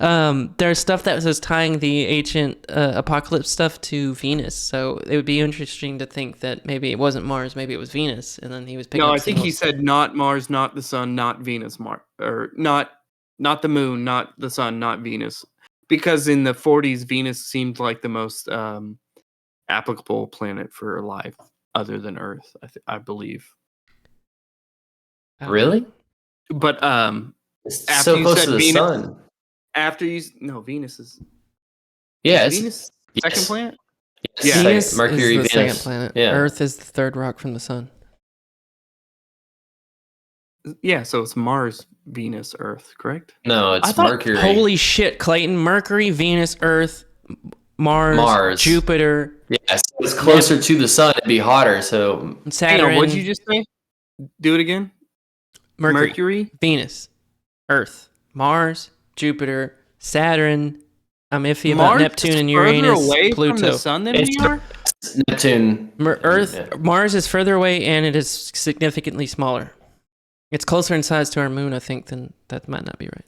Speaker 3: there's stuff that was tying the ancient apocalypse stuff to Venus. So it would be interesting to think that maybe it wasn't Mars, maybe it was Venus, and then he was picking
Speaker 1: No,
Speaker 3: up
Speaker 1: I think he
Speaker 3: signals.
Speaker 1: said not Mars, not the sun, not Venus, or not the moon, not the sun, not Venus, because in the 40s, Venus seemed like the most applicable planet for life other than Earth. I believe.
Speaker 2: Really?
Speaker 1: But
Speaker 2: It's
Speaker 1: After
Speaker 2: so
Speaker 1: you
Speaker 2: close
Speaker 1: said
Speaker 2: to the
Speaker 1: Venus-
Speaker 2: sun.
Speaker 1: after you Venus is
Speaker 2: Yeah,
Speaker 1: is
Speaker 2: it's
Speaker 1: Venus second
Speaker 2: yes.
Speaker 1: planet.
Speaker 2: Yes,
Speaker 1: Yeah.
Speaker 2: second.
Speaker 3: Venus
Speaker 2: Mercury,
Speaker 3: is the
Speaker 2: Venus.
Speaker 3: second planet.
Speaker 2: Yeah.
Speaker 3: Earth is the third rock from the sun.
Speaker 1: Yeah, so it's Mars, Venus, Earth, correct?
Speaker 2: No, it's
Speaker 3: I thought,
Speaker 2: Mercury.
Speaker 3: holy shit, Clayton! Mercury, Venus, Earth, Mars,
Speaker 2: Mars.
Speaker 3: Jupiter.
Speaker 2: Yes. it's closer to the sun, it'd be hotter. So
Speaker 3: Saturn.
Speaker 1: Hang on, what'd you just say? Do it again. Mercury,
Speaker 3: Venus, Earth, Mars, Jupiter, Saturn. I'm iffy about Neptune and Uranus.
Speaker 1: Further away
Speaker 3: Pluto.
Speaker 1: from the sun than we are.
Speaker 2: Neptune,
Speaker 3: Mars is further away, and it is significantly smaller. It's closer in size to our moon, I think. Than that might not be right.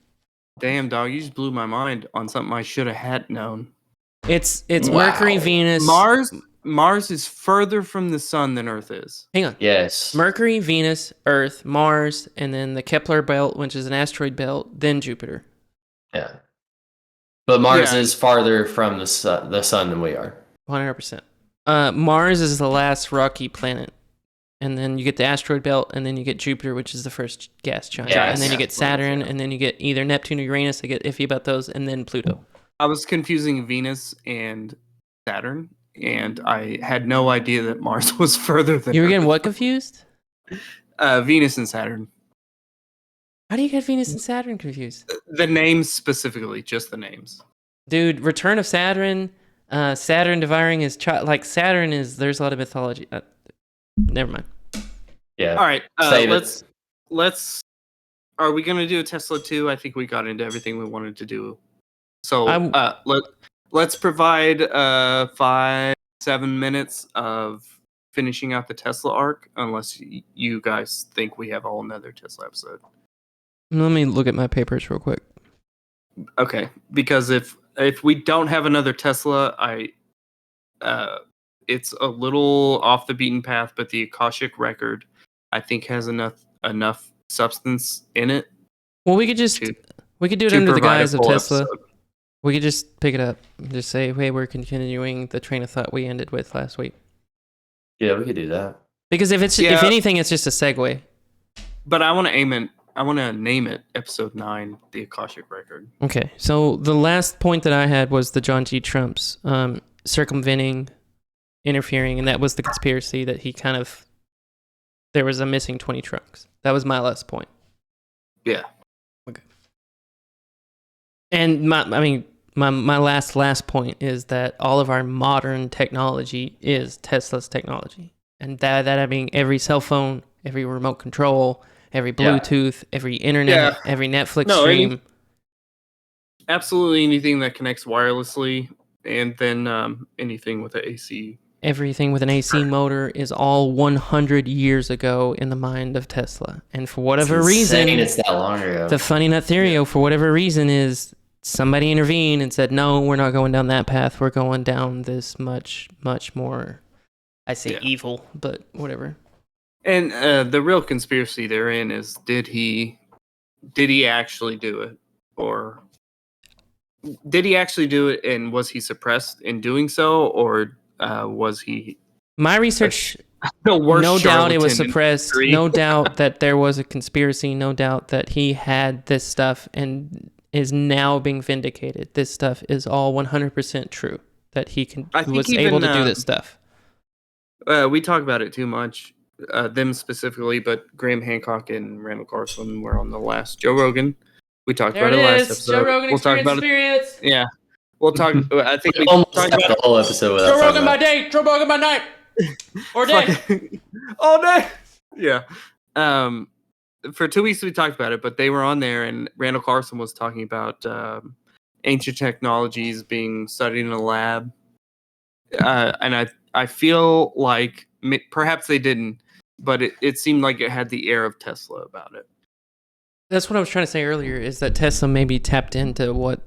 Speaker 1: Damn, dog, you just blew my mind on something I should have had known.
Speaker 3: It's Mercury, Venus,
Speaker 1: Mars is further from the sun than Earth is.
Speaker 3: Hang on.
Speaker 2: yes.
Speaker 3: Mercury, Venus, Earth, Mars, and then the Kepler belt, which is an asteroid belt, then Jupiter.
Speaker 2: Yeah. But Mars is farther from the sun than we are.
Speaker 3: 100%. Mars is the last rocky planet. And then you get the asteroid belt, and then you get Jupiter, which is the first gas giant. And then you get Saturn, and then you get either Neptune or Uranus. I get iffy about those, and then Pluto.
Speaker 1: I was confusing Venus and Saturn, and I had no idea that Mars was further than
Speaker 3: You were getting what confused?
Speaker 1: Venus and Saturn.
Speaker 3: How do you get Venus and Saturn confused?
Speaker 1: The names specifically, just the names.
Speaker 3: Dude, Return of Saturn, Saturn devouring his child. Like, Saturn is, there's a lot of mythology. Never mind.
Speaker 2: Yeah.
Speaker 1: All right. Let's. Are we gonna do a Tesla 2? I think we got into everything we wanted to do. So let's provide 5-7 minutes of finishing out the Tesla arc, unless you guys think we have a whole nother Tesla episode.
Speaker 3: Let me look at my papers real quick.
Speaker 1: Okay, because if we don't have another Tesla, it's a little off the beaten path, but the Akashic record, I think, has enough substance in it.
Speaker 3: Well, we could do it under the guise of Tesla.
Speaker 1: Episode.
Speaker 3: We could just pick it up and just say, hey, we're continuing the train of thought we ended with last week.
Speaker 2: Yeah, we could do that.
Speaker 3: Because if anything, it's just a segue.
Speaker 1: But I want to name it Episode 9, the Akashic record.
Speaker 3: Okay, so the last point that I had was the John G. Trump's circumventing, interfering, and that was the conspiracy that he there was a missing 20 trucks. That was my last point.
Speaker 1: Yeah.
Speaker 3: Okay. And my last point is that all of our modern technology is Tesla's technology. And that I mean every cell phone, every remote control, every Bluetooth, every internet, every Netflix stream.
Speaker 1: Absolutely anything that connects wirelessly, and then anything with an AC.
Speaker 3: Everything with an AC motor is all 100 years ago in the mind of Tesla. And for whatever reason,
Speaker 2: it's that long ago.
Speaker 3: The funny nut theory, for whatever reason, is somebody intervened and said, no, we're not going down that path. We're going down this much, much more, I say evil, but whatever. And
Speaker 1: the real conspiracy therein is, did he actually do it? Or did he actually do it, and was he suppressed in doing so? Or was he...
Speaker 3: My research,
Speaker 1: no
Speaker 3: doubt it was suppressed. No doubt that there was a conspiracy. No doubt that he had this stuff and is now being vindicated. This stuff is all 100% true. That he was able to do this stuff.
Speaker 1: We talk about it too much, them specifically, but Graham Hancock and Randall Carlson were on the last Joe Rogan. We talked about it last episode.
Speaker 3: Joe Rogan experience.
Speaker 1: Yeah. We'll talk. I think we
Speaker 2: almost
Speaker 1: talked
Speaker 2: about
Speaker 1: the
Speaker 2: whole episode without
Speaker 3: Joe Rogan by day, Joe Rogan by night, or day,
Speaker 1: all day. Yeah. For 2 weeks we talked about it, but they were on there, and Randall Carlson was talking about ancient technologies being studied in a lab, and I feel like perhaps they didn't, but it seemed like it had the air of Tesla about it.
Speaker 3: That's what I was trying to say earlier. Is that Tesla maybe tapped into what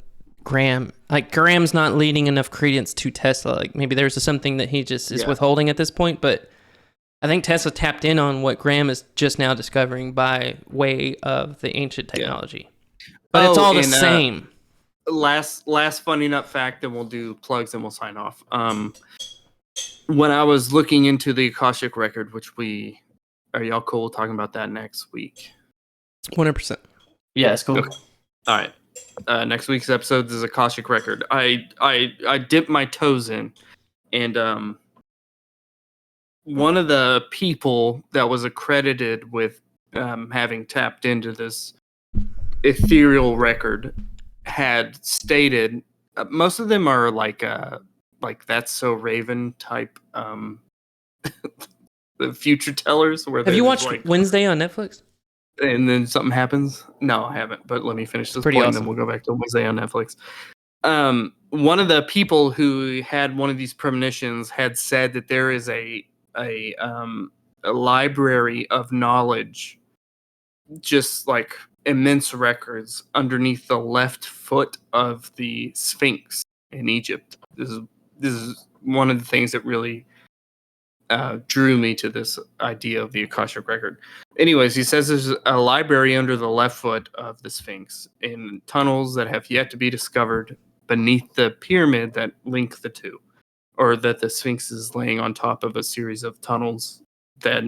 Speaker 3: Graham's not leading enough credence to Tesla. Like maybe there's something that he just is withholding at this point, but I think Tesla tapped in on what Graham is just now discovering by way of the ancient technology. But it's all the same.
Speaker 1: Last funny nut fact, then we'll do plugs and we'll sign off. When I was looking into the Akashic record, are y'all cool talking about that next week?
Speaker 3: 100%.
Speaker 2: Yeah, it's cool.
Speaker 1: Okay. All right. Next week's episode is Akashic record. I dipped my toes in, and one of the people that was accredited with having tapped into this ethereal record had stated, most of them are like like That's So Raven type the future tellers. Where
Speaker 3: Have you watched
Speaker 1: like,
Speaker 3: Wednesday on Netflix?
Speaker 1: and then something happens? No, I haven't. But let me finish this
Speaker 3: Pretty
Speaker 1: point,
Speaker 3: awesome.
Speaker 1: and then we'll go back to Wednesday on Netflix. One of the people who had one of these premonitions had said that there is a library of knowledge, just like immense records underneath the left foot of the Sphinx in Egypt. This is one of the things that really drew me to this idea of the Akashic record. Anyways, he says there's a library under the left foot of the Sphinx in tunnels that have yet to be discovered beneath the pyramid that link the two, or that the Sphinx is laying on top of a series of tunnels that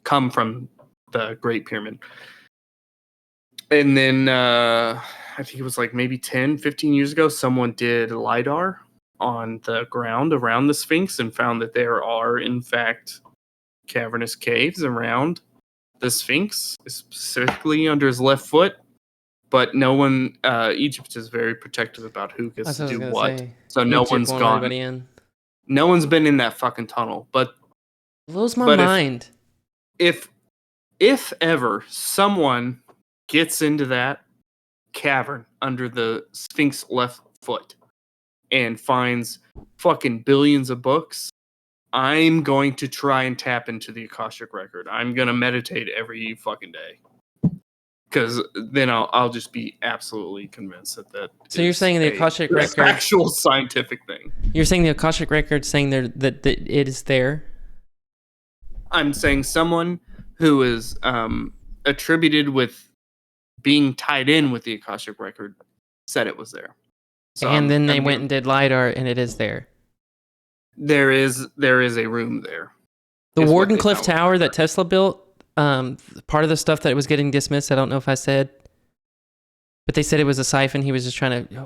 Speaker 1: come from the Great Pyramid. And then I think it was like maybe 10, 15 years ago, someone did LiDAR on the ground around the Sphinx and found that there are, in fact, cavernous caves around the Sphinx, specifically under his left foot. But no one, Egypt is very protective about who gets to do what. So no one's gone.
Speaker 3: In.
Speaker 1: No one's been in that fucking tunnel. But
Speaker 3: blows my mind.
Speaker 1: If ever someone gets into that cavern under the Sphinx left foot and finds fucking billions of books, I'm going to try and tap into the Akashic record. I'm going to meditate every fucking day. Because then I'll just be absolutely convinced that.
Speaker 3: So you're saying the Akashic record,
Speaker 1: actual scientific thing.
Speaker 3: You're saying the Akashic record, saying that it is there.
Speaker 1: I'm saying someone who is attributed with being tied in with the Akashic record said it was there. So
Speaker 3: and then they went and did LiDAR, and it is there.
Speaker 1: There is a room there.
Speaker 3: The Wardenclyffe Tower that Tesla built. Part of the stuff that was getting dismissed, I don't know if I said, but they said it was a siphon. He was just trying to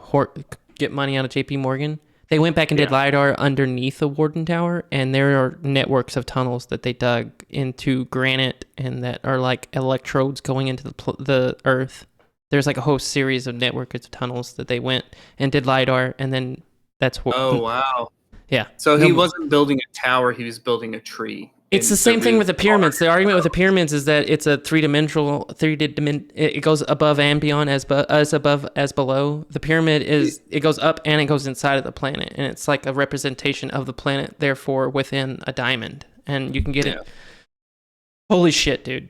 Speaker 3: get money out of JP Morgan. They went back and did LiDAR underneath the Warden Tower, and there are networks of tunnels that they dug into granite and that are like electrodes going into the earth. There's like a whole series of networks of tunnels that they went and did LiDAR, and then that's what...
Speaker 1: Oh, wow.
Speaker 3: Yeah.
Speaker 1: So he wasn't building a tower, he was building a tree.
Speaker 3: It's the same thing with the pyramids. The argument with the pyramids is that it's a three-dimensional. It goes above and beyond, as above as below. The pyramid it goes up and it goes inside of the planet, and it's like a representation of the planet, therefore within a diamond, and you can get it. Holy shit, dude!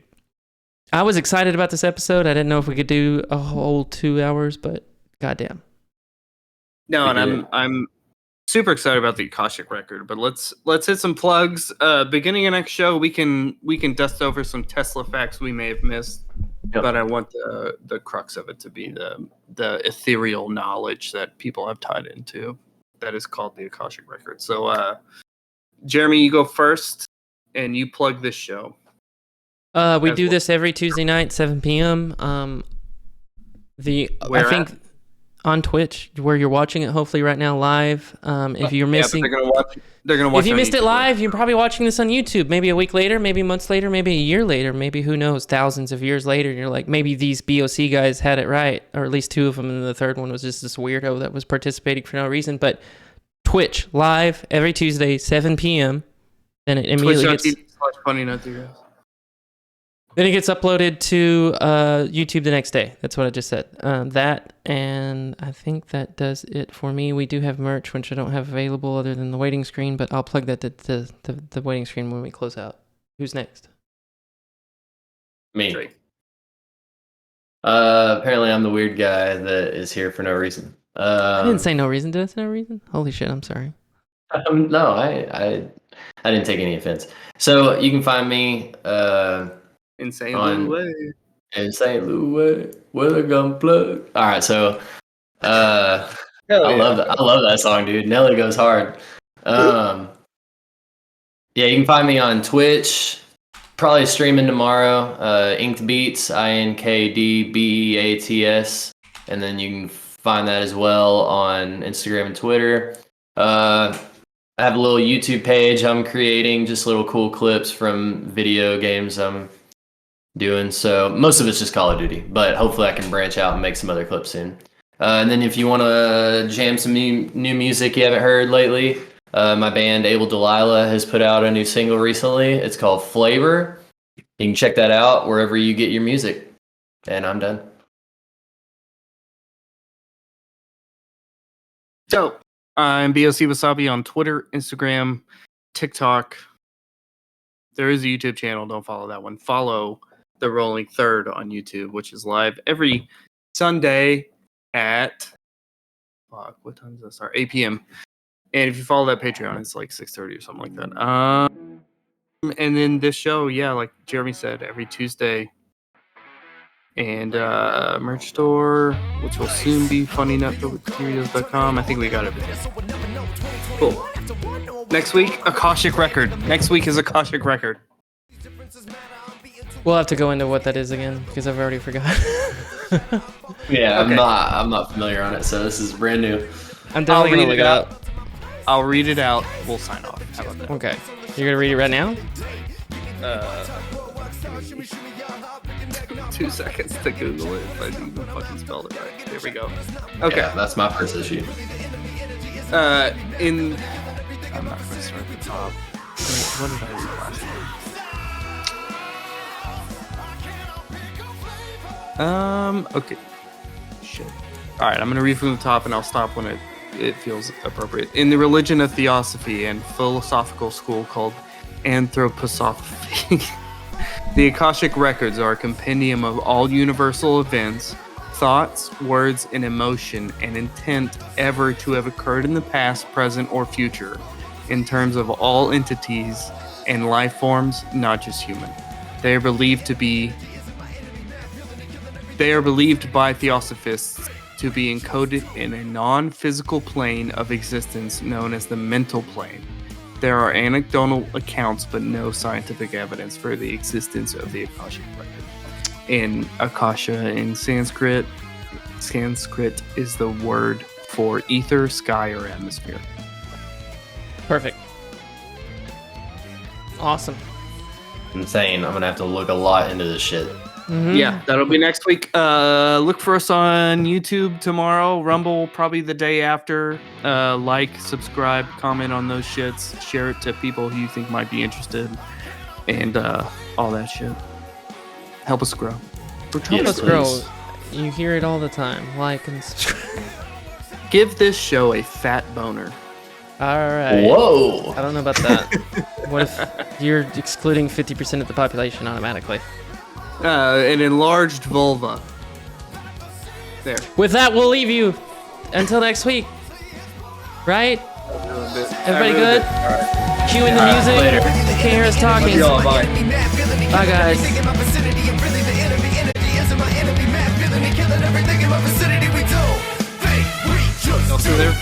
Speaker 3: I was excited about this episode. I didn't know if we could do a whole 2 hours, but goddamn.
Speaker 1: No, and I'm super excited about the Akashic record, but let's hit some plugs. Beginning of next show, we can dust over some Tesla facts we may have missed, but I want the crux of it to be the ethereal knowledge that people have tied into that is called the Akashic record. So, Jeremy, you go first, and you plug this show.
Speaker 3: We do this every Tuesday night, 7 p.m. I think on Twitch, where you're watching it, hopefully right now live. If you're missing,
Speaker 1: they're gonna watch.
Speaker 3: If you missed it live, you're probably watching this on YouTube. Maybe a week later, maybe months later, maybe a year later, maybe who knows, thousands of years later. And you're like, maybe these BOC guys had it right, or at least two of them, and the third one was just this weirdo that was participating for no reason. But Twitch live every Tuesday, 7 p.m. Then it immediately gets. Then it gets uploaded to YouTube the next day. That's what I just said. That, and I think that does it for me. We do have merch, which I don't have available other than the waiting screen, but I'll plug that to the waiting screen when we close out. Who's next?
Speaker 2: Me. Apparently I'm the weird guy that is here for no reason.
Speaker 3: I didn't say no reason. Did I say no reason? Holy shit, I'm sorry.
Speaker 2: No, I didn't take any offense. So you can find me...
Speaker 1: in St. Louis.
Speaker 2: In St. Louis, with a gun plug. All right, so I love that song, dude. Nelly goes hard. Yeah, you can find me on Twitch. Probably streaming tomorrow. Inked Beats, INKDBEATS, and then you can find that as well on Instagram and Twitter. I have a little YouTube page I'm creating, just little cool clips from video games I'm doing. So most of it's just Call of Duty, but hopefully I can branch out and make some other clips soon. And then if you want to jam some new music you haven't heard lately, my band Able Delilah has put out a new single recently. It's called Flavor. You can check that out wherever you get your music. And I'm done.
Speaker 1: So, I'm BOC Wasabi on Twitter, Instagram, TikTok. There is a YouTube channel. Don't follow that one. Follow The Rolling Third on YouTube, which is live every Sunday at what time does that start? 8 p.m. And if you follow that Patreon, it's like 6:30 or something like that. And then this show, yeah, like Jeremy said, every Tuesday. And merch store, which will soon be funnynutstudios.com. I think we got everything. Cool. Next week, Akashic Record. Next week is Akashic Record.
Speaker 3: We'll have to go into what that is again because I've already forgot.
Speaker 2: Yeah,
Speaker 1: Okay.
Speaker 2: I'm not familiar on it, so this is brand new.
Speaker 3: I'm definitely gonna look it up.
Speaker 1: I'll read it out. We'll sign off. How about that?
Speaker 3: Okay, you're gonna read it right now.
Speaker 1: 2 seconds to Google it if I even fucking spelled it right. There we go. Okay.
Speaker 2: Yeah, that's my first issue.
Speaker 1: I'm not going to start at the top. What did I read last time? Okay. Shit. Alright, I'm going to read from the top and I'll stop when it feels appropriate. In the religion of theosophy and philosophical school called anthroposophy, the Akashic Records are a compendium of all universal events, thoughts, words, and emotion and intent ever to have occurred in the past, present, or future, in terms of all entities and life forms, not just human. They are believed by theosophists to be encoded in a non-physical plane of existence known as the mental plane. There are anecdotal accounts but no scientific evidence for the existence of the Akashic Record. In Akasha in Sanskrit is the word for ether, sky, or atmosphere.
Speaker 3: Perfect. Awesome.
Speaker 2: Insane. I'm gonna have to look a lot into this shit.
Speaker 3: Mhm.
Speaker 1: Yeah, that'll be next week. Look for us on YouTube tomorrow. Rumble probably the day after. Like, subscribe, comment on those shits. Share it to people who you think might be interested. And all that shit. Help us grow. We're trying
Speaker 3: Help
Speaker 2: Yes,
Speaker 3: us grow.
Speaker 2: please.
Speaker 3: You hear it all the time. Like and subscribe.
Speaker 1: Give this show a fat boner.
Speaker 3: All right.
Speaker 2: Whoa!
Speaker 3: I don't know about that. What if you're excluding 50% of the population automatically?
Speaker 1: An enlarged vulva. There.
Speaker 3: With that, we'll leave you until next week. Right? Everybody good? Cue in the music.
Speaker 2: later.
Speaker 3: You can't hear us talking.
Speaker 2: Bye.
Speaker 3: Bye, guys.
Speaker 1: Y'all still there?